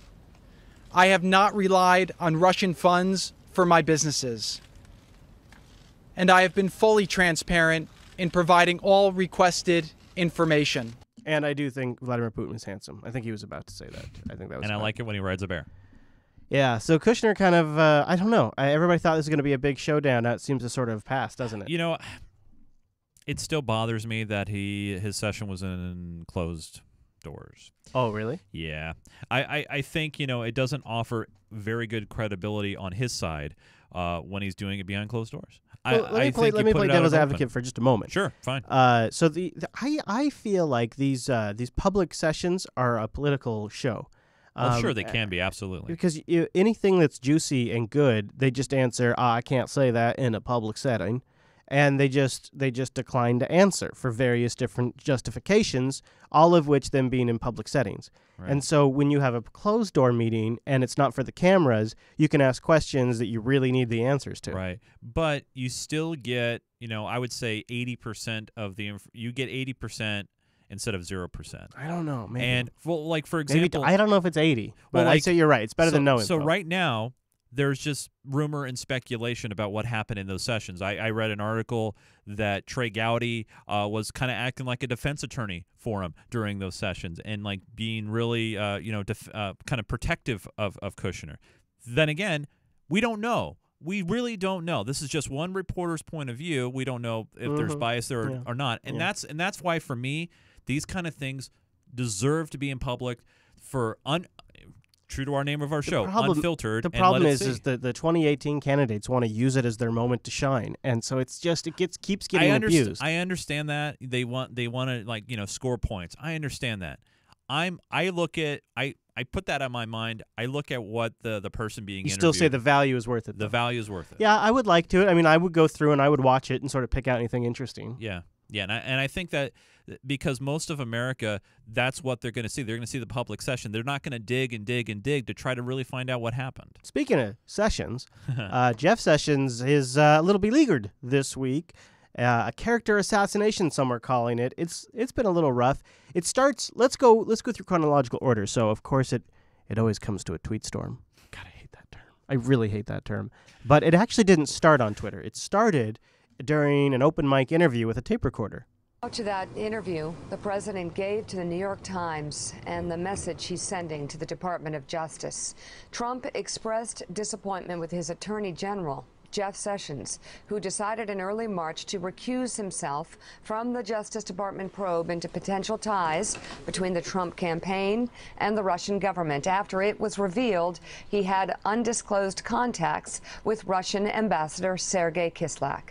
I have not relied on Russian funds for my businesses. And I have been fully transparent in providing all requested information. And I do think Vladimir Putin is handsome. I think he was about to say that. I think that was. And I like it when he rides a bear. Yeah, so Kushner kind of, I don't know. Everybody thought this was going to be a big showdown. Now it seems to sort of pass, doesn't it? It still bothers me that his session was in closed doors. Oh, really? Yeah. I think, it doesn't offer very good credibility on his side when he's doing it behind closed doors. Well, let me play devil's advocate for just a moment. Sure, fine. So I feel like these public sessions are a political show. Sure, they can be, absolutely. Because anything that's juicy and good, they just answer, I can't say that in a public setting. And they just decline to answer for various different justifications, all of which then being in public settings. Right. And so when you have a closed-door meeting and it's not for the cameras, you can ask questions that you really need the answers to. Right. But you still get, I would say 80% of you get 80% instead of 0%. I don't know, maybe. And for example, I don't know if it's 80, but I say you're right. It's better than no info. So right now, there's just rumor and speculation about what happened in those sessions. I read an article that Trey Gowdy was kind of acting like a defense attorney for him during those sessions and like being really, kind of protective of Kushner. Then again, we don't know. We really don't know. This is just one reporter's point of view. We don't know if there's bias there or not. And that's why for me, these kind of things deserve to be in public for true to our name of our show, Unfiltered. The problem is that the 2018 candidates want to use it as their moment to shine, and so it keeps getting abused. I understand that they want to score points. I understand that. I put that on my mind. I look at what the person being interviewed. You still say the value is worth it. The value is worth it. Yeah, I would like to. I mean, I would go through and I would watch it and sort of pick out anything interesting. Yeah. Yeah, and I think that because most of America, that's what they're going to see. They're going to see the public session. They're not going to dig and dig and dig to try to really find out what happened. Speaking of Sessions, Jeff Sessions is a little beleaguered this week. A character assassination, some are calling it. It's been a little rough. It starts. Let's go through chronological order. So of course it always comes to a tweet storm. God, I hate that term. I really hate that term. But it actually didn't start on Twitter. It started during an open mic interview with a tape recorder. To that interview the president gave to the New York Times and the message he's sending to the Department of Justice. Trump expressed disappointment with his attorney general, Jeff Sessions, who decided in early March to recuse himself from the Justice Department probe into potential ties between the Trump campaign and the Russian government after it was revealed he had undisclosed contacts with Russian Ambassador Sergei Kislyak.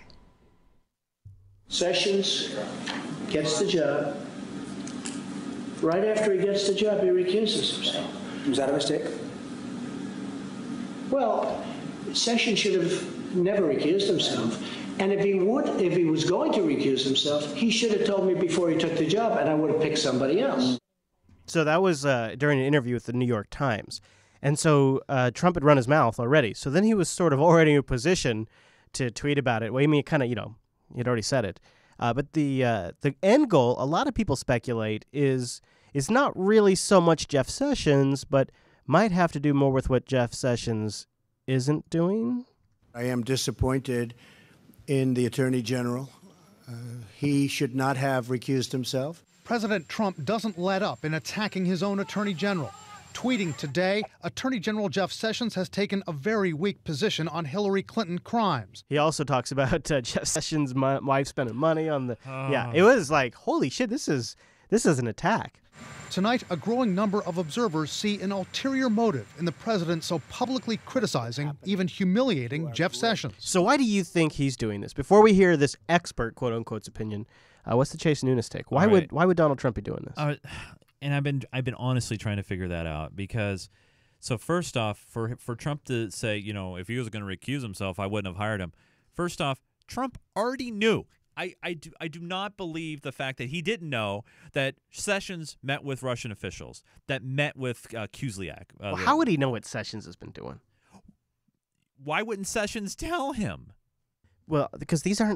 Sessions gets the job. Right after he gets the job, he recuses himself. Was that a mistake? Well, Sessions should have never recused himself. And if he was going to recuse himself, he should have told me before he took the job, and I would have picked somebody else. So that was during an interview with the New York Times. And so Trump had run his mouth already. So then he was sort of already in a position to tweet about it. Well, I mean, kind of, he'd already said it. But the end goal, a lot of people speculate, is not really so much Jeff Sessions, but might have to do more with what Jeff Sessions isn't doing. I am disappointed in the Attorney General. He should not have recused himself. President Trump doesn't let up in attacking his own Attorney General. Tweeting today, Attorney General Jeff Sessions has taken a very weak position on Hillary Clinton crimes. He also talks about Jeff Sessions' wife spending money on the... Yeah, it was like, holy shit, this is an attack. Tonight, a growing number of observers see an ulterior motive in the president so publicly criticizing, even humiliating Jeff Sessions. So why do you think he's doing this? Before we hear this expert, quote-unquote's opinion, what's the Chase Nunes take? Why would Donald Trump be doing this? And I've been honestly trying to figure that out because, so first off, for Trump to say, if he was going to recuse himself, I wouldn't have hired him. First off, Trump already knew. I do not believe the fact that he didn't know that Sessions met with Russian officials, that met with Kislyak. Well, how would he know what Sessions has been doing? Why wouldn't Sessions tell him? Well, because these are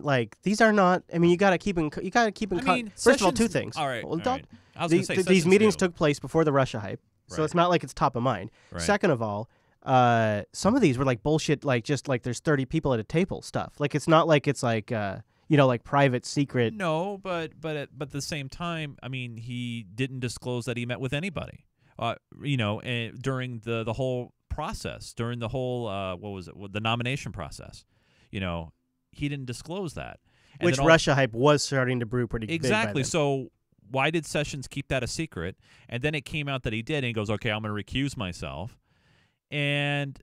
not. I mean, you got to keep in. First of all, two things. All right. Well, all right. I was gonna say these meetings knew. took place before the Russia hype, so it's not like it's top of mind. Right. Second of all, some of these were like bullshit, like just like there's 30 people at a table stuff. Like it's not like it's like like private secret. No, but at the same time, I mean, he didn't disclose that he met with anybody. During the whole process, during the whole the nomination process, he didn't disclose that. And which Russia hype was starting to brew pretty big by exactly. then. So why did Sessions keep that a secret? And then it came out that he did, and he goes, "Okay, I'm going to recuse myself." And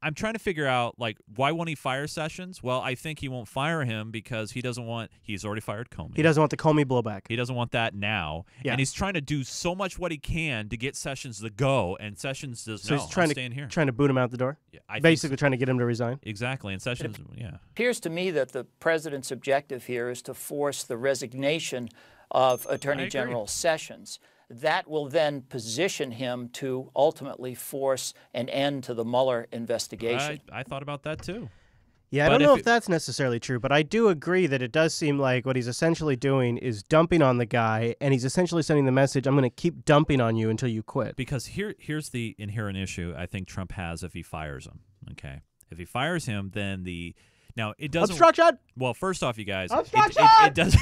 I'm trying to figure out, why won't he fire Sessions? Well, I think he won't fire him because he doesn't want – he's already fired Comey. He doesn't want the Comey blowback. He doesn't want that now. Yeah. And he's trying to do so much what he can to get Sessions to go, and Sessions says, so no, he's trying I'm staying here. Trying to boot him out the door? Yeah, I basically think so. Trying to get him to resign? Exactly. And Sessions, It appears to me that the president's objective here is to force the resignation of Attorney General Sessions. That will then position him to ultimately force an end to the Mueller investigation. I thought about that too. Yeah, I don't know if that's necessarily true, but I do agree that it does seem like what he's essentially doing is dumping on the guy, and he's essentially sending the message, I'm going to keep dumping on you until you quit. Because here's the inherent issue I think Trump has if he fires him. Okay, if he fires him, then now it doesn't obstruction. Well, first off, you guys, obstruction! It does.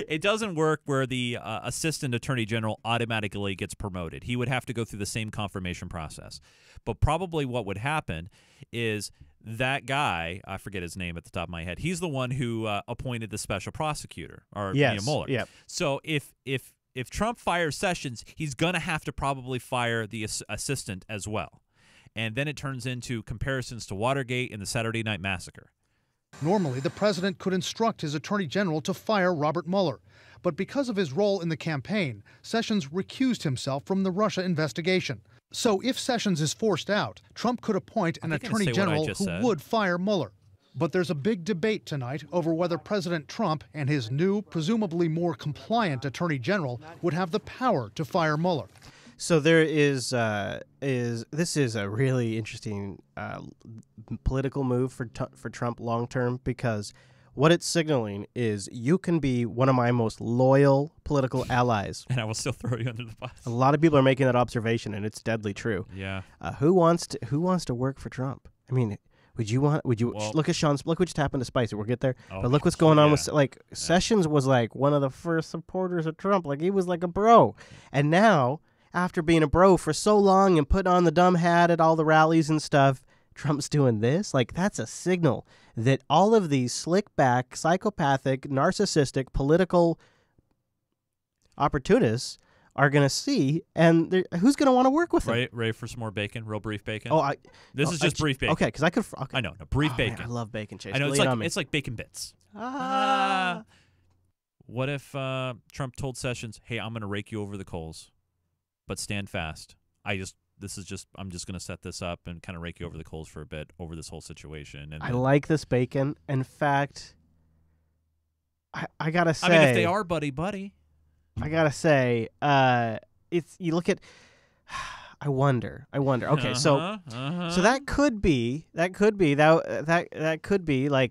It doesn't work where the assistant attorney general automatically gets promoted. He would have to go through the same confirmation process. But probably what would happen is that guy, I forget his name at the top of my head, he's the one who appointed the special prosecutor, or Mueller. Yep. So if Trump fires Sessions, he's going to have to probably fire the assistant as well. And then it turns into comparisons to Watergate and the Saturday Night Massacre. Normally, the president could instruct his attorney general to fire Robert Mueller. But because of his role in the campaign, Sessions recused himself from the Russia investigation. So if Sessions is forced out, Trump could appoint an attorney general who would fire Mueller. But there's a big debate tonight over whether President Trump and his new, presumably more compliant Attorney General would have the power to fire Mueller. So there is this is a really interesting political move for Trump long term, because what it's signaling is you can be one of my most loyal political allies, and I will still throw you under the bus. A lot of people are making that observation, and it's deadly true. Yeah. Who wants to work for Trump? I mean, would you look at Sean's? Look what just happened to Spicer. We'll get there. But look what's going on with Sessions was like one of the first supporters of Trump. Like he was like a bro, and now after being a bro for so long and putting on the dumb hat at all the rallies and stuff, Trump's doing this. Like that's a signal that all of these slick back, psychopathic, narcissistic, political opportunists are going to see, and who's going to want to work with them? Ready for some more bacon? Real brief bacon? This is just brief bacon. Okay, because I could. Okay. I know, brief bacon. Man, I love bacon, Chase. I know it's like bacon bits. Ah. What if Trump told Sessions, "Hey, I'm going to rake you over the coals, but stand fast. I'm just going to set this up and kind of rake you over the coals for a bit over this whole situation." And I like this bacon. In fact, I gotta say, I mean, if they are buddy. I gotta say, it's you look at. I wonder. Okay, so that could be like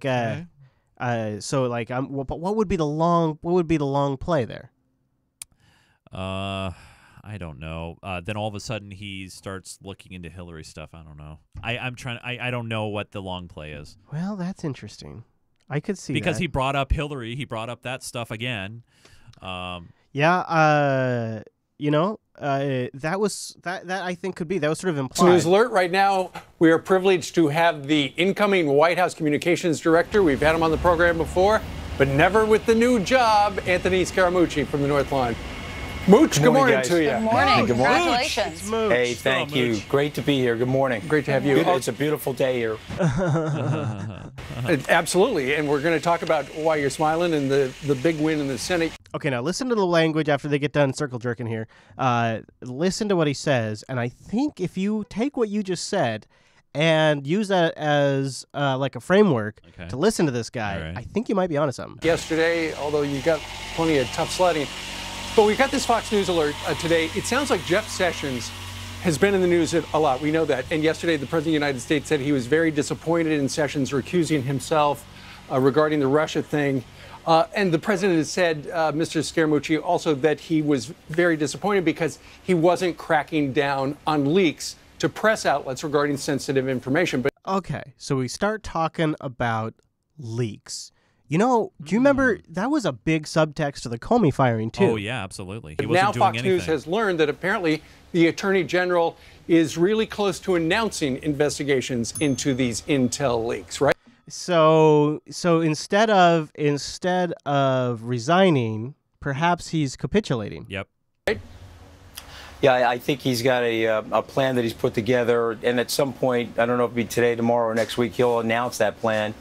Okay. so like but what would be the long play there? I don't know. Then all of a sudden he starts looking into Hillary stuff. I don't know. I don't know what the long play is. Well, that's interesting. I could see because that. he brought up Hillary. He brought up that stuff again. Yeah, that was that I think could be. That was sort of implied. News alert right now. We are privileged to have the incoming White House Communications Director. We've had him on the program before, but never with the new job, Anthony Scaramucci from the North Line. Mooch, good morning to you. Good morning. Good morning. Congratulations. Mooch. Hey, thank you. Great to be here. Good morning. Great to have you. It's a beautiful day here. Absolutely. And we're going to talk about why you're smiling and the big win in the Senate. Okay, now listen to the language after they get done circle jerking here. Listen to what he says, and I think if you take what you just said and use that as like a framework to listen to this guy, I think you might be onto something. Yesterday, although you got plenty of tough sledding, but we got this Fox News alert today. It sounds like Jeff Sessions has been in the news a lot. We know that. And yesterday, the President of the United States said he was very disappointed in Sessions recusing himself regarding the Russia thing. And the President has said, Mr. Scaramucci, also that he was very disappointed because he wasn't cracking down on leaks to press outlets regarding sensitive information. But okay, so we start talking about leaks. You know, do you remember that was a big subtext to the Comey firing, too? Oh, yeah, absolutely. He wasn't now doing Fox anything. News has learned that apparently the Attorney General is really close to announcing investigations into these intel leaks, right? So instead of resigning, perhaps he's capitulating. Yep. Right? Yeah, I think he's got a plan that he's put together, and at some point, I don't know if it'll be today, tomorrow, or next week, he'll announce that plan.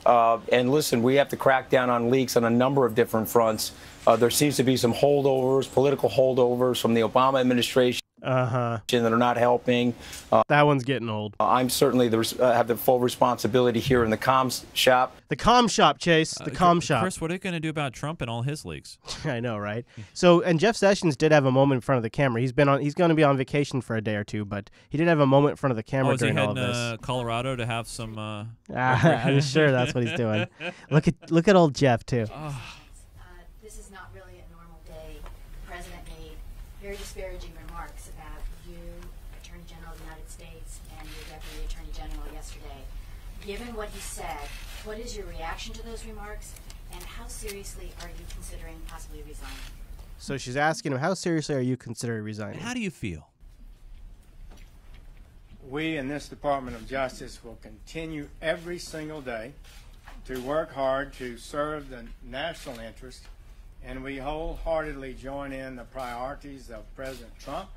And listen, we have to crack down on leaks on a number of different fronts. There seems to be some holdovers, political holdovers from the Obama administration that are not helping. That one's getting old. I'm certainly have the full responsibility here in the comms shop. The comm shop, Chase. The comm shop. Chris, what are you going to do about Trump and all his leaks? I know, right? So, and Jeff Sessions did have a moment in front of the camera. He's going to be on vacation for a day or two, but he did have a moment in front of the camera during all of this. Is he heading to Colorado to have some? I'm sure that's what he's doing. Look at old Jeff too. This is not really a normal day. The president made very disparaging remarks about you, Attorney General of the United States, and your Deputy Attorney General yesterday. Given what he said, what is your reaction to those remarks, and how seriously are you considering possibly resigning? So she's asking him, how seriously are you considering resigning? How do you feel? We in this Department of Justice will continue every single day to work hard to serve the national interest, and we wholeheartedly join in the priorities of President Trump.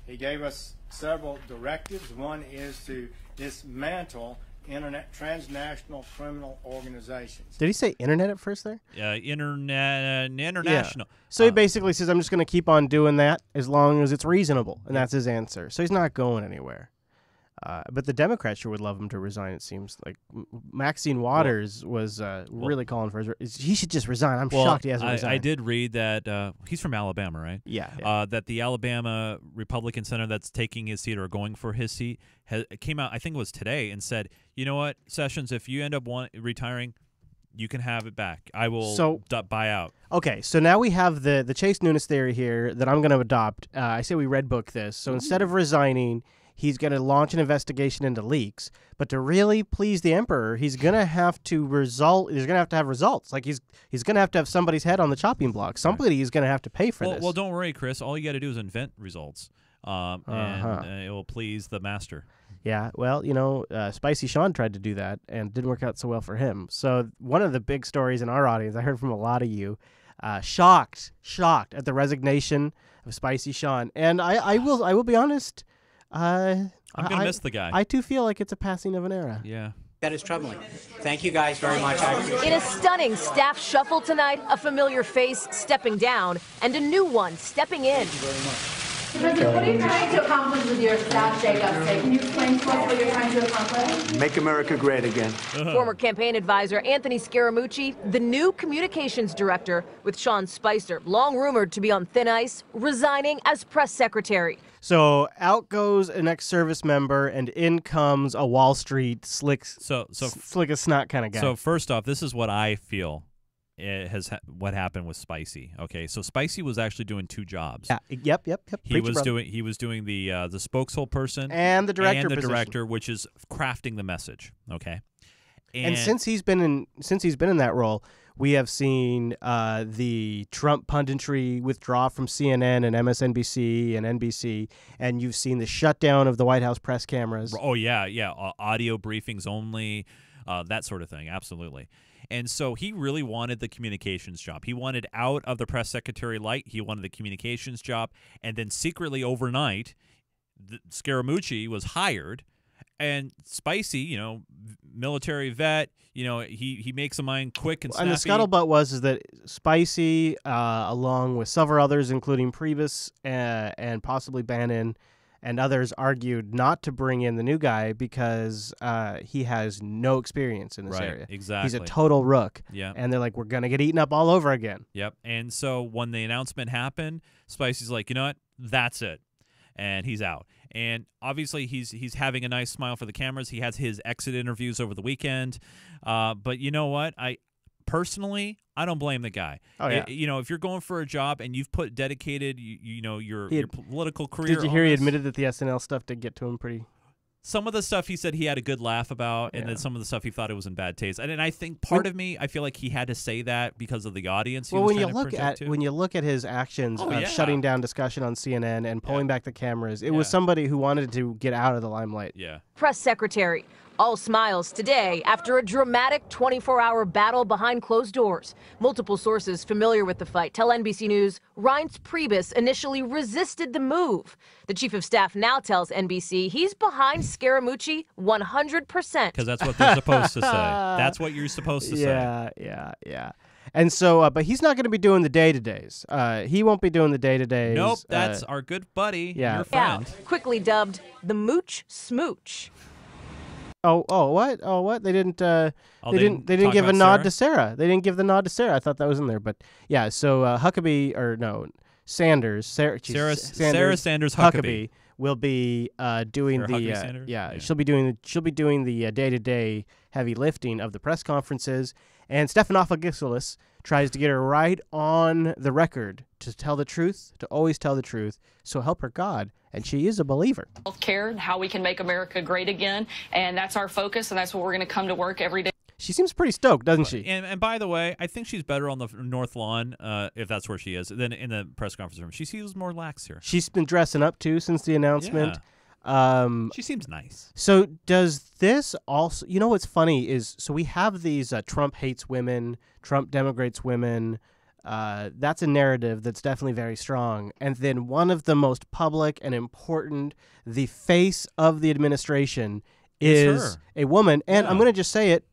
He gave us several directives. One is to dismantle transnational criminal organizations. Did he say internet at first there? International. Yeah. So he basically says, I'm just going to keep on doing that as long as it's reasonable, and that's his answer. So he's not going anywhere. But the Democrats sure would love him to resign, it seems. Like Maxine Waters was really calling for he should just resign. I'm shocked he hasn't resigned. I did read that he's from Alabama, right? Yeah. That the Alabama Republican senator that's taking his seat or going for his seat came out, I think it was today, and said, you know what, Sessions, if you end up retiring, you can have it back. I will buy out. Okay, so now we have the Chase Nunes theory here that I'm going to adopt. I say we red book this. So instead of resigning, he's going to launch an investigation into leaks. But to really please the emperor, he's going to have to He's going to have results. Like he's going to have somebody's head on the chopping block. Somebody is going to have to pay for this. Well, don't worry, Chris. All you got to do is invent results, and it will please the master. Yeah, well, Spicy Sean tried to do that and didn't work out so well for him. So one of the big stories in our audience, I heard from a lot of you, shocked at the resignation of Spicy Sean. And I will be honest. I'm gonna miss the guy. I too feel like it's a passing of an era. Yeah. That is troubling. Thank you guys very much. I appreciate it. In a stunning staff shuffle tonight, a familiar face stepping down and a new one stepping in. Thank you very much. President, what are you trying to accomplish with your staff shakeup today? Can you explain to us what you're trying to accomplish? Make America great again. Former campaign advisor Anthony Scaramucci, the new communications director, with Sean Spicer, long rumored to be on thin ice, resigning as press secretary. So out goes an ex-service member, and in comes a Wall Street slick as snot kind of guy. So first off, this is what I feel what happened with Spicy. Okay, so Spicy was actually doing two jobs. Yeah, yep. He was doing the spokeshole person and the director director, which is crafting the message. Okay, and since he's been in that role, we have seen the Trump punditry withdraw from CNN and MSNBC and NBC, and you've seen the shutdown of the White House press cameras. Oh yeah, audio briefings only, that sort of thing. Absolutely. And so he really wanted the communications job. He wanted out of the press secretary light. He wanted the communications job. And then secretly overnight, Scaramucci was hired. And Spicy, military vet, he makes a mind quick and snappy. And the scuttlebutt was that Spicy, along with several others, including Priebus and possibly Bannon, and others argued not to bring in the new guy because he has no experience in this area. Exactly. He's a total rook. Yeah. And they're like, we're going to get eaten up all over again. Yep. And so when the announcement happened, Spicy's like, you know what? That's it. And he's out. And obviously he's having a nice smile for the cameras. He has his exit interviews over the weekend. But you know what? Personally, I don't blame the guy. Oh, yeah. If you're going for a job and you've put dedicated, your political career. Did you hear he admitted that the SNL stuff did get to him pretty? Some of the stuff he said he had a good laugh about, and then some of the stuff he thought it was in bad taste. And I think part of me, I feel like he had to say that because of the audience. Well, when you look at his actions of shutting down discussion on CNN and pulling back the cameras, it was somebody who wanted to get out of the limelight. Yeah. Press secretary. All smiles today after a dramatic 24-hour battle behind closed doors. Multiple sources familiar with the fight tell NBC News Reince Priebus initially resisted the move. The chief of staff now tells NBC he's behind Scaramucci 100%. Because that's what they're supposed to say. That's what you're supposed to say. Yeah. And so, but he's not going to be doing the day-to-days. He won't be doing the day-to-days. Nope, that's our good buddy, your friend. Quickly dubbed the Mooch Smooch. Oh, what? They didn't. They didn't give a nod to Sarah. They didn't give the nod to Sarah. I thought that was in there, but yeah. So Sanders, Sarah Sanders Huckabee will be doing the she'll be doing the day-to-day heavy lifting of the press conferences, and Stephanopoulos tries to get her right on the record to tell the truth, to always tell the truth. So help her God. And she is a believer. Healthcare, how we can make America great again. And that's our focus, and that's what we're going to come to work every day. She seems pretty stoked, doesn't she? And by the way, I think she's better on the North Lawn, if that's where she is, than in the press conference room. She seems more lax here. She's been dressing up, too, since the announcement. Yeah. She seems nice. So does this also... what's funny is... So we have these Trump hates women, Trump denigrates women... that's a narrative that's definitely very strong. And then one of the most public and important, the face of the administration is a woman. And I'm going to just say it,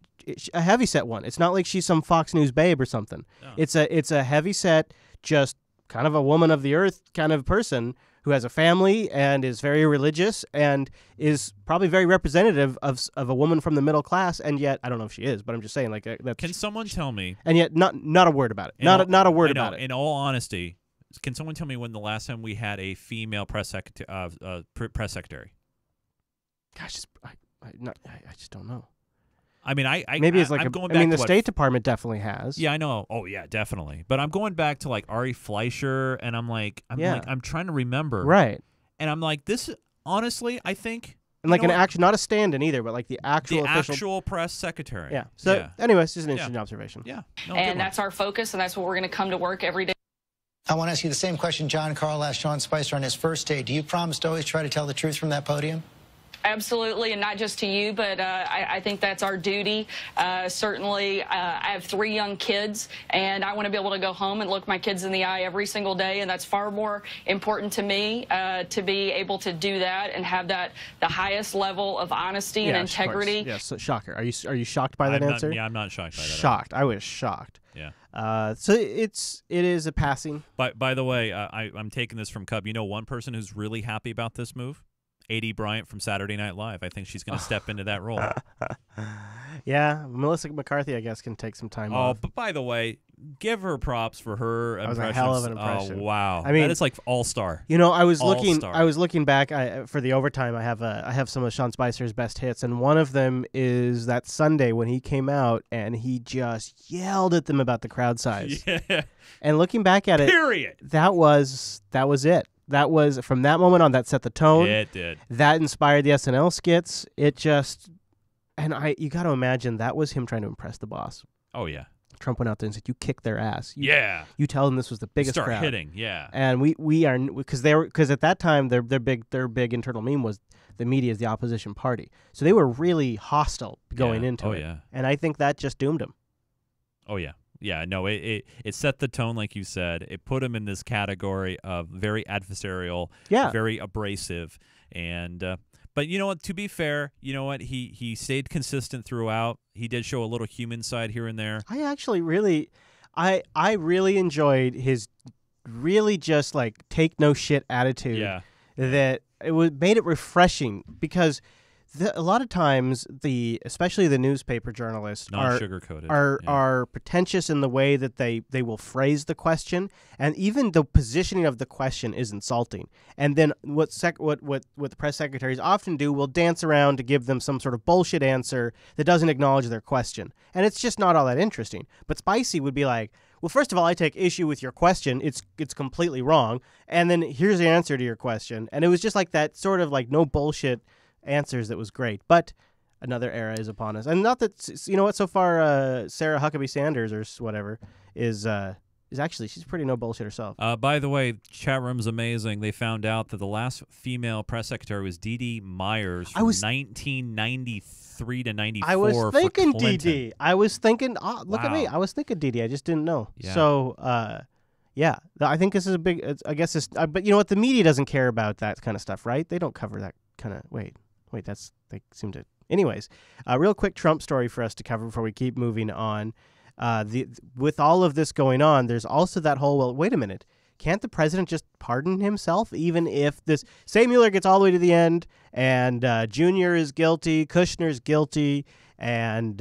a heavyset one. It's not like she's some Fox News babe or something. No. It's a heavyset, just kind of a woman of the earth kind of person who has a family and is very religious and is probably very representative of a woman from the middle class, and yet I don't know if she is, but I'm just saying, like, that's, Can someone tell me? And yet not a word about it. Not a word about it. In all honesty, can someone tell me when the last time we had a female press secretary? Gosh, I just don't know. I mean, maybe it's like I'm going back the to State Department definitely has. Yeah, I know. Oh yeah, definitely. But I'm going back to like Ari Fleischer, and I'm trying to remember. Right. And I'm like, this honestly, I think. And like an actual, not a stand-in either, but like the actual press secretary. Yeah. So anyways, just an interesting observation. Yeah. And that's our focus, and that's what we're going to come to work every day. I want to ask you the same question John Carl asked Sean Spicer on his first day. Do you promise to always try to tell the truth from that podium? Absolutely, and not just to you, but I think that's our duty. Certainly, I have 3 young kids, and I want to be able to go home and look my kids in the eye every single day, and that's far more important to me, to be able to do that and have the highest level of honesty and integrity. Yes, so, shocker. Are you shocked by that answer? I'm not shocked by that. Shocked. I was shocked. Yeah. So it is a passing. By the way, I'm taking this from Cub. You know, one person who's really happy about this move. A.D. Bryant from Saturday Night Live. I think she's going to step into that role. Yeah, Melissa McCarthy, I guess, can take some time off. Oh, but by the way, give her props for her impression. That was a hell of an impression. Oh, wow. I mean, that is like all-star. You know, I was looking back for the overtime. I have some of Sean Spicer's best hits, and one of them is that Sunday when he came out and he just yelled at them about the crowd size. Yeah. And looking back at it, period. That was it. That was, from that moment on, that set the tone. It did. That inspired the SNL skits. It just, and you got to imagine that was him trying to impress the boss. Oh yeah. Trump went out there and said, "You kick their ass." You tell them this was the biggest Start crowd. hitting. Yeah. And we are, because at that time their big internal meme was the media is the opposition party. So they were really hostile going into it. Yeah. And I think that just doomed him. Oh yeah. Yeah, no, it set the tone, like you said. It put him in this category of very adversarial, very abrasive, and but you know what? To be fair, you know what? He stayed consistent throughout. He did show a little human side here and there. I actually really, I really enjoyed his really just like take no shit attitude. Yeah, that made it refreshing because. A lot of times, especially the newspaper journalists are pretentious in the way that they will phrase the question, and even the positioning of the question is insulting. And then what the press secretaries often do will dance around to give them some sort of bullshit answer that doesn't acknowledge their question, and it's just not all that interesting. But Spicy would be like, well, first of all, I take issue with your question. It's completely wrong, and then here's the answer to your question. And it was just like that sort of like no bullshit answers that was great. But another era is upon us, and not that, you know what, so far Sarah Huckabee Sanders or whatever is actually, she's pretty no bullshit herself. By the way, chat room's amazing. They found out that the last female press secretary was Dee Dee Myers from 1993 to 94. I was thinking Dee Dee. I was thinking, look at me. I was thinking Dee Dee. I just didn't know. Yeah. So yeah, I think this is a big. I guess this. But you know what? The media doesn't care about that kind of stuff, right? They don't cover that kind of. Wait. They seem to. Anyways, a real quick Trump story for us to cover before we keep moving on. With all of this going on, there's also that whole, well, wait a minute. Can't the president just pardon himself even if this, say Mueller gets all the way to the end and Junior is guilty, Kushner's guilty, and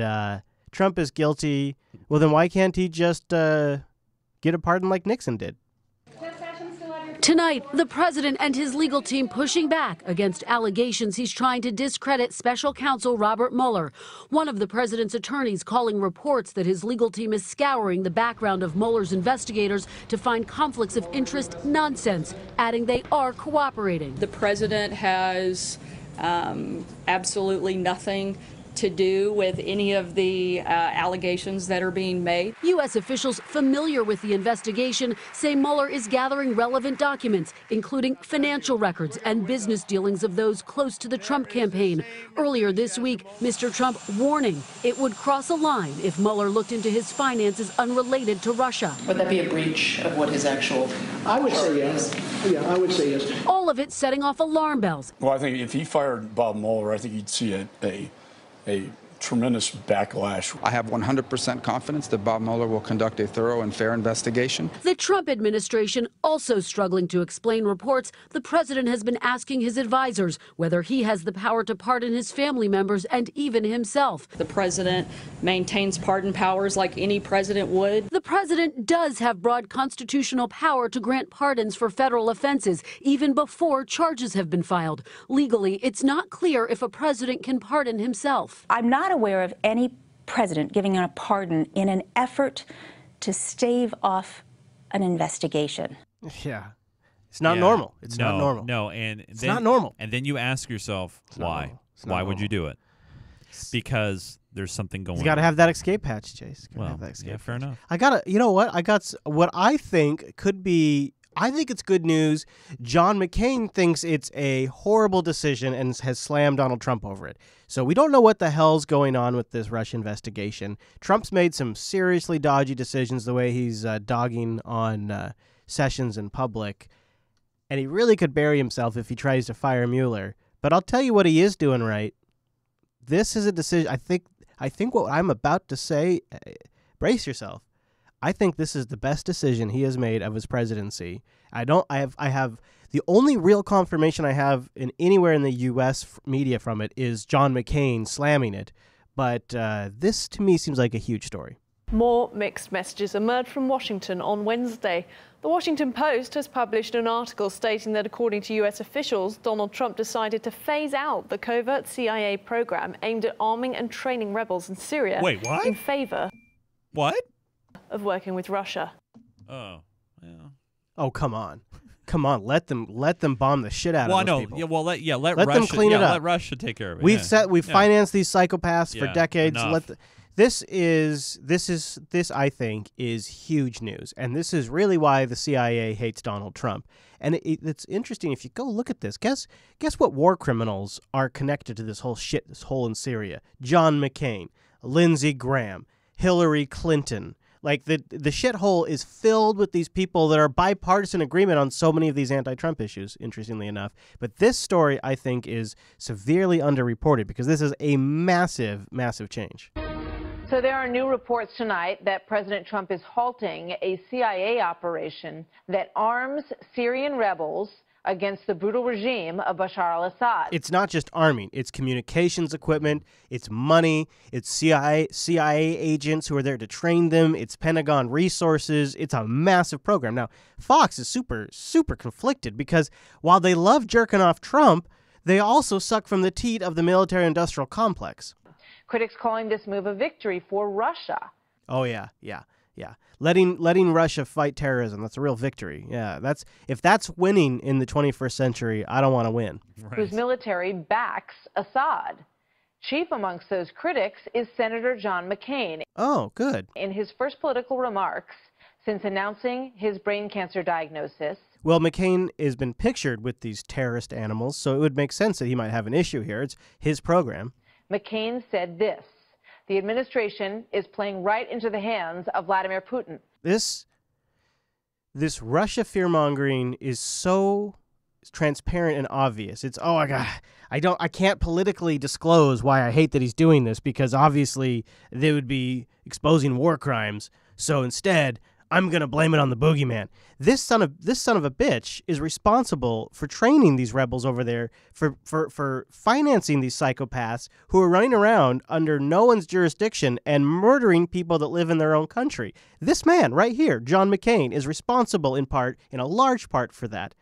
Trump is guilty? Well, then why can't he just get a pardon like Nixon did? Tonight, the president and his legal team pushing back against allegations he's trying to discredit special counsel Robert Mueller. One of the president's attorneys calling reports that his legal team is scouring the background of Mueller's investigators to find conflicts of interest nonsense, adding they are cooperating. The president has absolutely nothing to do with any of the allegations that are being made. U.S. officials familiar with the investigation say Mueller is gathering relevant documents, including financial records and business dealings of those close to the Trump campaign. Earlier this week, Mr. Trump warning it would cross a line if Mueller looked into his finances unrelated to Russia. Would that be a breach of what his actual... I would say yes. Yeah, I would say yes. All of it setting off alarm bells. Well, I think if he fired Bob Mueller, I think you'd see a tremendous backlash. I have 100% confidence that Bob Mueller will conduct a thorough and fair investigation. The Trump administration also struggling to explain reports the president has been asking his advisors whether he has the power to pardon his family members and even himself. The president maintains pardon powers like any president would. The president does have broad constitutional power to grant pardons for federal offenses, even before charges have been filed. Legally, it's not clear if a president can pardon himself. I'm not aware of any president giving a pardon in an effort to stave off an investigation. Yeah. It's not normal. It's not normal. No, and it's not normal. And then you ask yourself, why? Why would you do it? Because there's something going on. You got to have that escape hatch, Chase. Well, yeah, fair enough. You know what? What I think could be, I think it's good news. John McCain thinks it's a horrible decision and has slammed Donald Trump over it. So we don't know what the hell's going on with this Russia investigation. Trump's made some seriously dodgy decisions, the way he's dogging on Sessions in public. And he really could bury himself if he tries to fire Mueller. But I'll tell you what he is doing right. This is a decision. I think what I'm about to say, brace yourself. I think this is the best decision he has made of his presidency. I have the only real confirmation I have in anywhere in the U.S. media from it is John McCain slamming it. But this to me seems like a huge story. More mixed messages emerged from Washington on Wednesday. The Washington Post has published an article stating that according to U.S. officials, Donald Trump decided to phase out the covert CIA program aimed at arming and training rebels in Syria. Wait, what? In favor of working with Russia. Oh, yeah. Oh, come on. Come on, let them bomb the shit out of those people. Yeah, well, let Russia, them clean it up. Let Russia take care of it. We've financed these psychopaths for decades. Enough. This I think is huge news, and this is really why the CIA hates Donald Trump. And it's interesting if you go look at this. Guess what war criminals are connected to this whole shit, this hole in Syria? John McCain, Lindsey Graham, Hillary Clinton. Like the shithole is filled with these people that are bipartisan agreement on so many of these anti-Trump issues, interestingly enough. But this story, I think, is severely underreported because this is a massive, massive change. So there are new reports tonight that President Trump is halting a CIA operation that arms Syrian rebels against the brutal regime of Bashar al-Assad. It's not just arming. It's communications equipment. It's money. It's CIA agents who are there to train them. It's Pentagon resources. It's a massive program. Now, Fox is super, super conflicted because while they love jerking off Trump, they also suck from the teat of the military-industrial complex. Critics calling this move a victory for Russia. Oh, yeah. Letting Russia fight terrorism, that's a real victory. Yeah, if that's winning in the 21st century, I don't want to win. Whose military backs Assad. Chief amongst those critics is Senator John McCain. Oh, good. In his first political remarks since announcing his brain cancer diagnosis. Well, McCain has been pictured with these terrorist animals, so it would make sense that he might have an issue here. It's his program. McCain said this: the administration is playing right into the hands of Vladimir Putin. This Russia fear-mongering is so transparent and obvious. It's, oh my God, I can't politically disclose why I hate that he's doing this because obviously they would be exposing war crimes. So instead, I'm going to blame it on the boogeyman. This son of a bitch is responsible for training these rebels over there, for financing these psychopaths who are running around under no one's jurisdiction and murdering people that live in their own country. This man right here, John McCain, is responsible in a large part for that.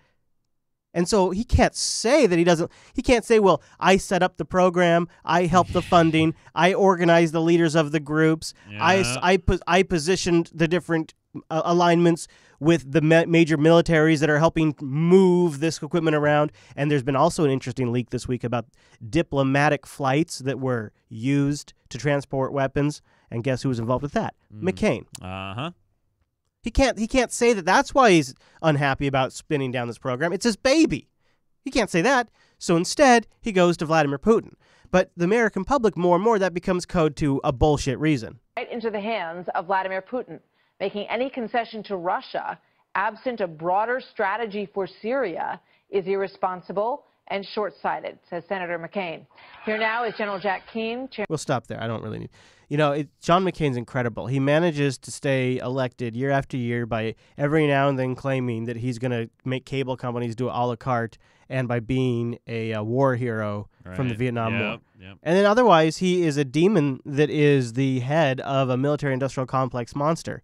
And so he can't say that he can't say, well, I set up the program, I helped the funding, I organized the leaders of the groups, I positioned the different alignments with the major militaries that are helping move this equipment around. And there's been also an interesting leak this week about diplomatic flights that were used to transport weapons. And guess who was involved with that? McCain. Uh-huh. He can't say that that's why he's unhappy about spinning down this program. It's his baby. He can't say that. So instead, he goes to Vladimir Putin. But the American public, more and more, that becomes code to a bullshit reason. Right into the hands of Vladimir Putin, making any concession to Russia, absent a broader strategy for Syria, is irresponsible and short-sighted, says Senator McCain. Here now is General Jack Keane. We'll stop there. I don't really need... John McCain's incredible. He manages to stay elected year after year by every now and then claiming that he's going to make cable companies do a la carte and by being a war hero from the Vietnam War. Yep. And then otherwise, he is a demon that is the head of a military-industrial complex monster.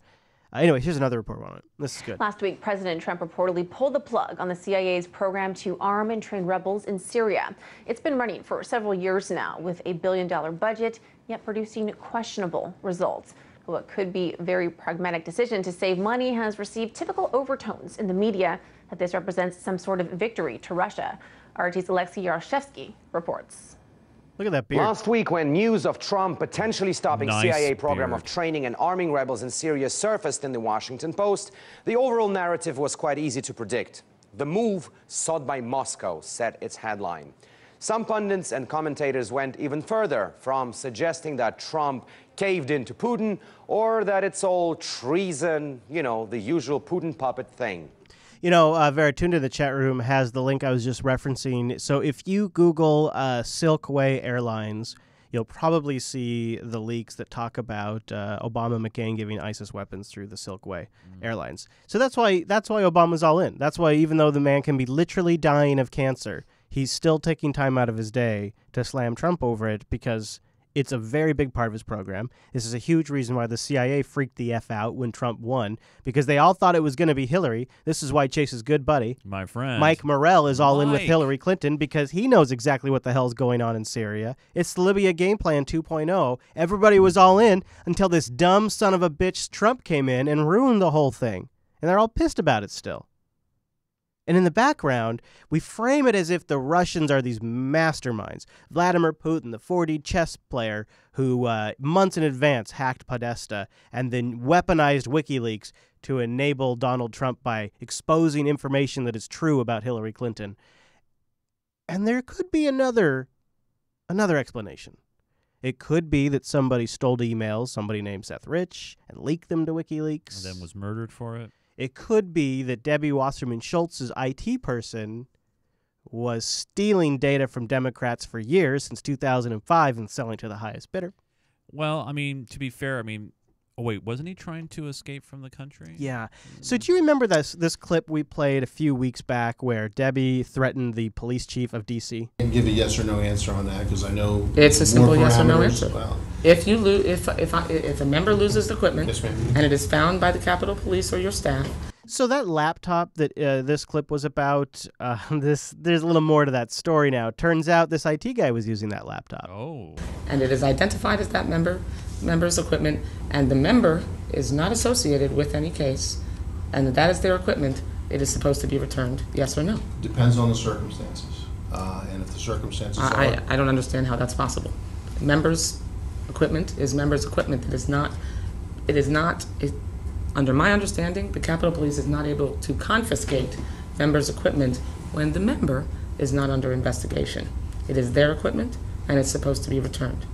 Anyway, here's another report on it. This is good. Last week, President Trump reportedly pulled the plug on the CIA's program to arm and train rebels in Syria. It's been running for several years now with a $1 billion budget, yet producing questionable results. What could be a very pragmatic decision to save money has received typical overtones in the media that this represents some sort of victory to Russia. RT's Alexei Yaroshevsky reports. Look at that beard. Last week, when news of Trump potentially stopping Nice CIA program beard. of training and arming rebels in Syria surfaced in the Washington Post, the overall narrative was quite easy to predict. The move sought by Moscow said its headline. Some pundits and commentators went even further, from suggesting that Trump caved in to Putin or that it's all treason, the usual Putin puppet thing. Veritunda in the chat room has the link I was just referencing. So if you Google Silkway Airlines, you'll probably see the leaks that talk about Obama and McCain giving ISIS weapons through the Silkway Airlines. So that's why Obama's all in. That's why even though the man can be literally dying of cancer, he's still taking time out of his day to slam Trump over it because it's a very big part of his program. This is a huge reason why the CIA freaked the F out when Trump won, because they all thought it was going to be Hillary. This is why Chase's good buddy, my friend Mike Morrell, is all in with Hillary Clinton, because he knows exactly what the hell's going on in Syria. It's the Libya game plan 2.0. Everybody was all in until this dumb son of a bitch Trump came in and ruined the whole thing. And they're all pissed about it still. And in the background, we frame it as if the Russians are these masterminds. Vladimir Putin, the 4D chess player who months in advance hacked Podesta and then weaponized WikiLeaks to enable Donald Trump by exposing information that is true about Hillary Clinton. And there could be another explanation. It could be that somebody stole emails, somebody named Seth Rich, and leaked them to WikiLeaks. And then was murdered for it. It could be that Debbie Wasserman Schultz's IT person was stealing data from Democrats for years, since 2005, and selling to the highest bidder. Well, to be fair, wasn't he trying to escape from the country? Yeah. So do you remember this clip we played a few weeks back where Debbie threatened the police chief of D.C.? I can give a yes or no answer on that because I know it's a simple yes or no answer. Well, if you if a member loses equipment, yes, and it is found by the Capitol Police or your staff. So that laptop that this clip was about, there's a little more to that story now. Turns out this IT guy was using that laptop. Oh. And it is identified as that member's equipment, and the member is not associated with any case, and that is their equipment. It is supposed to be returned, yes or no? Depends on the circumstances, and if the circumstances are... I don't understand how that's possible. Members' equipment is members' equipment. Under my understanding, the Capitol Police is not able to confiscate members' equipment when the member is not under investigation. It is their equipment, and it's supposed to be returned.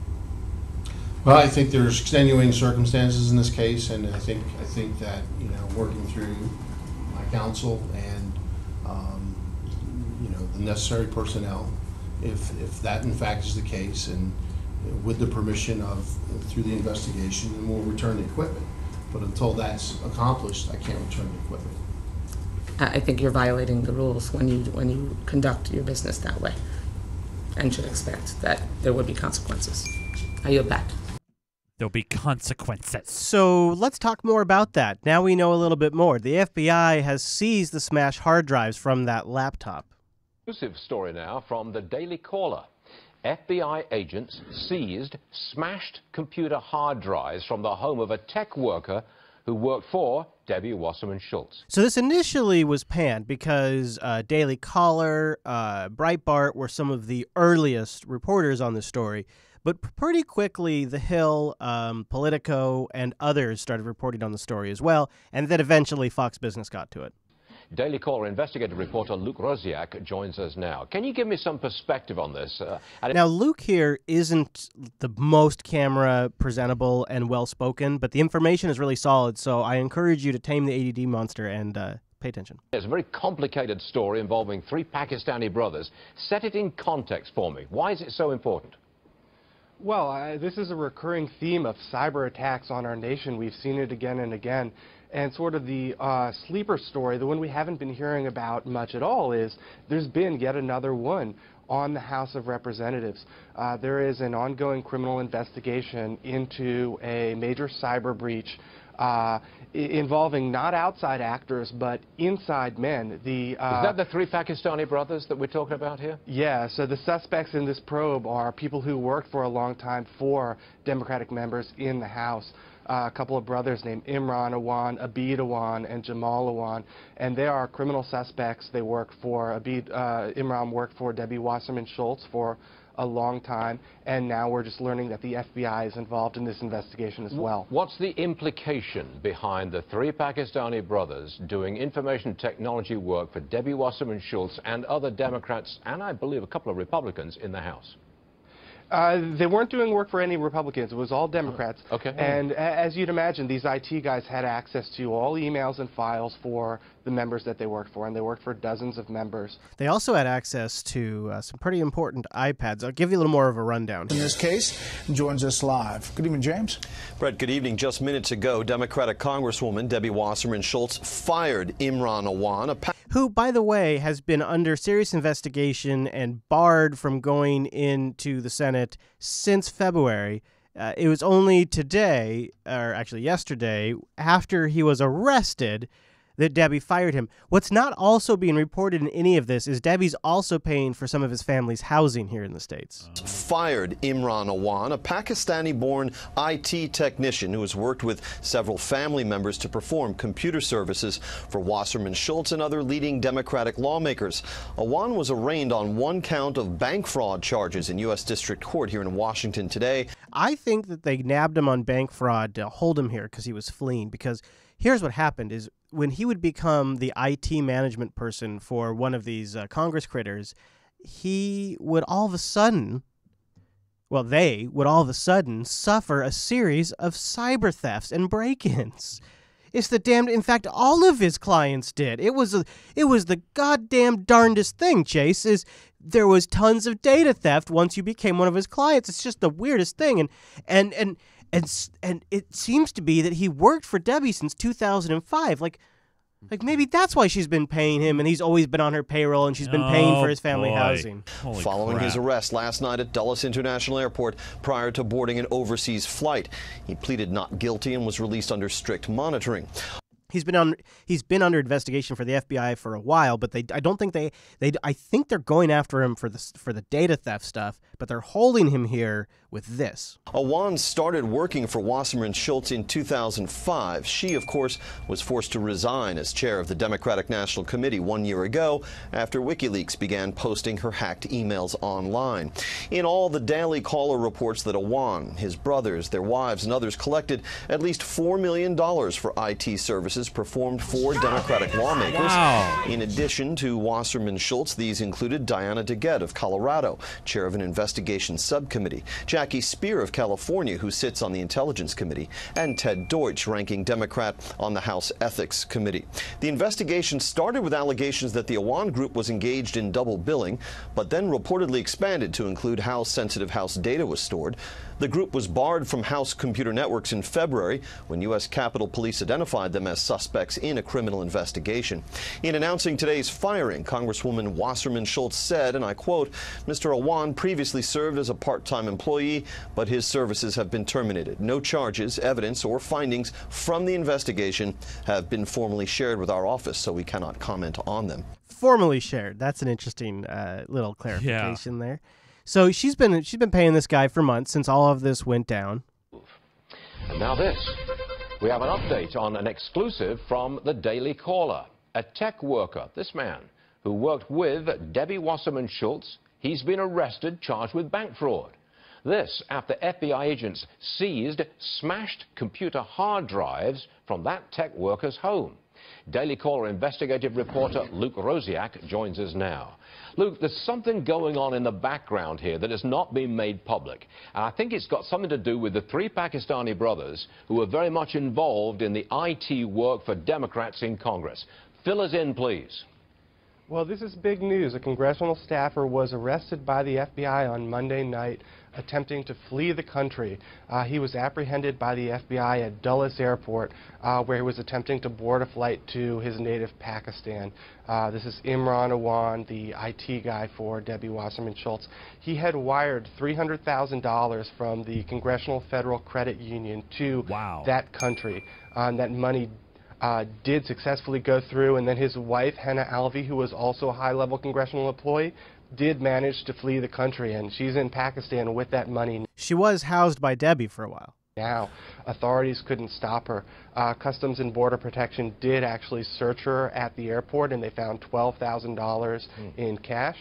Well, I think there's extenuating circumstances in this case, and I think that working through my counsel and the necessary personnel, if that in fact is the case, and with the permission of through the investigation, then we'll return the equipment. But until that's accomplished, I can't return the equipment. I think you're violating the rules when you conduct your business that way, and should expect that there would be consequences. I yield back. There'll be consequences. So let's talk more about that. Now we know a little bit more. The FBI has seized the smashed hard drives from that laptop. Exclusive story now from the Daily Caller. FBI agents seized smashed computer hard drives from the home of a tech worker who worked for Debbie Wasserman Schultz. So this initially was panned because Daily Caller, Breitbart were some of the earliest reporters on the story. But pretty quickly, The Hill, Politico, and others started reporting on the story as well, and then eventually Fox Business got to it. Daily Caller investigative reporter Luke Rosiak joins us now. Can you give me some perspective on this? Now, Luke here isn't the most camera presentable and well-spoken, but the information is really solid, so I encourage you to tame the ADD monster and Pay attention. It's a very complicated story involving 3 Pakistani brothers. Set it in context for me. Why is it so important? Well, this is a recurring theme of cyber attacks on our nation. We've seen it again and again. And sort of the sleeper story, the one we haven't been hearing about much at all, is there's been yet another one on the House of Representatives. There is an ongoing criminal investigation into a major cyber breach involving not outside actors, but inside men. Is that the 3 Pakistani brothers that we're talking about here? Yeah, so the suspects in this probe are people who worked for a long time for Democratic members in the House. A couple of brothers named Imran Awan, Abid Awan, and Jamal Awan, and they are criminal suspects. They work for, Imran worked for Debbie Wasserman Schultz for a long time, and now we're just learning that the FBI is involved in this investigation as well. What's the implication behind the 3 Pakistani brothers doing information technology work for Debbie Wasserman Schultz and other Democrats, and I believe a couple of Republicans in the House? They weren't doing work for any Republicans. It was all Democrats. Okay. And as you'd imagine, these IT guys had access to all emails and files for the members that they worked for, and they worked for dozens of members. They also had access to some pretty important iPads. I'll give you a little more of a rundown. In this case, joins us live. Good evening, James. Brett, good evening. Just minutes ago, Democratic Congresswoman Debbie Wasserman Schultz fired Imran Awan, who, by the way, has been under serious investigation and barred from going into the Senate since February. It was only today, or actually yesterday, after he was arrested, that Debbie fired him. What's not also being reported in any of this is Debbie's also paying for some of his family's housing here in the States. Fired Imran Awan, a Pakistani-born IT technician who has worked with several family members to perform computer services for Wasserman Schultz and other leading Democratic lawmakers. Awan was arraigned on 1 count of bank fraud charges in U.S. District Court here in Washington today. I think that they nabbed him on bank fraud to hold him here because he was fleeing, because here's what happened is when he would become the IT management person for one of these Congress critters, he would all of a sudden, well, they would all of a sudden suffer a series of cyber thefts and break-ins. It's the damned, in fact, all of his clients did. It was the goddamn darndest thing, Chase, is there was tons of data theft once you became one of his clients. It's just the weirdest thing. And it seems to be that he worked for Debbie since 2005. Like maybe that's why she's been paying him, and he's always been on her payroll, and she's been paying for his family housing. Following his arrest last night at Dulles International Airport prior to boarding an overseas flight, he pleaded not guilty and was released under strict monitoring. He's been under investigation for the FBI for a while, but I think they're going after him for the data theft stuff, but they're holding him here with this. Awan started working for Wasserman Schultz in 2005. She, of course, was forced to resign as chair of the Democratic National Committee 1 year ago after WikiLeaks began posting her hacked emails online. In all, the Daily Caller reports that Awan, his brothers, their wives, and others collected at least $4 million for IT services performed for Democratic lawmakers. Wow. In addition to Wasserman Schultz, these included Diana DeGette of Colorado, chair of an investigation subcommittee, Jackie Speer of California, who sits on the Intelligence Committee, and Ted Deutsch, ranking Democrat on the House Ethics Committee. The investigation started with allegations that the Awan Group was engaged in double billing, but then reportedly expanded to include how sensitive House data was stored. The group was barred from House computer networks in February when U.S. Capitol Police identified them as suspects in a criminal investigation. In announcing today's firing, Congresswoman Wasserman Schultz said, and I quote, "Mr. Awan previously served as a part-time employee, but his services have been terminated. No charges, evidence, or findings from the investigation have been formally shared with our office, so we cannot comment on them." Formally shared. That's an interesting little clarification there. So she's been paying this guy for months since all of this went down. And now this. We have an update on an exclusive from the Daily Caller. A tech worker, this man, who worked with Debbie Wasserman Schultz, he's been arrested, charged with bank fraud. This after FBI agents seized smashed computer hard drives from that tech worker's home. Daily Caller investigative reporter Luke Rosiak joins us now. Luke, there's something going on in the background here that has not been made public. And I think it's got something to do with the 3 Pakistani brothers who were very much involved in the IT work for Democrats in Congress. Fill us in, please. Well, this is big news. A congressional staffer was arrested by the FBI on Monday night attempting to flee the country. He was apprehended by the FBI at Dulles Airport, where he was attempting to board a flight to his native Pakistan. This is Imran Awan, the IT guy for Debbie Wasserman Schultz. He had wired $300,000 from the Congressional Federal Credit Union to that country. That money did successfully go through, and then his wife, Hannah Alvey, who was also a high-level congressional employee, did manage to flee the country, and she's in Pakistan with that money. She was housed by Debbie for a while. Now, authorities couldn't stop her. Customs and Border Protection did actually search her at the airport, and they found $12,000 in cash.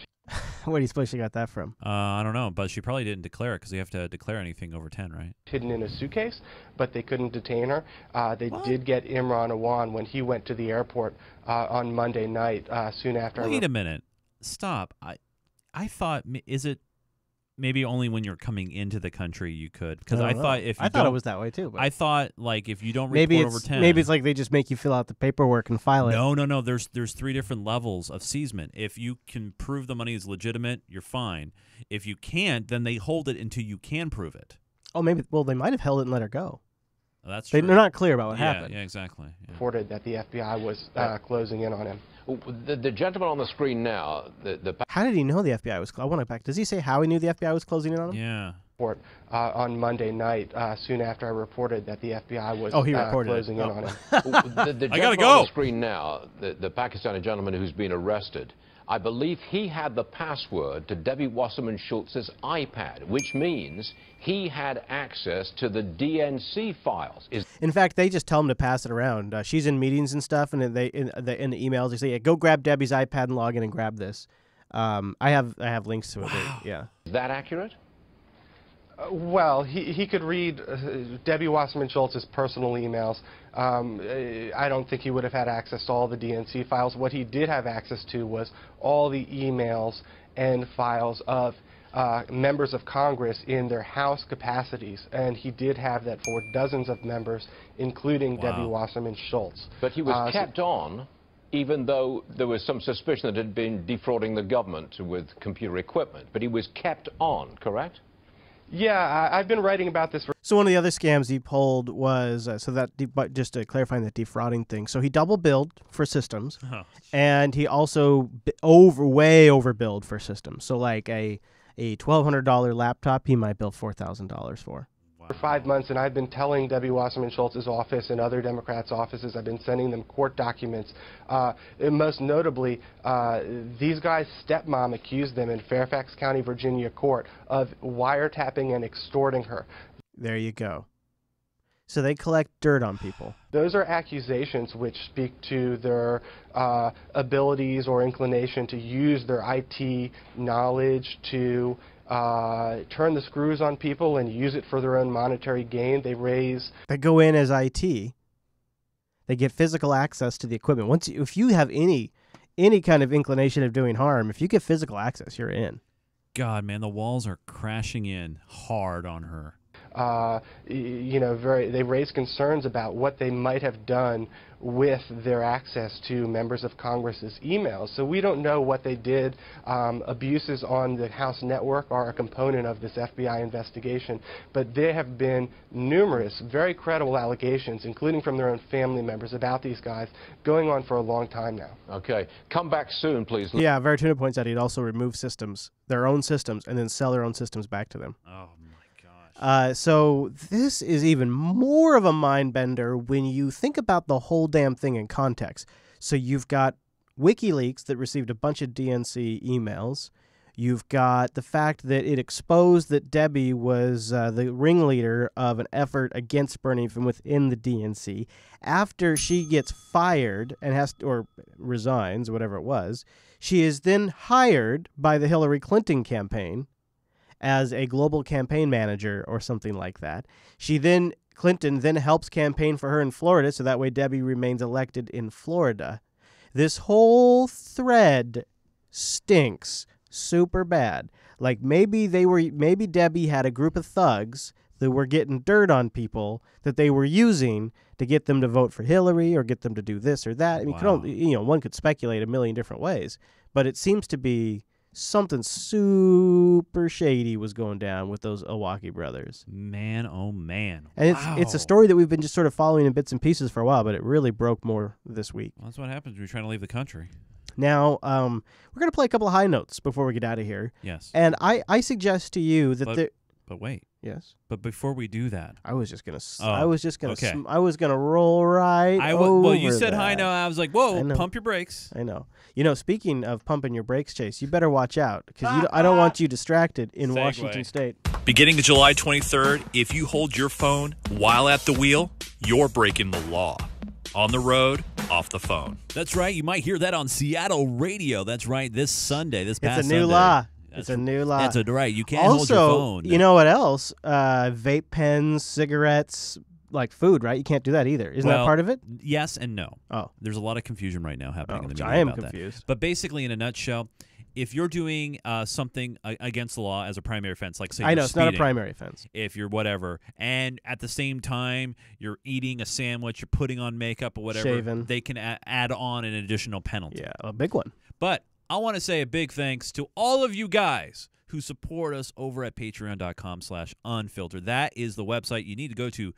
Where do you suppose she got that from? I don't know, but she probably didn't declare it because you have to declare anything over 10, right? Hidden in a suitcase, but they couldn't detain her. They did get Imran Awan when he went to the airport on Monday night, soon after. Wait a minute. Stop. I thought, is it maybe only when you're coming into the country you could? Because I thought if you I thought it was that way too. But I thought like if you don't report over 10, maybe it's like they just make you fill out the paperwork and file it. No. There's 3 different levels of seizement. If you can prove the money is legitimate, you're fine. If you can't, then they hold it until you can prove it. Oh, maybe. Well, they might have held it and let her go. Oh, that's true. They're not clear about what happened. Yeah, exactly. Yeah. Reported that the FBI was closing in on him. The gentleman on the screen now, How did he know the FBI was? I want to back. Does he say how he knew the FBI was closing in on him? Yeah. On Monday night, soon after I reported that the FBI was closing in on him. The I gotta gentleman go. on the screen now, the Pakistani gentleman who's been arrested, I believe he had the password to Debbie Wasserman Schultz's iPad, which means he had access to the DNC files. In fact, they just tell him to pass it around. She's in meetings and stuff, and in the emails they say, yeah, "Go grab Debbie's iPad and log in and grab this." I have links to it. Wow. Yeah. Is that accurate? Well, he could read Debbie Wasserman Schultz's personal emails. I don't think he would have had access to all the DNC files. What he did have access to was all the emails and files of members of Congress in their House capacities, and he did have that for dozens of members, including Debbie Wasserman Schultz. But he was kept on, even though there was some suspicion that had been defrauding the government with computer equipment. But he was kept on, correct? Yeah, I've been writing about this. So one of the other scams he pulled was, but just to clarify that defrauding thing. So he double billed for systems, and he also way overbilled for systems. So like a $1,200 laptop, he might bill $4,000 for. For 5 months, and I've been telling Debbie Wasserman Schultz's office and other Democrats' offices, I've been sending them court documents. And most notably, these guys' stepmom accused them in Fairfax County, Virginia court of wiretapping and extorting her. There you go. So they collect dirt on people. Those are accusations which speak to their abilities or inclination to use their IT knowledge to turn the screws on people and use it for their own monetary gain. They go in as IT. They get physical access to the equipment. If you have any kind of inclination of doing harm, if you get physical access, you're in. God, man, the walls are crashing in hard on her. They raise concerns about what they might have done with their access to members of Congress's emails. So we don't know what they did. Abuses on the House network are a component of this FBI investigation, but there have been numerous very credible allegations, including from their own family members, about these guys going on for a long time now. Okay. Come back soon, please. Yeah, Verituna points out he'd also remove systems, their own systems, and then sell their own systems back to them. Oh, so this is even more of a mind bender when you think about the whole damn thing in context. So you've got WikiLeaks that received a bunch of DNC emails. You've got the fact that it exposed that Debbie was the ringleader of an effort against Bernie from within the DNC. After she gets fired and or resigns, whatever it was, she is then hired by the Hillary Clinton campaign as a global campaign manager or something like that. Clinton then helps campaign for her in Florida, so that way Debbie remains elected in Florida. This whole thread stinks super bad. Like maybe Debbie had a group of thugs that were getting dirt on people that they were using to get them to vote for Hillary or get them to do this or that. I mean, one could speculate a million different ways, but it seems to be something super shady was going down with those Owocki brothers. Man, oh man. And Wow. it's a story that we've been just sort of following in bits and pieces for a while, but it really broke more this week. Well, that's what happens when you're trying to leave the country. Now, we're going to play a couple of high notes before we get out of here. Yes. And I suggest to you that But wait. Yes. But before we do that, I was just gonna. Oh, I was just gonna. okay. I was gonna roll right. Well, you over said that. high note. I was like, whoa, pump your brakes. I know. You know, speaking of pumping your brakes, Chase, you better watch out because I don't want you distracted in Segue. Washington State. Beginning July 23rd, if you hold your phone while at the wheel, you're breaking the law. On the road, off the phone. That's right. You might hear that on Seattle radio. That's right. This Sunday, this past It's a new Sunday. law. It's a new law. That's right. You can't also, hold your phone. You know what else? Vape pens, cigarettes, like food, right? You can't do that either. Isn't that part of it? Yes and no. Oh. There's a lot of confusion right now happening in the media I am about confused. that. But basically, in a nutshell, if you're doing something against the law as a primary offense, like say I know you're it's not a speeding, primary offense. if you're whatever, and at the same time you're eating a sandwich, you're putting on makeup or whatever, Shaving. they can add on an additional penalty. Yeah, a big one. But I want to say a big thanks to all of you guys who support us over at patreon.com/unfilter. That is the website you need to go to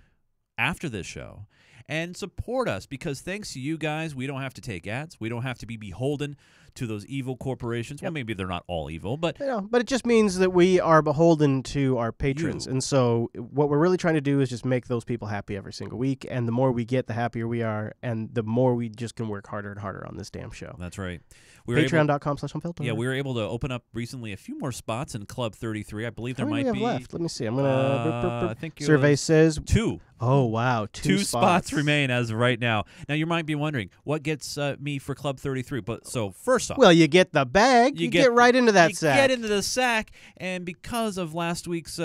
after this show and support us, because thanks to you guys, we don't have to take ads. We don't have to be beholden to those evil corporations. Well, maybe they're not all evil, but but it just means that we are beholden to our patrons. And so what we're really trying to do is just make those people happy every single week. And the more we get, the happier we are. And the more we just can work harder and harder on this damn show. That's right. Patreon.com/unfilter. Yeah, we were able to open up recently a few more spots in Club 33. I believe there How many might do be. we have left? Let me see. I'm gonna. I think it survey was says 2. Oh wow, two spots remain as of right now. Now you might be wondering what gets me for Club 33. But so first off, Well, you get the bag. You get right into that sack. Get into the sack, and because of last week's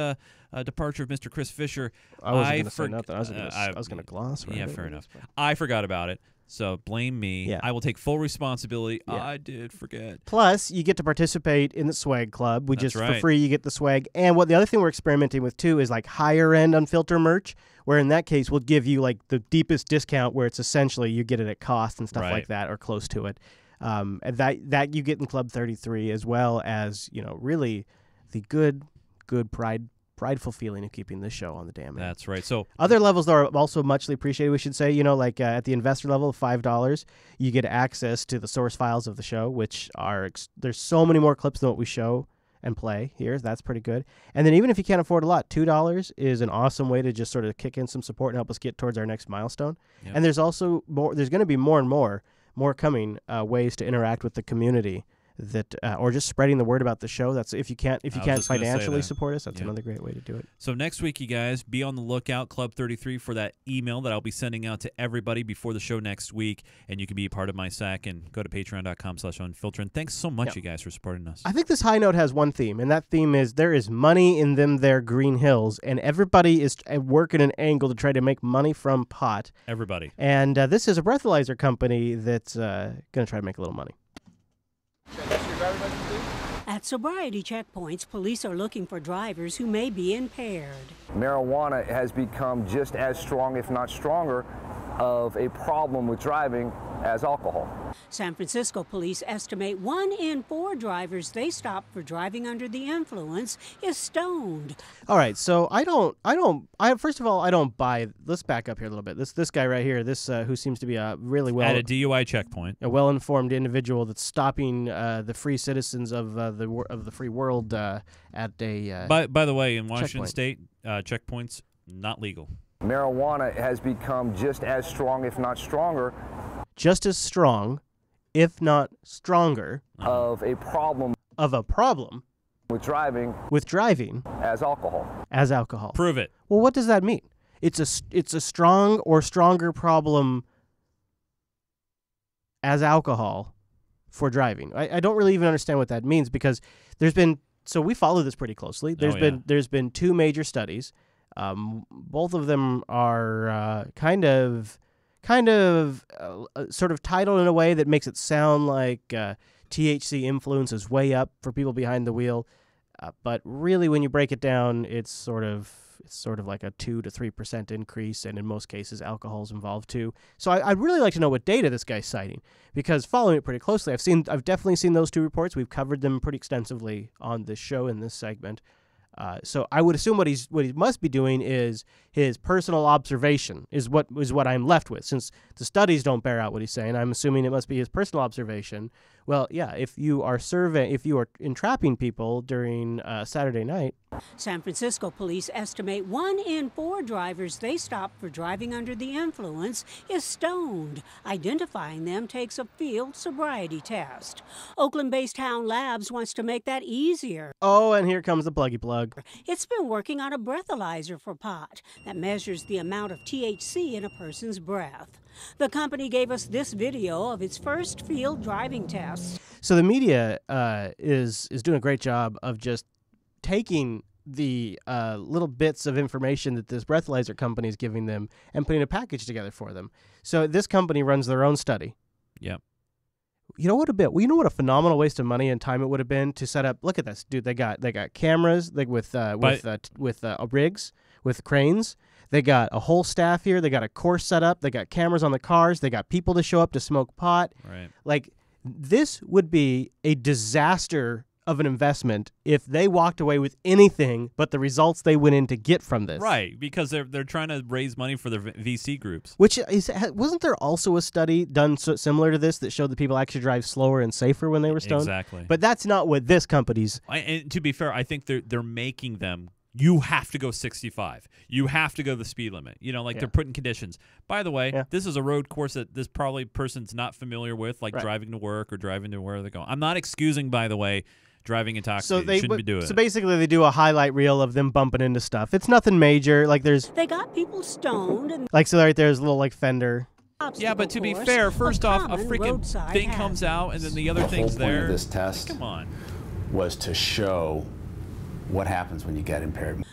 departure of Mr. Chris Fisher, I wasn't going to say nothing. I was going to gloss. Right yeah, over fair it. enough. I forgot about it, so blame me. Yeah. I will take full responsibility. Yeah. I did forget. Plus, you get to participate in the swag club. That's For right. free, you get the swag. And the other thing we're experimenting with too is like higher end Unfilter merch, where in that case we'll give you like the deepest discount, where it's essentially you get it at cost and stuff Right. like that, or close to it. And that you get in Club 33, as well as really the good prideful feeling of keeping this show on the damn air. That's right. So other levels are also muchly appreciated, we should say. Like at the investor level of $5, you get access to the source files of the show, which are there's so many more clips than what we show and play here. That's pretty good. And then even if you can't afford a lot, $2 is an awesome way to just sort of kick in some support and help us get towards our next milestone. Yep. And there's also there's going to be more and more coming ways to interact with the community. That or just spreading the word about the show. That's if you can't financially support us, that's another great way to do it. So next week, you guys, be on the lookout, Club 33, for that email that I'll be sending out to everybody before the show next week, and you can be a part of my sack and go to patreon.com/unfilter. And thanks so much, you guys, for supporting us. I think this high note has one theme, and that theme is there is money in them there green hills, and everybody is working an angle to try to make money from pot. Everybody. And this is a breathalyzer company that's going to try to make a little money. At sobriety checkpoints, police are looking for drivers who may be impaired. Marijuana has become just as strong, if not stronger, of a problem with driving as alcohol. San Francisco police estimate 1 in 4 drivers they stop for driving under the influence is stoned. All right, so first of all, I don't buy. Let's back up here a little bit. This guy right here, who seems to be a really at a DUI checkpoint, a well-informed individual that's stopping the free citizens of the free world at a. By the way, in Washington checkpoint. State, checkpoints not legal. Marijuana has become just as strong, if not stronger. Just as strong, if not stronger, of a problem with driving as alcohol. Prove it. Well, what does that mean? It's a strong or stronger problem as alcohol for driving. I don't really even understand what that means, because we follow this pretty closely. There's been 2 major studies. Both of them are kind of sort of titled in a way that makes it sound like THC influence is way up for people behind the wheel. But really, when you break it down, it's it's sort of like a 2 to 3% increase, and in most cases, alcohol's involved too. So I'd really like to know what data this guy's citing, because following it pretty closely, I've definitely seen those two reports. We've covered them pretty extensively on this show in this segment. So I would assume what he must be doing is his personal observation is what I'm left with. Since the studies don't bear out what he's saying, I'm assuming it must be his personal observation. Well, yeah, if you are entrapping people during Saturday night. San Francisco police estimate 1 in 4 drivers they stop for driving under the influence is stoned. Identifying them takes a field sobriety test. Oakland-based Hound Labs wants to make that easier. Oh, and here comes the pluggy plug. It's been working on a breathalyzer for pot that measures the amount of THC in a person's breath. The company gave us this video of its first field driving test. So the media is doing a great job of just taking the little bits of information that this breathalyzer company is giving them and putting a package together for them. So this company runs their own study. Yep. You know what a phenomenal waste of money and time it would have been to set up. Look at this, dude. They got cameras with rigs, with cranes. They got a whole staff here. They got a course set up. They got cameras on the cars. They got people to show up to smoke pot. Right. Like, this would be a disaster of an investment if they walked away with anything but the results they went in to get from this. Right, because they're trying to raise money for their VC groups. Which wasn't there also a study done similar to this that showed that people actually drive slower and safer when they were stoned? Exactly. But that's not what this company's. And to be fair, I think they're making them. You have to go 65. You have to go the speed limit. They're putting conditions. By the way, this is a road course that this probably person's not familiar with, like driving to work or driving to where they're going. I'm not excusing, by the way, driving intoxicated. Shouldn't be doing it. So basically, they do a highlight reel of them bumping into stuff. It's nothing major. Like They got people stoned. And so right there's a little fender. Yeah, but to be fair, first off, a freaking thing comes out, and then the other thing's there. The whole point of this test Come on. was to show what happens when you get impaired.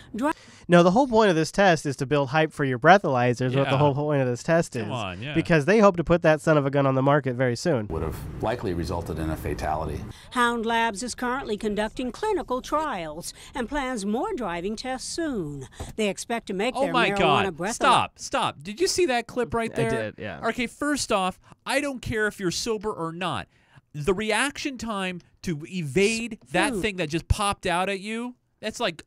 No, the whole point of this test is to build hype for your breathalyzers. What the whole point of this test is. Come on, because they hope to put that son of a gun on the market very soon. Would have likely resulted in a fatality. Hound Labs is currently conducting clinical trials and plans more driving tests soon. They expect to make their marijuana breathalyzer. Stop. Did you see that clip right there? I did, yeah. Okay, first off, I don't care if you're sober or not. The reaction time to evade that thing that just popped out at you, that's like,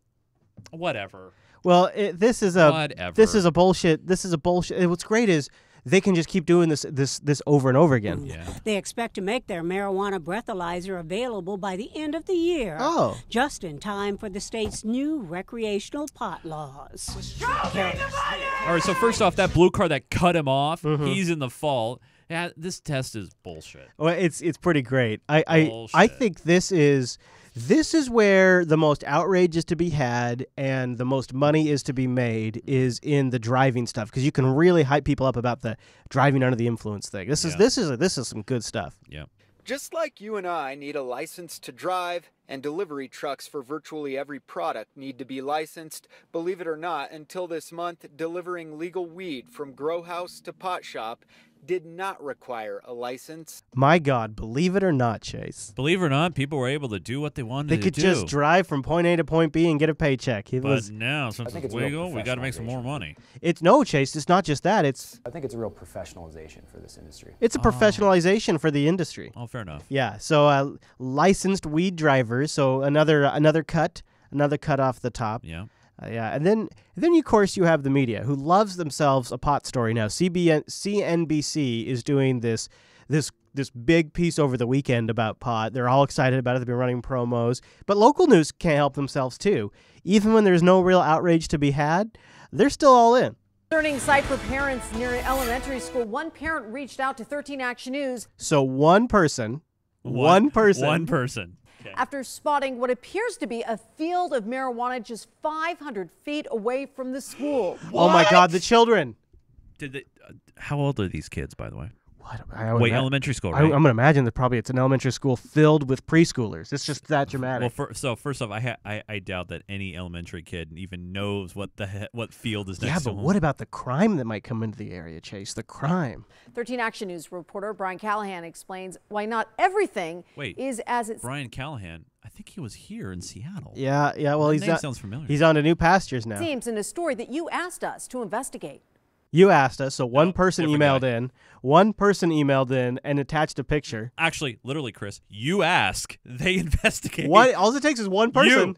whatever. Well, this is a bullshit. What's great is they can just keep doing this over and over again. Yeah. They expect to make their marijuana breathalyzer available by the end of the year. Oh. Just in time for the state's new recreational pot laws. All right, so first off, that blue car that cut him off, he's in the fault. Yeah, this test is bullshit. Well, it's pretty great. I think this is where the most outrage is to be had and the most money is to be made is in the driving stuff, because you can really hype people up about the driving under the influence thing. This is some good stuff. Yeah. Just like you and I need a license to drive, and delivery trucks for virtually every product need to be licensed, believe it or not, until this month, delivering legal weed from grow house to pot shop did not require a license. My God, believe it or not, Chase. Believe it or not, people were able to do what they wanted to do. They could just drive from point A to point B and get a paycheck. But now, since it's legal, we got to make some more money. Chase, it's not just that. I think it's a real professionalization for this industry. It's a professionalization for the industry. Oh, fair enough. Yeah, so licensed weed drivers, so another cut off the top. Yeah. And then of course you have the media who loves themselves a pot story now. CNBC is doing this big piece over the weekend about pot. They're all excited about it. They've been running promos, but local news can't help themselves too. Even when there's no real outrage to be had, they're still all in. Concerning sight for parents near an elementary school. One parent reached out to 13 Action News. So one person. After spotting what appears to be a field of marijuana just 500 feet away from the school. Oh my God, the children. How old are these kids, by the way? Wait, elementary school, right? I'm going to imagine that probably it's an elementary school filled with preschoolers. It's just that dramatic. Well, first off, I doubt that any elementary kid even knows what field is next to them. Yeah, but what about the crime that might come into the area, Chase? The crime. 13 Action News reporter Brian Callahan explains why not everything is as it's... Brian Callahan, think he was here in Seattle. Yeah. Well, That name sounds familiar. He's on to new pastures now. Seems in a story that you asked us to investigate. You asked us, so one person different emailed guy. in. One person emailed in and attached a picture. Actually, literally, Chris, you ask, they investigate. All it takes is one person.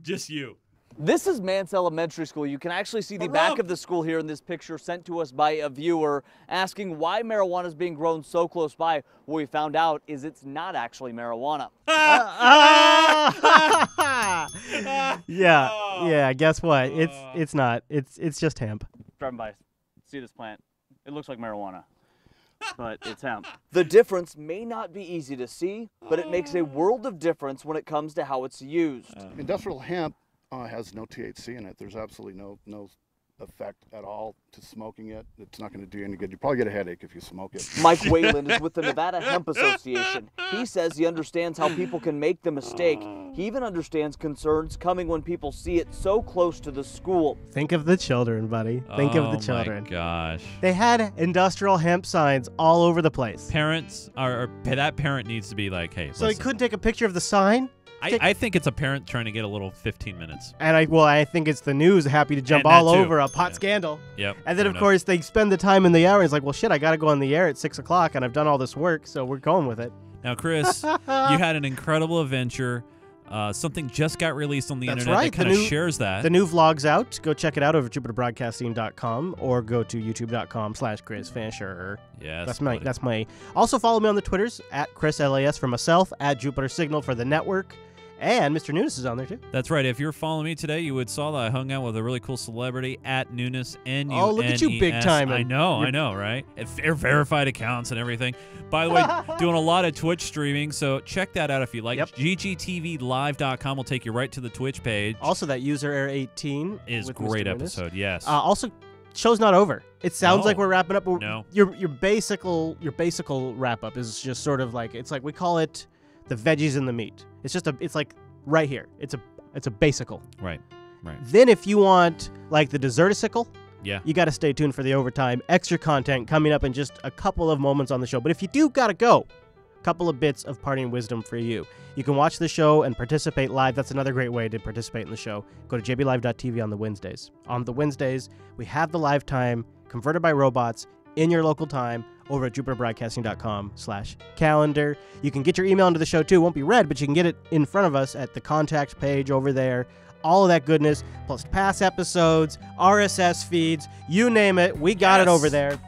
Just you. This is Mance Elementary School. You can actually see the back of the school here in this picture sent to us by a viewer asking why marijuana is being grown so close by. What we found out is it's not actually marijuana. Yeah. Guess what? It's not. It's just hemp. Driving by, see this plant. It looks like marijuana, but it's hemp. The difference may not be easy to see, but it makes a world of difference when it comes to how it's used. Industrial hemp has no THC in it. There's absolutely no effect at all to smoking it. It's not going to do you any good. You probably get a headache if you smoke it. Mike Whalen is with the Nevada Hemp Association. He says he understands how people can make the mistake. He even understands concerns coming when people see it so close to the school. Think of the children, buddy. Think of the children. Oh my gosh. They had industrial hemp signs all over the place. Parents or that parent needs to be like, hey, So he listen. couldn't take a picture of the sign? I think it's a parent trying to get a little 15 minutes. And I think it's the news happy to jump And that all too. over a pot scandal. Yep. And then, fair of enough. course, they spend the time in the hour. It's like, well, shit, I got to go on the air at 6 o'clock, and I've done all this work, so we're going with it. Now, Chris, you had an incredible adventure. Something just got released on the That's internet right. that kind of shares that. The new vlog's out. Go check it out over at JupiterBroadcasting.com or go to youtube.com/ChrisFansher. Yes, That's buddy. my. Also follow me on the Twitters at ChrisLAS for myself, at Jupiter Signal for the network, and Mr. Nunes is on there too. That's right. If you're following me today, you would saw that I hung out with a really cool celebrity at Nunes, N-U-N-E-S. Oh, look at you big timing. I know, right? Verified accounts and everything. By the way, doing a lot of Twitch streaming, so check that out if you like. GGTVlive.com will take you right to the Twitch page. Also, that user error 18 is with great Mr. Nunes. episode. Yes. Also, show's not over. It sounds like No. we're wrapping up. But No. Your basical wrap up is just sort of like, it's like we call it the veggies and the meat. It's like right here. It's a basical. Right. Then if you want like the desserticicle, yeah, you got to stay tuned for the overtime. Extra content coming up in just a couple of moments on the show. But if you do got to go, a couple of bits of parting wisdom for you. You can watch the show and participate live. That's another great way to participate in the show. Go to jblive.tv on the Wednesdays. On the Wednesdays, we have the live time converted by robots in your local time over at jupiterbroadcasting.com/calendar. You can get your email into the show too. It won't be read, but you can get it in front of us at the contact page over there. All of that goodness, plus past episodes, RSS feeds, you name it, we got it over there.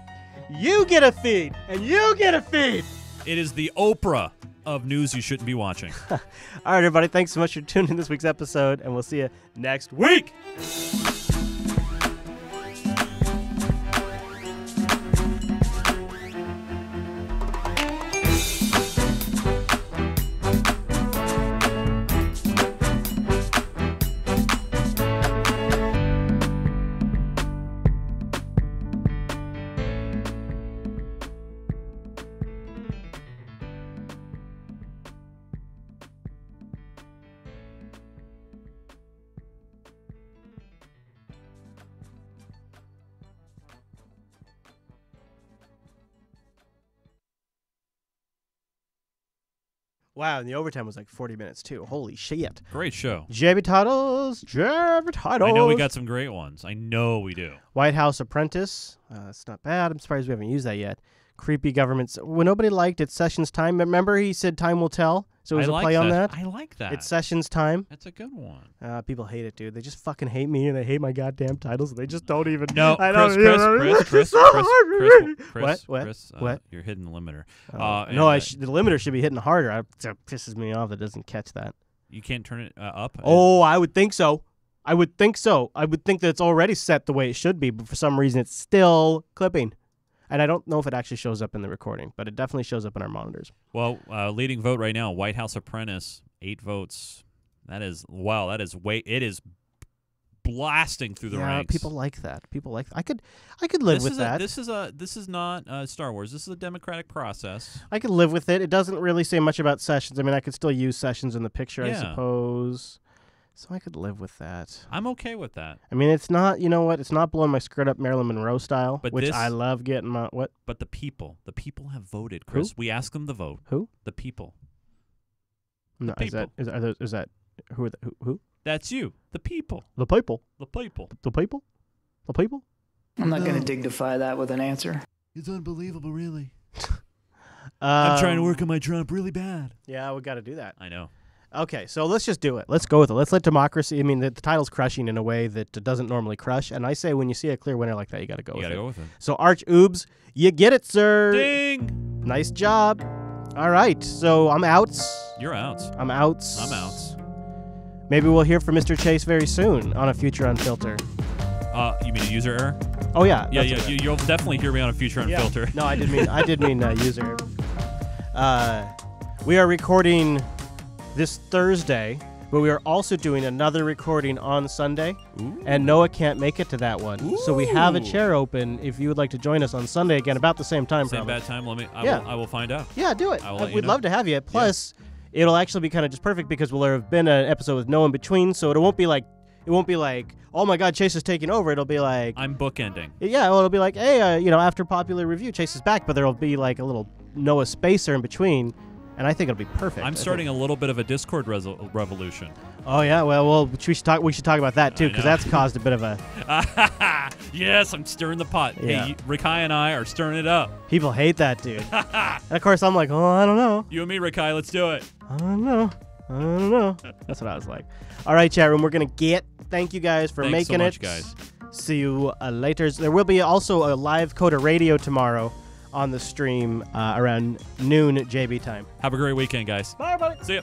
You get a feed, and you get a feed. It is the Oprah of news you shouldn't be watching. All right, everybody, thanks so much for tuning in this week's episode, and we'll see you next week. Wow, and the overtime was like 40 minutes, too. Holy shit. Great show. JB titles. I know we got some great ones. I know we do. White House Apprentice. That's not bad. I'm surprised we haven't used that yet. Creepy government. When nobody liked it, Sessions Time. Remember he said time will tell? So it was I a like play on that. that. I like that. It's Sessions Time. That's a good one. People hate it, dude. They just fucking hate me, and they hate my goddamn titles. They just don't even. No, I don't, Chris, What? You're hitting the limiter. No, the limiter should be hitting harder. It pisses me off that it doesn't catch that. You can't turn it up? Oh, I would think so. I would think that it's already set the way it should be, but for some reason it's still clipping. And I don't know if it actually shows up in the recording, but it definitely shows up in our monitors. Well, leading vote right now, White House Apprentice, 8 votes. That is, wow, it is blasting through the ranks. People like that. I could live with that. This is not Star Wars. This is a democratic process. I could live with it. It doesn't really say much about Sessions. I mean, I could still use Sessions in the picture, I suppose. So I could live with that. I'm okay with that. I mean, it's not, you know what? It's not blowing my skirt up Marilyn Monroe style, But which I love getting my, what? But the people have voted, Chris. Who? We asked them to vote. Who? The people. No, The people. is that who are who? That's you. The people. The people. The people. The people. The people. I'm not going to dignify that with an answer. It's unbelievable, really. I'm trying to work on my Trump really bad. Yeah, we got to do that. I know. Okay, so let's just do it. Let's go with it. Let's let democracy. I mean, the title's crushing in a way that doesn't normally crush. And I say, when you see a clear winner like that, you got to go with it. You got to go with it. So, Arch Oobs, you get it, sir. Ding. Nice job. All right, so I'm out. You're out. I'm out. I'm out. Maybe we'll hear from Mr. Chase very soon on a future Unfilter. You mean a user error? Oh yeah. Yeah. You'll definitely hear me on a future Unfilter. No, I did mean user. We are recording this Thursday, but we are also doing another recording on Sunday. Ooh. And Noah can't make it to that one. Ooh. So we have a chair open if you would like to join us on Sunday again, about the same time. Same probably. bad time. I will find out. Yeah, do it. We'd know. love to have you. Plus, it'll actually be kind of just perfect because we'll have been an episode with no in between, so it won't be like, oh my God, Chase is taking over. It'll be like, I'm bookending. Yeah, well, it'll be like, hey, after popular review, Chase is back, but there'll be like a little Noah spacer in between, and I think it'll be perfect. I'm starting a little bit of a Discord revolution. Oh yeah, well, we should talk about that too, because that's caused a bit of a. Yes, I'm stirring the pot. Yeah. Hey, Rikai and I are stirring it up. People hate that, dude. And of course, I'm like, oh, I don't know. You and me, Rikai, let's do it. I don't know. That's what I was like. All right, chat room, we're gonna get. Thank you guys for Thanks making so much, it. guys. See you later. There will be also a live Coda Radio tomorrow on the stream around noon JB time. Have a great weekend, guys. Bye, everybody. See ya.